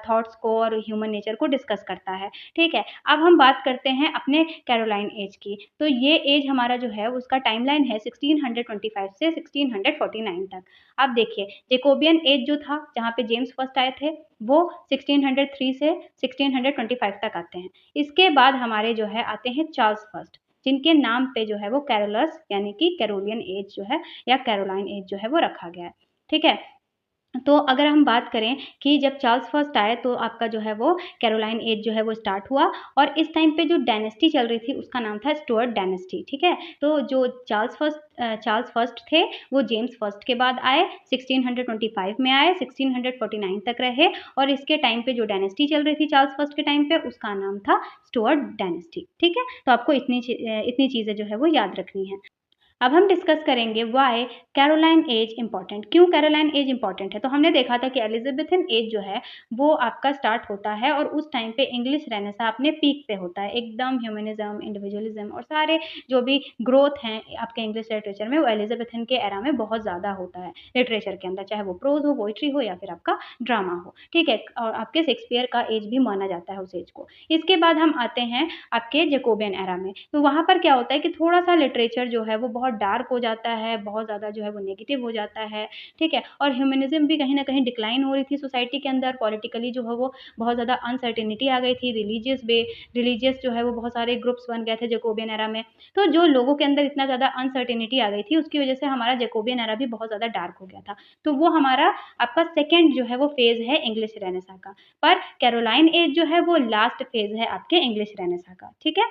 थॉट्स को और ह्यूमन नेचर को डिस्कस करता है, ठीक है? अब हम बात करते हैं अपने कैरोलाइन एज की। तो ये एज हमारा जो है उसका टाइमलाइन है 1625 से 1649 तक। अब देखिए जैकोबियन एज जो था, जहाँ पे जेम्स फर्स्ट आए थे, वो 1603 से 1625 तक आते हैं। इसके बाद हमारे जो है आते हैं चार्ल्स फर्स्ट, जिनके नाम पे जो है वो कैरोलस यानी कि कैरोलियन एज जो है या कैरोलाइन एज जो है वो रखा गया है, ठीक है? तो अगर हम बात करें कि जब चार्ल्स फर्स्ट आए तो आपका जो है वो कैरोलाइन एज जो है वो स्टार्ट हुआ और इस टाइम पे जो डायनेस्टी चल रही थी उसका नाम था स्टुअर्ट डायनेस्टी, ठीक है? तो जो चार्ल्स फर्स्ट थे वो जेम्स फर्स्ट के बाद आए, 1625 में आए, 1649 तक रहे और इसके टाइम पे जो डायनेस्टी चल रही थी चार्ल्स फर्स्ट के टाइम पे उसका नाम था स्टुअर्ट डायनेस्टी, ठीक है? तो आपको इतनी चीज़ें जो है वो याद रखनी है। अब हम डिस्कस करेंगे व्हाई कैरोलाइन एज इंपॉर्टेंट, क्यों कैरोलाइन एज इंपॉर्टेंट है। तो हमने देखा था कि एलिजाबेथन एज जो है वो आपका स्टार्ट होता है और उस टाइम पे इंग्लिश रेनेसा अपने पीक पे होता है, एकदम ह्यूमनिज्म, इंडिविजुअलिज्म और सारे जो भी ग्रोथ हैं आपके इंग्लिश लिटरेचर में वो एलिजाबेथन के एरा में बहुत ज़्यादा होता है लिटरेचर के अंदर, चाहे वो प्रोज हो, पोइट्री हो या फिर आपका ड्रामा हो, ठीक है। और आपके शेक्सपियर का एज भी माना जाता है उस एज को। इसके बाद हम आते हैं आपके जैकोबियन एरा में। तो वहाँ पर क्या होता है कि थोड़ा-सा लिटरेचर जो है वो बहुत डार्क हो जाता है, बहुत ज़्यादा जो है वो नेगेटिव हो जाता है, ठीक है? और ह्यूमनिज़्म भी कहीं न कहीं डिक्लाइन हो रही थी सोसाइटी के अंदर, पॉलिटिकली जो है वो बहुत ज़्यादा अनसर्टेनिटी आ गई थी, रिलीजियस जो है वो बहुत सारे ग्रुप्स बन गए थे जैकोबियन एरा में। तो जो लोगों के अंदर इतना ज़्यादा अनसर्टेनिटी आ गई थी, उसकी वजह से हमारा जैकोबियन एरा भी बहुत ज़्यादा डार्क हो गया था। तो वो हमारा आपका सेकंड जो है वो फ़ेज़ है इंग्लिश रेनेसां का। पर कैरोलाइन एज जो है वो लास्ट फ़ेज़ है आपके इंग्लिश रेनेसां का, ठीक है?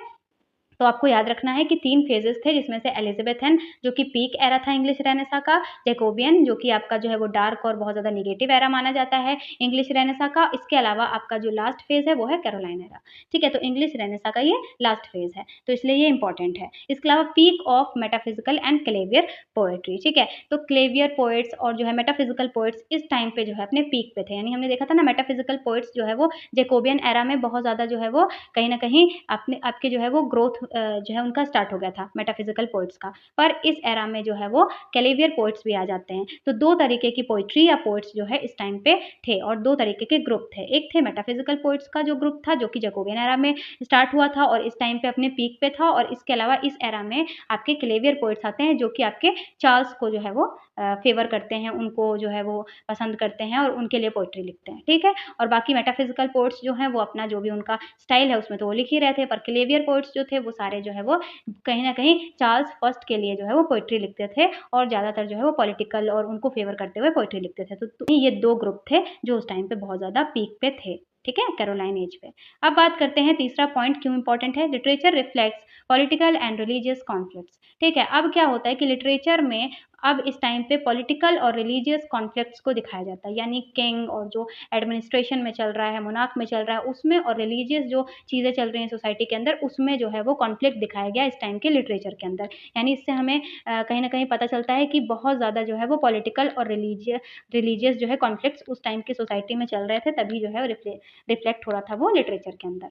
तो आपको याद रखना है कि 3 फ़ेजेज़ थे जिसमें से एलिज़ाबेथन जो कि पीक एरा था इंग्लिश रेनेसां का, जैकोबियन जो कि आपका जो है वो डार्क और बहुत ज़्यादा नेगेटिव एरा माना जाता है इंग्लिश रेनेसां का। इसके अलावा आपका जो लास्ट फ़ेज़ है वो है कैरोलाइन एरा, ठीक है? तो इंग्लिश रेनेसां का ये लास्ट फ़ेज़ है, तो इसलिए ये इम्पोर्टेंट है। इसके अलावा peak of metaphysical and Cavalier poetry, ठीक है? तो क्लेवियर पोएट्स और जो है मेटाफिज़िकल पोएट्स इस टाइम पे जो है अपने पीक पे थे, यानी हमने देखा था ना मेटाफिज़िकल पोएट्स जो है वो जैकोबियन एरा में बहुत ज़्यादा जो है वो कहीं न कहीं आपके जो है वो ग्रोथ जो है उनका स्टार्ट हो गया था मेटाफिज़िकल पोएट्स का। पर इस एरा में जो है वो क्लेवियर पोएट्स भी आ जाते हैं। तो 2 तरीके की पोएट्री या पोएट्स जो है इस टाइम पे थे और 2 तरीके के ग्रुप थे। एक थे मेटाफिज़िकल पोएट्स का जो ग्रुप था जो कि जैकोबियन एरा में स्टार्ट हुआ था और इस टाइम पे अपने पीक पे था और इसके अलावा इस एरा में आपके क्लेवियर पोएट्स आते हैं जो कि आपके चार्ल्स को जो है वो फ़ेवर करते हैं, उनको जो है वो पसंद करते हैं और उनके लिए पोएट्री लिखते हैं, ठीक है? और बाकी मेटाफिज़िकल पोएट्स जो हैं वो अपना जो भी उनका स्टाइल है उसमें तो वो लिख ही रहे थे, पर क्लेवियर पोएट्स जो थे वो सारे जो है वो कहीं न कहीं चार्ल्स फर्स्ट के लिए जो है वो पोएट्री लिखते थे और ज़्यादातर जो है वो पॉलिटिकल और उनको फ़ेवर करते हुए पोएट्री लिखते थे। तो ये 2 ग्रुप थे जो उस टाइम पे बहुत ज़्यादा पीक पे थे, ठीक है? कैरोलाइन एज पे। अब बात करते हैं तीसरा पॉइंट क्यों इम्पोर्टेंट है, literature reflects political and religious conflicts, ठीक है? अब क्या होता है कि लिटरेचर में अब इस टाइम पे पॉलिटिकल और रिलीजियस कॉन्फ्लिक्ट्स को दिखाया जाता है, यानी किंग और जो एडमिनिस्ट्रेशन में चल रहा है, मोनार्क में चल रहा है, उसमें और रिलीजियस जो चीज़ें चल रही हैं सोसाइटी के अंदर, उसमें जो है वो कॉन्फ्लिक्ट दिखाया गया इस टाइम के लिटरेचर के अंदर। यानी इससे हमें कहीं न कहीं पता चलता है कि बहुत ज़्यादा जो है वो पॉलिटिकल और रिलीजियस जो है कॉन्फ्लिक्ट्स उस टाइम की सोसाइटी में चल रहे थे, तभी जो है रिफ्लेक्ट हो रहा था वो लिटरेचर के अंदर।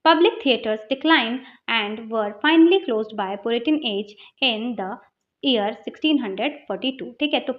Public theatres declined and were finally closed by Puritan age in the year 1642, ठीक है? तो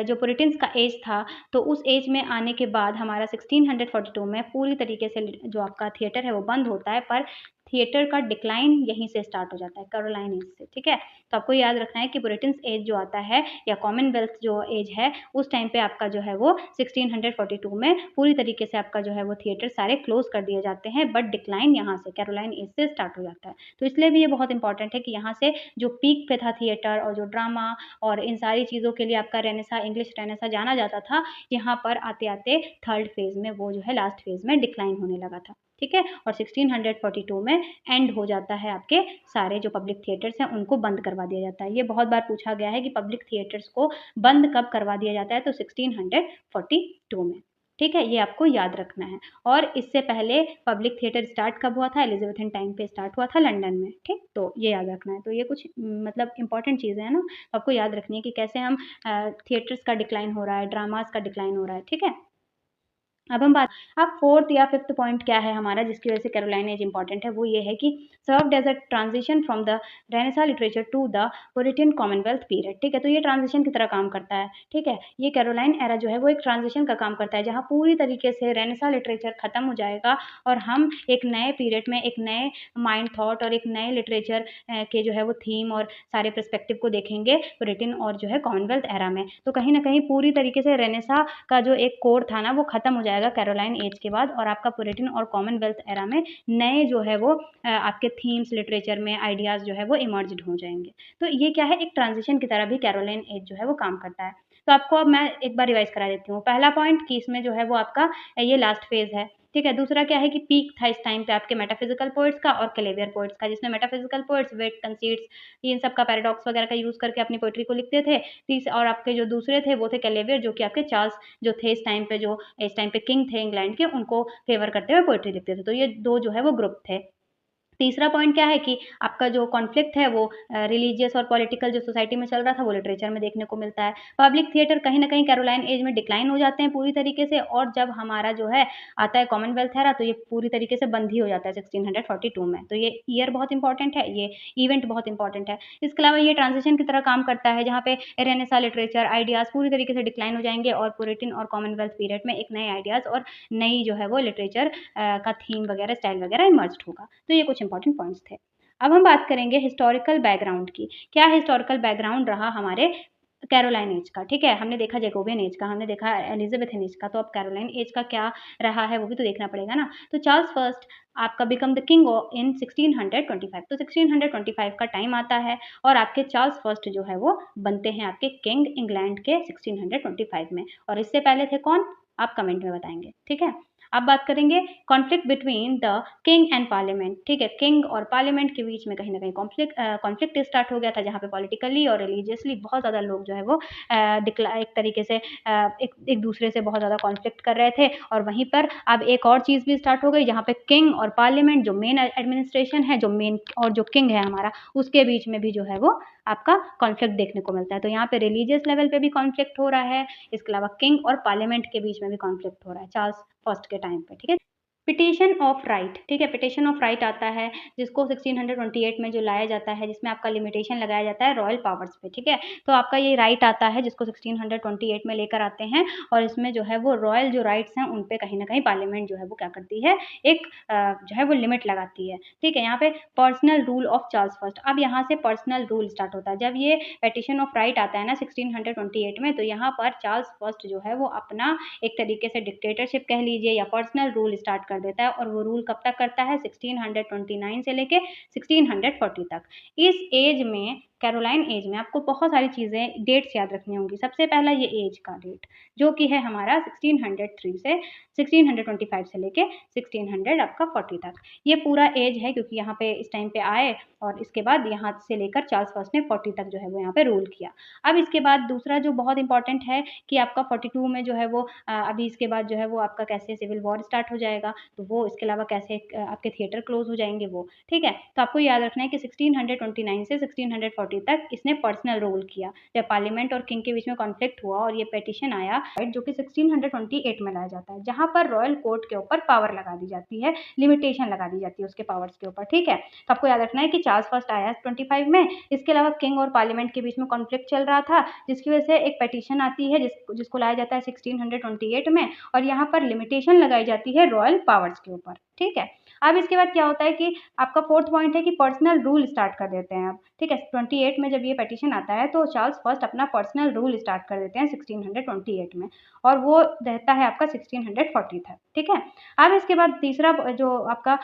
जो पुरिटन्स का एज था तो उस एज में आने के बाद हमारा 1642 में पूरी तरीके से जो आपका थिएटर है वो बंद होता है, पर थिएटर का डिक्लाइन यहीं से स्टार्ट हो जाता है कैरोलाइन एज से, ठीक है? तो आपको याद रखना है कि पुरिटन्स एज जो आता है या कॉमनवेल्थ जो एज है उस टाइम पे आपका जो है वो 1642 में पूरी तरीके से आपका जो है वो थिएटर सारे क्लोज कर दिए जाते हैं, बट डिक्लाइन यहाँ से कैरोलाइन एज से स्टार्ट हो जाता है। तो इसलिए भी ये बहुत इंपॉर्टेंट है कि यहाँ से जो पीक पे था थिएटर और जो ड्रामा और इन सारी चीज़ों के लिए आपका रेनेसा इंग्लिश रेनेसा जाना जाता था, यहाँ पर आते-आते थर्ड फेज़ में वो जो है लास्ट फेज़ में डिक्लाइन होने लगा था, ठीक है? और 1642 में एंड हो जाता है आपके सारे जो पब्लिक थिएटर्स हैं उनको बंद करवा दिया जाता है। ये बहुत बार पूछा गया है कि पब्लिक थिएटर्स को बंद कब करवा दिया जाता है, तो 1642 में, ठीक है? ये आपको याद रखना है। और इससे पहले पब्लिक थिएटर स्टार्ट कब हुआ था? एलिज़ाबेथन टाइम पे स्टार्ट हुआ था लंदन में, ठीक? तो ये याद रखना है। तो ये कुछ मतलब इम्पोर्टेंट चीज़ें हैं ना, आपको याद रखनी है कि कैसे हम थिएटर्स का डिक्लाइन हो रहा है, ड्रामास का डिक्लाइन हो रहा है, ठीक है? अब फोर्थ या फिफ्थ पॉइंट क्या है हमारा जिसकी वजह से कैरोलाइन एज इंपॉर्टेंट है, वो ये है कि served as a transition from the renaissance literature to the Puritan commonwealth period, ठीक है? तो ये ट्रांजिशन की तरह काम करता है, ठीक है? ये कैरोलाइन एरा जो है वो एक ट्रांजिशन का काम करता है जहाँ पूरी तरीके से रेनेसा लिटरेचर खत्म हो जाएगा और हम एक नए पीरियड में एक नए माइंड थॉट और एक नए लिटरेचर के जो है वो थीम और सारे पर्सपेक्टिव को देखेंगे पुरिटन और जो है कॉमनवेल्थ एरा में। तो कहीं ना कहीं पूरी तरीके से रेनेसा का जो एक कोर था ना वो खत्म हो जाएगा कैरोलाइन एज के बाद और आपका पुरिटन और कॉमनवेल्थ एरा में नए जो है वो आपके थीम्स लिटरेचर में आइडियाज़ जो है वो इमर्ज्ड हो जाएंगे। तो ये क्या है, एक ट्रांजिशन की तरह भी कैरोलाइन एज जो है वो काम करता है। तो आपको अब मैं एक बार रिवाइज करा देती हूँ। पहला पॉइंट कि इसमें जो है वो आपका ये लास्ट फेज है, ठीक है? दूसरा क्या है कि पीक था इस टाइम पे आपके मेटाफिजिकल पोएट्स का और क्लेवियर पोएट्स का, जिसमें मेटाफिजिकल पोएट्स वेट कंसीट्स इन सब का पैराडॉक्स वगैरह का यूज़ करके अपनी पोएट्री को लिखते थे। और आपके जो दूसरे थे वो थे क्लेवियर जो कि आपके चार्ल्स जो थे इस टाइम पे किंग थे इंग्लैंड के, उनको फेवर करते हुए पोएट्री लिखते थे। तो ये 2 जो है वो ग्रुप थे। तीसरा पॉइंट क्या है कि आपका जो कॉन्फ्लिक्ट है वो रिलीजियस और पॉलिटिकल जो सोसाइटी में चल रहा था वो लिटरेचर में देखने को मिलता है। पब्लिक थिएटर कहीं न कहीं कैरोलाइन एज में डिक्लाइन हो जाते हैं पूरी तरीके से, और जब हमारा जो है आता है कॉमनवेल्थ एरा, तो ये पूरी तरीके से बंद ही हो जाता है 1642 में। तो ये ईयर बहुत इंपॉर्टेंट है, ये इवेंट बहुत इंपॉर्टेंट है। इसके अलावा ये ट्रांजिशन की तरह काम करता है जहाँ पे रेनेसां लिटरेचर आइडियाज़ पूरी तरीके से डिक्लाइन हो जाएँगे और पुरिटन और कॉमनवेल्थ पीरियड में एक नए आइडियाज़ और नई जो है वो लिटरेचर का थीम वगैरह, स्टाइल वगैरह इमर्ज्ड होगा। तो ये कुछ इंपॉर्टेंट पॉइंट्स थे। अब हम बात करेंगे हिस्टोरिकल बैकग्राउंड की। क्या हिस्टोरिकल बैकग्राउंड रहा हमारे कैरोलाइन एज का, ठीक है? हमने देखा जैकोबियन एज का, हमने देखा एलिज़ाबेथन एज का, तो अब कैरोलाइन एज का क्या रहा है वो भी तो देखना पड़ेगा ना। तो चार्ल्स फर्स्ट आपका बिकम द किंग इन 1625, तो 1625 का टाइम आता है और आपके चार्ल्स फर्स्ट जो है वो बनते हैं आपके किंग इंग्लैंड के 1625 में, और इससे पहले थे कौन? आप कमेंट में बताएँगे, ठीक है? अब बात करेंगे conflict between the king and parliament, ठीक है? किंग और पार्लियामेंट के बीच में कहीं न कहीं कॉन्फ्लिक्ट स्टार्ट हो गया था, जहाँ पे पॉलिटिकली और रिलीजियसली बहुत ज़्यादा लोग जो है वो एक तरीके से एक दूसरे से बहुत ज़्यादा कॉन्फ्लिक्ट कर रहे थे, और वहीं पर अब एक और चीज़ भी स्टार्ट हो गई जहाँ पे किंग और पार्लियामेंट जो मेन एडमिनिस्ट्रेशन है, जो मेन और जो किंग है हमारा, उसके बीच में भी जो है वो आपका कॉन्फ्लिक्ट देखने को मिलता है। तो यहाँ पे रिलीजियस लेवल पे भी कॉन्फ्लिक्ट हो रहा है, इसके अलावा किंग और पार्लियामेंट के बीच में भी कॉन्फ्लिक्ट हो रहा है चार्ल्स फर्स्ट के टाइम पे, ठीक है? पिटीशन ऑफ राइट, ठीक है? पिटीशन ऑफ राइट आता है जिसको 1628 में जो लाया जाता है, जिसमें आपका लिमिटेशन लगाया जाता है रॉयल पावर्स पे, ठीक है? तो आपका ये राइट आता है जिसको 1628 में लेकर आते हैं, और इसमें जो है वो रॉयल जो राइट्स हैं उन पे कहीं न कहीं पार्लियामेंट जो है वो क्या करती है, एक जो है वो लिमिट लगाती है, ठीक है? यहाँ पे personal rule of Charles first, अब यहाँ से पर्सनल रूल स्टार्ट होता है। जब ये पिटीशन ऑफ राइट आता है ना 1628 में, तो यहाँ पर चार्ल्स फर्स्ट जो है वो अपना एक तरीके से डिक्टेटरशिप कह लीजिए या पर्सनल रूल स्टार्ट कर देता है, और वो रूल कब तक करता है? 1629 से लेके 1640 तक। इस एज में, कैरोलाइन एज में, आपको बहुत सारी चीज़ें, डेट्स याद रखनी होंगी। सबसे पहला ये एज का डेट जो कि है हमारा 1603 से 1625 से लेके 1600 आपका 40 तक। ये पूरा एज है क्योंकि यहाँ पे इस टाइम पे आए और इसके बाद यहाँ से लेकर चार्ल्स फर्स्ट ने 40 तक जो है वो यहाँ पे रूल किया। अब इसके बाद दूसरा जो बहुत इंपॉर्टेंट है कि आपका 42 में जो है वो अभी इसके बाद जो है वो आपका कैसे सिविल वॉर स्टार्ट हो जाएगा, तो वो इसके अलावा कैसे आपके थिएटर क्लोज हो जाएँगे वो, ठीक है? तो आपको याद रखना है कि 1629 से 1640 तक इसने पर्सनल रूल किया। जब पार्लियामेंट और किंग के बीच में कॉन्फ्लिक्ट हुआ और ये पिटीशन आया, राइट, जो कि 1628 में लाया जाता है, जहाँ पर रॉयल कोर्ट के ऊपर पावर लगा दी जाती है, लिमिटेशन लगा दी जाती है उसके पावर्स के ऊपर, ठीक है? तो आपको याद रखना है कि चार्ल्स फर्स्ट आया 25 में, इसके अलावा किंग और पार्लियामेंट के बीच में कॉन्फ्लिक्ट चल रहा था, जिसकी वजह से एक पिटीशन आती है जिसको लाया जाता है 1628 में, और यहाँ पर लिमिटेशन लगाई जाती है रॉयल पावर्स के ऊपर, ठीक है? अब इसके बाद क्या होता है कि आपका फोर्थ पॉइंट है कि पर्सनल रूल स्टार्ट कर देते हैं अब, ठीक है? 28 में जब ये पिटीशन आता है तो चार्ल्स फर्स्ट अपना पर्सनल रूल स्टार्ट कर देते हैं 1628 में, और वो रहता है आपका 1640 तक, ठीक है? अब इसके बाद तीसरा जो आपका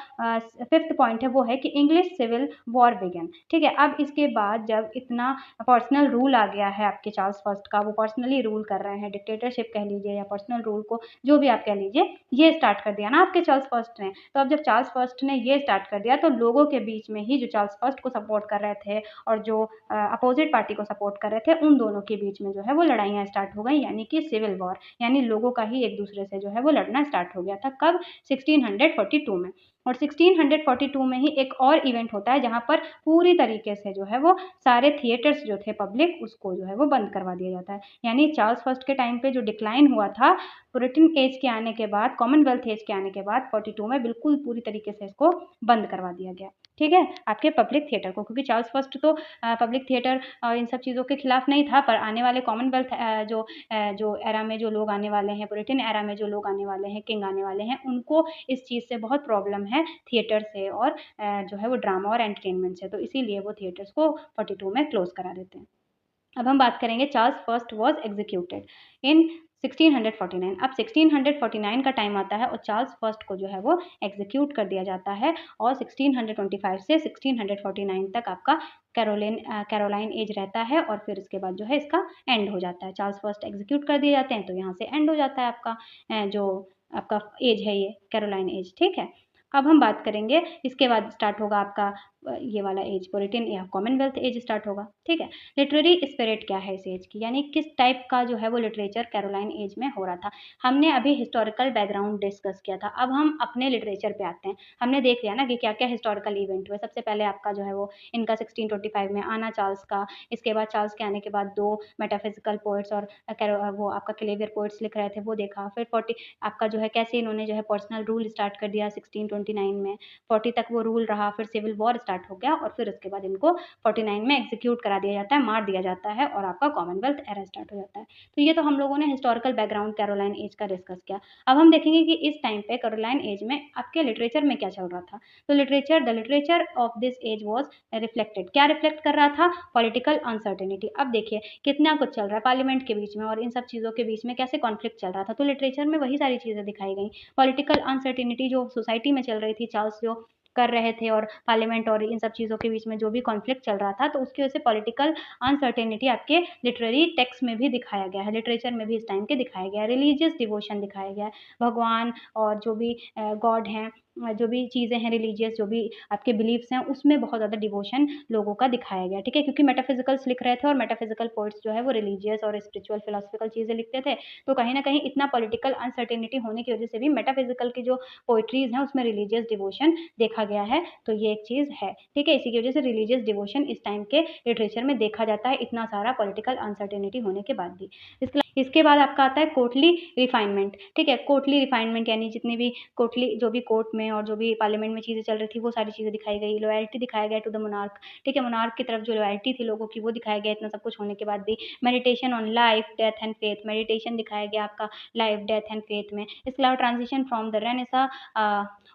फिफ्थ पॉइंट है वो है कि इंग्लिश सिविल वॉर बिगन, ठीक है? अब इसके बाद जब इतना पर्सनल रूल आ गया है आपके चार्ल्स फर्स्ट का, वो पर्सनली रूल कर रहे हैं, डिक्टेटरशिप कह लीजिए या पर्सनल रूल को जो भी आप कह लीजिए, ये स्टार्ट कर दिया ना आपके चार्ल्स फर्स्ट ने। तो अब जब चार्ल्स फर्स्ट ने ये स्टार्ट कर दिया तो लोगों के बीच में ही जो चार्ल्स फर्स्ट को सपोर्ट कर रहे थे और जो अपोजिट पार्टी को सपोर्ट कर रहे थे, उन दोनों के बीच में जो है वो लड़ाइयाँ स्टार्ट हो गई, यानी कि सिविल वॉर, यानी लोगों का ही एक दूसरे से जो है वो लड़ना स्टार्ट हो गया था। कब? 1642 में। और 1642 में ही एक और इवेंट होता है जहाँ पर पूरी तरीके से जो है वो सारे थिएटर्स जो थे पब्लिक, उसको जो है वो बंद करवा दिया जाता है। यानी चार्ल्स फर्स्ट के टाइम पे जो डिक्लाइन हुआ था, पुरिटन एज के आने के बाद, कॉमनवेल्थ एज के आने के बाद 42 में बिल्कुल पूरी तरीके से इसको बंद करवा दिया गया, ठीक है? आपके पब्लिक थिएटर को, क्योंकि चार्ल्स फर्स्ट तो पब्लिक थिएटर इन सब चीज़ों के खिलाफ नहीं था, पर आने वाले कॉमनवेल्थ जो एरा में जो लोग आने वाले हैं, पुरिटन एरा में जो लोग आने वाले हैं, किंग आने वाले हैं, उनको इस चीज़ से बहुत प्रॉब्लम है, थिएटर से और जो है वो ड्रामा और एंटरटेनमेंट से, तो इसीलिए वो थिएटर्स को 42 में क्लोज करा देते हैं। अब हम बात करेंगे Charles first was executed in 1649। अब 1649 का टाइम आता है और चार्ल्स फर्स्ट को जो है वो एग्जीक्यूट कर दिया जाता है, और 1625 से 1649 तक आपका कैरोलाइन एज रहता है, और फिर इसके बाद जो है इसका एंड हो जाता है। चार्ल्स फर्स्ट एग्जीक्यूट कर दिए जाते हैं तो यहाँ से एंड हो जाता है आपका जो आपका एज है ये कैरोलाइन एज, ठीक है? अब हम बात करेंगे, इसके बाद स्टार्ट होगा आपका ये वाला एज पुरिटन या कॉमनवेल्थ एज स्टार्ट होगा। ठीक है, लिटरेरी स्पिरिट क्या है इस एज की, यानी किस टाइप का जो है वो लिटरेचर कैरोलाइन एज में हो रहा था। हमने अभी हिस्टोरिकल बैकग्राउंड डिस्कस किया था, अब हम अपने लिटरेचर पे आते हैं। हमने देख लिया ना कि क्या क्या हिस्टोरिकल इवेंट हुए। सबसे पहले आपका जो है वो इनका 1625 में आना चार्ल्स का, इसके बाद चार्ल्स के आने के बाद 2 मेटाफिजिकल पोइट्स और वो आपका क्लेवियर पोइट्स लिख रहे थे, वो देखा। फिर 40 आपका जो है कैसे इन्होंने जो है पर्सनल रूल स्टार्ट कर दिया 1629 में, 40 तक वो रूल रहा, फिर सिविल वॉर स्टार्ट हो गया और फिर उसके बाद इनको 49 में एग्जीक्यूट करा दिया जाता है, मार दिया जाता है और आपका कॉमनवेल्थ एरा स्टार्ट हो जाता है। तो ये तो हम लोगों ने हिस्टोरिकल बैकग्राउंड कैरोलाइन एज का डिस्कस किया। अब हम देखेंगे कि इस टाइम पे कैरोलाइन एज में आपके लिटरेचर में क्या चल रहा था। तो the literature of this age was reflected, क्या रिफ्लेक्ट कर रहा था, पॉलिटिकल अनसर्टेनिटी। अब देखिए कितना कुछ चल रहा है पार्लियामेंट के बीच में और इन सब चीज़ों के बीच में कैसे कॉन्फ्लिक्ट चल रहा था, तो लिटरेचर में वही सारी चीज़ें दिखाई गई। पॉलिटिकल अनसर्टेनिटी जो सोसाइटी में चल रही थी, चार्ल्स जो कर रहे थे और पार्लियामेंट और इन सब चीज़ों के बीच में जो भी कॉन्फ्लिक्ट चल रहा था, तो उसकी वजह से पॉलिटिकल अनसर्टेनिटी आपके लिटरेरी टेक्स्ट में भी दिखाया गया है, लिटरेचर में भी इस टाइम के दिखाया गया है। रिलीजियस डिवोशन दिखाया गया है, भगवान और जो भी गॉड हैं, जो भी चीज़ें हैं रिलीजियस, जो भी आपके बिलीफ्स हैं, उसमें बहुत ज़्यादा डिवोशन लोगों का दिखाया गया। ठीक है, क्योंकि मेटाफिजिकल्स लिख रहे थे और मेटाफिजिकल पोइट्स जो है वो रिलीजियस और स्पिरिचुअल फिलोसफिकल चीज़ें लिखते थे, तो कहीं ना कहीं इतना पॉलिटिकल अनसर्टेनिटी होने की वजह से भी मेटाफिजिकल की जो पोइट्रीज हैं उसमें रिलीजियस डिवोशन देखा गया है। तो ये एक चीज़ है। ठीक है, इसी की वजह से रिलीजियस डिवोशन इस टाइम के लिटरेचर में देखा जाता है, इतना सारा पॉलिटिकल अनसर्टेनिटी होने के बाद भी। इसके बाद आपका आता है कोर्टली रिफाइनमेंट। ठीक है, कोर्टली रिफाइनमेंट यानी जितनी भी कोर्टली जो भी कोर्ट में और जो भी पार्लियामेंट में चीज़ें चल रही थी वो सारी चीज़ें दिखाई गई। लॉयल्टी दिखाया गया टू द मोनार्क। ठीक है, मोनार्क की तरफ जो लॉयल्टी थी लोगों की वो दिखाया गया, इतना सब कुछ होने के बाद भी। Meditation on life death and faith, meditation दिखाया गया आपका लाइफ डेथ एंड फेथ में। इसके अलावा transition from the renaissance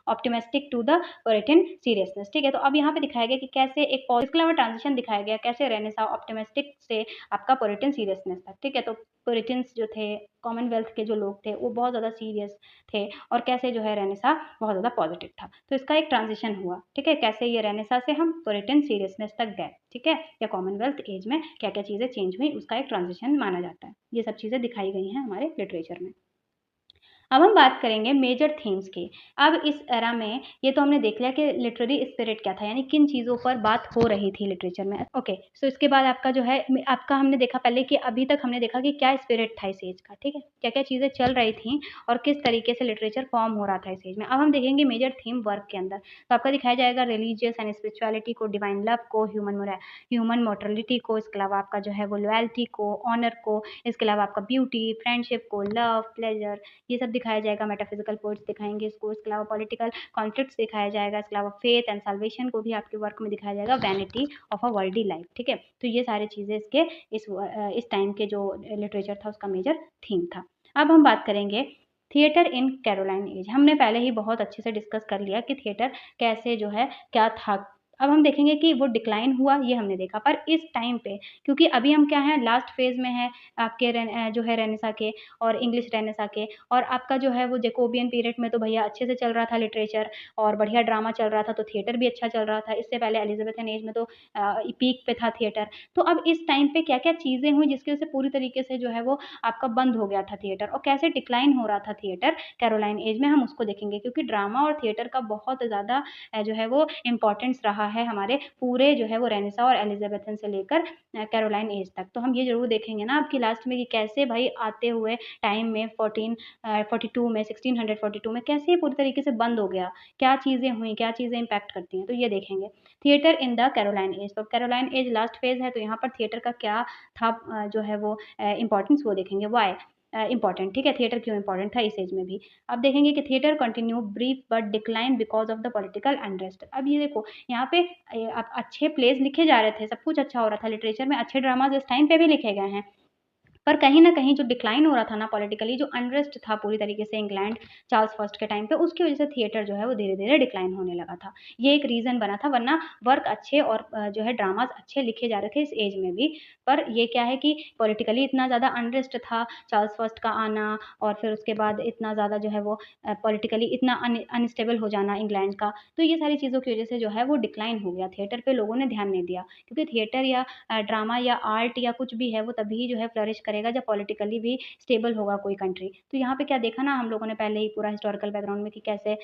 optimistic to the Puritan seriousness. ठीक है, तो अब यहाँ पे दिखाया गया कि कैसे एक इसके अलावा ट्रांजिशन दिखाया गया कैसे रेनेसा ऑप्टिमिस्टिक से आपका पुरिटन सीरियसनेस तक। ठीक है, तो पुरिटन्स जो थे, कॉमनवेल्थ के जो लोग थे, वो बहुत ज़्यादा सीरियस थे और कैसे जो है रेनेसा बहुत ज़्यादा पॉजिटिव था। तो इसका एक ट्रांजिशन हुआ। ठीक है, कैसे ये रेनेसा से हम पुरिटन सीरियसनेस तक गए। ठीक है, या कॉमनवेल्थ एज में क्या क्या चीज़ें चेंज हुई उसका एक ट्रांजिशन माना जाता है। ये सब चीज़ें दिखाई गई हैं हमारे लिटरेचर में। अब हम बात करेंगे मेजर थीम्स की। अब इस एरा में ये तो हमने देख लिया कि लिटरेरी स्पिरिट क्या था, यानी किन चीज़ों पर बात हो रही थी लिटरेचर में। ओके, सो इसके बाद आपका जो है आपका हमने देखा पहले कि अभी तक हमने देखा कि क्या स्पिरिट था इस एज का। ठीक है, क्या क्या चीज़ें चल रही थी और किस तरीके से लिटरेचर फॉर्म हो रहा था इस एज में। अब हम देखेंगे मेजर थीम वर्क के अंदर। तो आपका दिखाया जाएगा रिलीजियस एंड स्पिरिचुअलिटी को, डिवाइन लव को, ह्यूमन मोर्टलिटी को, इसके अलावा आपका जो है वो लॉयल्टी को, ऑनर को, इसके अलावा आपका ब्यूटी, फ्रेंडशिप को, लव, प्लेजर, ये सब दिखाया जाएगा। मेटाफिजिकल पोइट्स दिखाएंगे इसको। इसके अलावा पॉलिटिकल कॉन्फ्लिक्ट्स दिखाया जाएगा। इसके अलावा फेथ एंड साल्वेशन को भी आपके वर्क में दिखाया जाएगा। Vanity of a worldly life. ठीक है, तो ये सारी चीज़ें इसके इस टाइम के जो लिटरेचर था उसका मेजर थीम था। अब हम बात करेंगे थिएटर इन कैरोलाइन एज। हमने पहले ही बहुत अच्छे से डिस्कस कर लिया कि थिएटर कैसे जो है क्या था। अब हम देखेंगे कि वो डिक्लाइन हुआ, ये हमने देखा। पर इस टाइम पे, क्योंकि अभी हम क्या है लास्ट फेज में है आपके जो है रेनेसा के और इंग्लिश रेनेसा के, और आपका जो है वो जैकोबियन पीरियड में तो भैया अच्छे से चल रहा था लिटरेचर और बढ़िया ड्रामा चल रहा था, तो थिएटर भी अच्छा चल रहा था। इससे पहले एलिजाबेथन एज में तो पीक पे था थिएटर। तो अब इस टाइम पे क्या क्या चीज़ें हुई जिसकी वजह से पूरी तरीके से जो है वो आपका बंद हो गया था थिएटर, और कैसे डिक्लाइन हो रहा था थिएटर कैरोलाइन एज में, हम उसको देखेंगे। क्योंकि ड्रामा और थिएटर का बहुत ज़्यादा जो है वो इम्पोर्टेंस रहा है हमारे पूरे जो है वो रेनेसा और एलिजाबेथन से लेकर कैरोलाइन एज तक। तो हम ये ज़रूर देखेंगे ना आपकी लास्ट में कि कैसे भाई आते हुए टाइम में 1442 में 1642 में कैसे पूरी तरीके से बंद हो गया, क्या चीज़ें हुई, क्या चीज़ें इम्पैक्ट करती हैं, तो ये देखेंगे। Theatre in the Caroline age, तो कैरोलाइन एज लास्ट फेज है, तो यहाँ पर थिएटर का क्या था जो है वो इम्पोर्टेंस, वो देखेंगे। वाई इम्पॉर्टेंट, ठीक है, थिएटर क्यों इंपॉर्टेंट था इस एज में भी। अब देखेंगे कि theatre continue brief but decline because of the political unrest. अब ये देखो यहाँ पे अच्छे प्लेस लिखे जा रहे थे, सब कुछ अच्छा हो रहा था लिटरेचर में, अच्छे ड्रामाज इस टाइम पे भी लिखे गए हैं, पर कहीं न कहीं जो डिक्लाइन हो रहा था ना पॉलिटिकली, जो अनरेस्ट था पूरी तरीके से इंग्लैंड चार्ल्स फर्स्ट के टाइम पे, उसकी वजह से थिएटर जो है वो धीरे-धीरे डिक्लाइन होने लगा था। ये एक रीज़न बना था, वरना वर्क अच्छे और जो है ड्रामास अच्छे लिखे जा रहे थे इस एज में भी। पर ये क्या है कि पॉलिटिकली इतना ज़्यादा अनरेस्ट था, चार्ल्स फर्स्ट का आना और फिर उसके बाद इतना ज़्यादा जो है वो पॉलिटिकली इतना अनस्टेबल हो जाना इंग्लैंड का, तो ये सारी चीज़ों की वजह से जो है वो डिक्लाइन हो गया। थिएटर पे लोगों ने ध्यान नहीं दिया, क्योंकि थिएटर या ड्रामा या आर्ट या कुछ भी है वो तभी जो है फ्लरिश करेगा जब पॉलिटिकली भी स्टेबल होगा कोई कंट्री। तो यहाँ पे क्या देखा ना हम लोगों ने पहले ही पूरा हिस्टोरिकल बैकग्राउंड में कि कैसे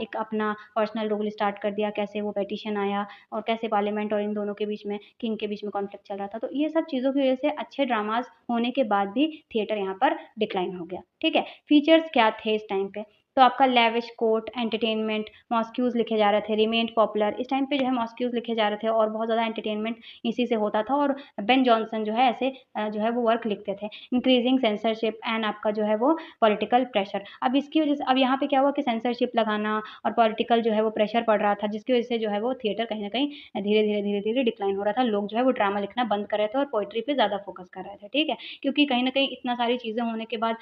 एक अपना पर्सनल रूल स्टार्ट कर दिया, कैसे वो पेटिशन आया और कैसे पार्लियामेंट और इन दोनों के बीच में, किंग के बीच में कॉन्फ्लिक्ट चल रहा था। तो ये सब चीज़ों की वजह से अच्छे ड्रामाज होने के बाद भी थिएटर यहाँ पर डिक्लाइन हो गया। ठीक है, फीचर्स क्या थे इस टाइम पे? तो आपका लेविश कोर्ट, एंटरटेनमेंट, मॉस्क्यूज़ लिखे जा रहे थे, रिमेन्ड पॉपुलर। इस टाइम पे जो है मॉस्क्यूज़ लिखे जा रहे थे और बहुत ज़्यादा एंटरटेनमेंट इसी से होता था और बेन जॉनसन जो है ऐसे जो है वो वर्क लिखते थे। इंक्रीजिंग सेंसरशिप एंड आपका जो है वो पॉलिटिकल प्रेशर। अब इसकी वजह से अब यहाँ पे क्या हुआ कि सेंसरशिप लगाना और पॉलिटिकल जो है वो प्रेशर पड़ रहा था, जिसकी वजह से जो है वो थिएटर कहीं न कहीं धीरे-धीरे डिक्लाइन हो रहा था। लोग जो है वो ड्रामा लिखना बंद कर रहे थे और पोएट्री पे ज़्यादा फ़ोकस कर रहे थे, ठीक है? क्योंकि कहीं न कहीं इतना सारी चीज़ें होने के बाद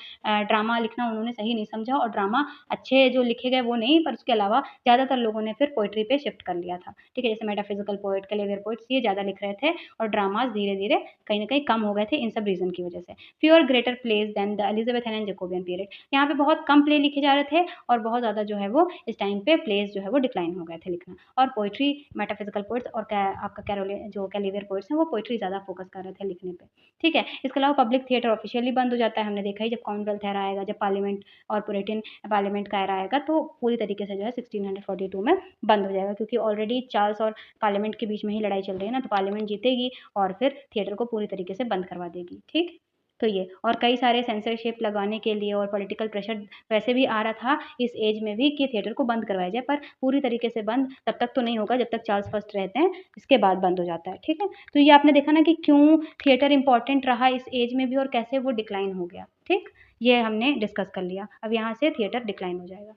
ड्रामा लिखना उन्होंने सही नहीं समझा और ड्रामा अच्छे जो लिखे गए वो नहीं, पर उसके अलावा ज़्यादातर लोगों ने फिर पोएट्री पे शिफ्ट कर लिया था, ठीक है? जैसे मेटाफिज़िकल पोएट, क्लेवर पोएट्स ये ज़्यादा लिख रहे थे और ड्रामाज़ धीरे-धीरे कहीं न कहीं कम हो गए थे इन सब रीज़न की वजह से। Fewer greater place than the Elizabethan and Jacobean period. यहाँ पे बहुत कम प्ले लिखे जा रहे थे और बहुत ज़्यादा जो है वो इस टाइम पे प्लेस जो है वो डिक्लाइन हो गए थे लिखना और पोएट्री मेटाफिज़िकल पोएट्स और आपका जो क्लेवर पोएट्स हैं वो पोएट्री ज़्यादा फ़ोकस कर रहे थे लिखने पे, ठीक है? इसके अलावा पब्लिक थिएटर ऑफ़िशियली बंद हो जाता है, हमने देखा ही जब कॉमनवेल्थ एरा आएगा, जब पार्लियामेंट और पुरिटन पार्लियामेंट का एरा आएगा तो पूरी तरीके से जो है 1642 में बंद हो जाएगा क्योंकि ऑलरेडी चार्ल्स और पार्लियामेंट के बीच में ही लड़ाई चल रही है ना, तो पार्लियामेंट जीतेगी और फिर थिएटर को पूरी तरीके से बंद करवा देगी, ठीक? तो ये और कई सारे सेंसरशिप लगाने के लिए और पॉलिटिकल प्रेशर वैसे भी आ रहा था इस एज में भी कि थिएटर को बंद करवाया जाए, पर पूरी तरीके से बंद तब तक तो नहीं होगा जब तक चार्ल्स फर्स्ट रहते हैं, इसके बाद बंद हो जाता है, ठीक है? तो ये आपने देखा ना कि क्यों थिएटर इम्पोर्टेंट रहा इस एज में भी और कैसे वो डिक्लाइन हो गया, ठीक? ये हमने डिस्कस कर लिया। अब यहाँ से थिएटर डिक्लाइन हो जाएगा।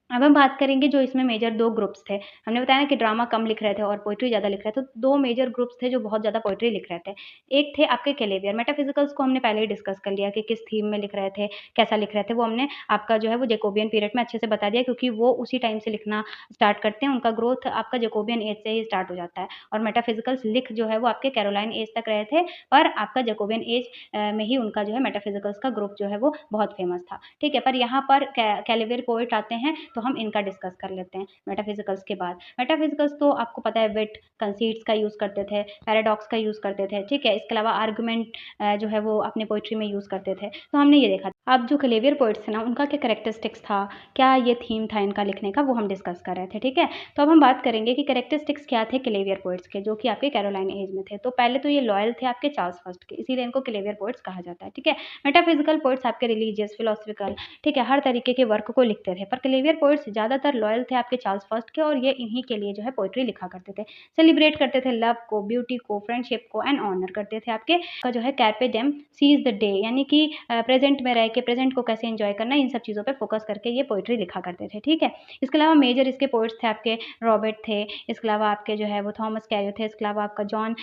अब हम बात करेंगे जो इसमें मेजर 2 ग्रुप्स थे। हमने बताया ना कि ड्रामा कम लिख रहे थे और पोएट्री ज़्यादा लिख रहे थे, तो 2 मेजर ग्रुप्स थे जो बहुत ज़्यादा पोएट्री लिख रहे थे। एक थे आपके क्लेवियर, मेटाफिज़िकल्स को हमने पहले ही डिस्कस कर लिया कि किस थीम में लिख रहे थे, कैसा लिख रहे थे, वो हमने आपका जो है वो जैकोबियन पीरियड में अच्छे से बता दिया क्योंकि वो उसी टाइम से लिखना स्टार्ट करते हैं, उनका ग्रोथ आपका जैकोबियन एज से ही स्टार्ट हो जाता है और मेटाफिज़िकल्स लिख जो है वो आपके कैरोलाइन एज तक रहे थे, पर आपका जैकोबियन एज में ही उनका जो है मेटाफिज़िकल्स का ग्रुप जो है वो बहुत फेमस था, ठीक है? पर यहाँ पर क्लेवियर पोएट आते हैं, तो हम इनका डिस्कस कर लेते हैं मेटाफिज़िकल्स के बाद। मेटाफिज़िकल्स तो आपको पता है विट, कंसीट्स का यूज़ करते थे, पैराडॉक्स का यूज़ करते थे, ठीक है? इसके अलावा आर्गुमेंट जो है वो अपने पोएट्री में यूज़ करते थे। तो हमने ये देखा। अब जो क्लेवियर पोएट्स थे ना, उनका क्या कैरेक्टरिस्टिक्स था, क्या ये थीम था इनका लिखने का, वो हम डिस्कस कर रहे थे, ठीक है? तो अब हम बात करेंगे कि कैरेक्टरिस्टिक्स क्या थे क्लेवियर पोएट्स के, जो कि आपके कैरोलाइन एज में थे। तो पहले तो ये लॉयल थे आपके चार्ल्स फर्स्ट के, इसीलिए इनको क्लेवियर पोएट्स कहा जाता है, ठीक है? मेटाफिज़िकल पोएट्स आपके रिलीजियस, फिलॉसफिकल, ठीक है? हर तरीके के वर्क को लिखते थे, पर क्लेवियर पोएट्स ज़्यादातर लॉयल थे आपके चार्ल्स फर्स्ट के और ये इन्हीं के लिए जो है पोएट्री लिखा करते थे। सेलिब्रेट करते थे लव को, ब्यूटी को, फ्रेंडशिप को एंड ऑनर करते थे आपके का जो है carpe diem, seize the day यानी कि प्रेज़ेंट में रह के प्रेज़ेंट को कैसे एन्जॉय करना है, इन सब चीज़ों पे फ़ोकस करके ये पोएट्री लिखा करते थे, ठीक है? इसके अलावा मेजर इसके पोएट्स थे आपके रॉबर्ट थे, इसके अलावा आपके जो है वो थॉमस कैरियो थे, इसके अलावा आपका जॉन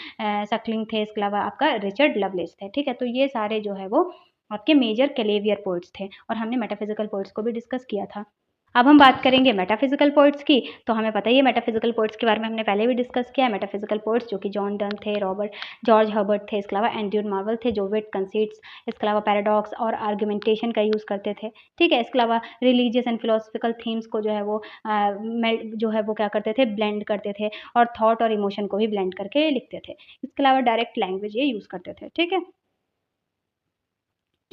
सकलिंग थे, इसके अलावा आपका रिचर्ड लवलेस थे, ठीक है? तो ये सारे जो है वो आपके मेजर क्लेवियर पोएट्स थे और हमने मेटाफिज़िकल पोएट्स को भी डिस्कस किया था। अब हम बात करेंगे मेटाफिज़िकल पोएट्स की, तो हमें पता ही है मेटाफिज़िकल पोएट्स के बारे में हमने पहले भी डिस्कस किया है। मेटाफिज़िकल पोएट्स जो कि जॉन डन थे, रॉबर्ट जॉर्ज हर्बर्ट थे, इसके अलावा एंड्रयू मार्वल थे जो विट, कंसीट्स, इसके अलावा पैराडॉक्स और आर्गुमेंटेशन का यूज़ करते थे, ठीक है? इसके अलावा रिलीजियस एंड फिलॉसफिकल थीम्स को जो है वो जो है वो क्या करते थे, ब्लेंड करते थे और थॉट और इमोशन को भी ब्लेंड करके लिखते थे। इसके अलावा डायरेक्ट लैंग्वेज ये यूज़ करते थे, ठीक है?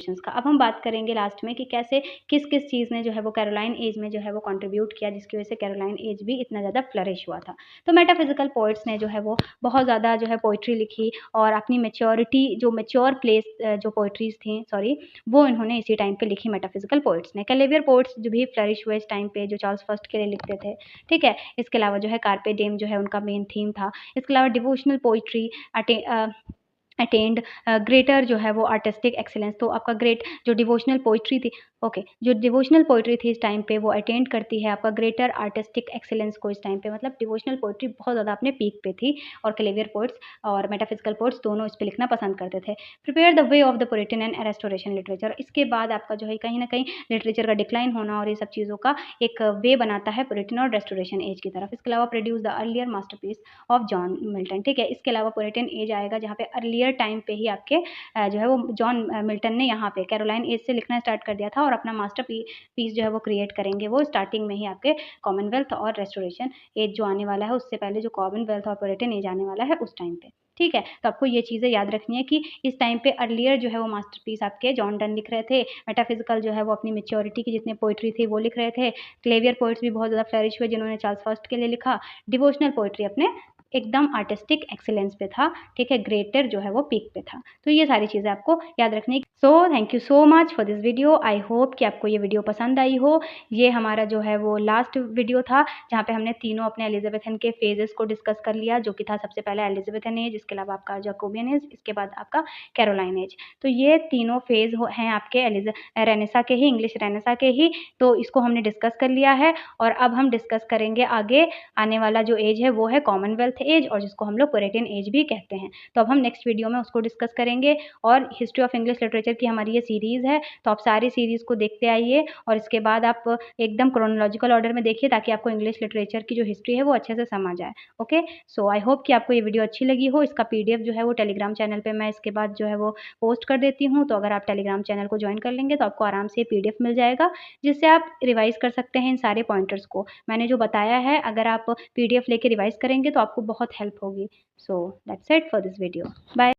का। अब हम बात करेंगे लास्ट में कि कैसे किस-किस चीज़ ने जो है वो कैरोलाइन एज में जो है वो कंट्रीब्यूट किया जिसकी वजह से कैरोलाइन एज भी इतना ज़्यादा फ्लरिश हुआ था। तो मेटाफिज़िकल पोएट्स ने जो है वो बहुत ज़्यादा जो है पोएट्री लिखी और अपनी मैच्योरिटी जो मैच्योर प्लेस जो पोएट्रीज़ थी सॉरी, वो इन्होंने इसी टाइम पे लिखी मेटाफिज़िकल पोएट्स ने। क्लेवियर पोएट्स जो भी फ्लरिश हुए इस टाइम पे जो चार्ल्स फर्स्ट के लिए लिखते थे, ठीक है? इसके अलावा जो है कार्पे डिएम जो है उनका मेन थीम था। इसके अलावा डिवोशनल पोएट्री अटेंड ग्रेटर जो है वो आर्टिस्टिक एक्सीलेंस तो आपका ग्रेट जो डिवोशनल पोएट्री थी जो डिवोशनल पोएट्री थी इस टाइम पे वो अटेंड करती है आपका ग्रेटर आर्टिस्टिक एक्सीलेंस को इस टाइम पे मतलब डिवोशनल पोएट्री बहुत ज़्यादा अपने पीक पे थी और क्लेवियर पोएट्स और मेटाफिज़िकल पोएट्स दोनों इस पे लिखना पसंद करते थे। Prepare the way of the Puritan and restoration literature इसके बाद आपका जो है कहीं न कहीं लिटरेचर का डिक्लाइन होना और ये सब चीज़ों का एक वे बनाता है पुरिटन और रेस्टोरेशन एज की तरफ। इसके अलावा produce the earlier masterpiece of John Milton, ठीक है? इसके अलावा पुरिटन एज आएगा जहाँ पे अर्लियर टाइम पे ही आपके जो है वो जॉन मिल्टन ने यहाँ पे कैरोलाइन एज से लिखना स्टार्ट कर दिया था और अपना पीस जो है वो क्रिएट करेंगे वो स्टार्टिंग में ही आपके कॉमनवेल्थ और रेस्टोरेशन एज जो आने वाला है उससे पहले जो कॉमनवेल्थ और पुरिटन एज आने वाला है उस टाइम पे, ठीक है? तो आपको ये चीज़ें याद रखनी है कि इस टाइम पे अर्लियर जो है वो मास्टरपीस आपके जॉन डन लिख रहे थे, मेटाफिज़िकल जो है वो अपनी मैच्योरिटी की जितनी पोएट्री थी वो लिख रहे थे, क्लेवियर पोएट्स भी बहुत ज़्यादा फ्लरिश हुए जिन्होंने चार्ल्स फर्स्ट के लिए लिखा, डिवोशनल पोएट्री अपने एकदम आर्टिस्टिक एक्सीलेंस पे था, ठीक है? ग्रेटर जो है वो पीक पे था। तो ये सारी चीज़ें आपको याद रखनी है। So thank you so much for this video. I hope कि आपको ये वीडियो पसंद आई हो। ये हमारा जो है वो लास्ट वीडियो था जहाँ पे हमने तीनों अपने एलिज़ाबेथन के फेजेस को डिस्कस कर लिया, जो कि था सबसे पहले एलिज़ाबेथन एज, इसके अलावा आपका जैकोबियन एज, इसके बाद आपका कैरोलाइन एज। तो ये तीनों फेज़ हैं आपके रेनेसा के ही, इंग्लिश रेनेसा के ही, तो इसको हमने डिस्कस कर लिया है। और अब हम डिस्कस करेंगे आगे आने वाला जो एज है वो है कॉमनवेल्थ एज, और जिसको हम लोग पुरिटन एज भी कहते हैं। तो अब हम नेक्स्ट वीडियो में उसको डिस्कस करेंगे। और हिस्ट्री ऑफ इंग्लिश लिटरेचर की हमारी ये सीरीज़ है, तो आप सारी सीरीज़ को देखते आइए और इसके बाद आप एकदम क्रोनोलॉजिकल ऑर्डर में देखिए ताकि आपको इंग्लिश लिटरेचर की जो हिस्ट्री है वो अच्छे से समझ आए। ओके, सो आई होप कि आपको ये वीडियो अच्छी लगी हो। इसका पीडीएफ जो है वो टेलीग्राम चैनल पे मैं इसके बाद जो है वो पोस्ट कर देती हूँ, तो अगर आप टेलीग्राम चैनल को ज्वाइन कर लेंगे तो आपको आराम से पीडीएफ मिल जाएगा, जिससे आप रिवाइज़ कर सकते हैं इन सारे पॉइंटर्स को। मैंने जो बताया है अगर आप पीडीएफ लेके रिवाइज़ करेंगे तो आपको बहुत हेल्प होगी। So that's it for this video. Bye.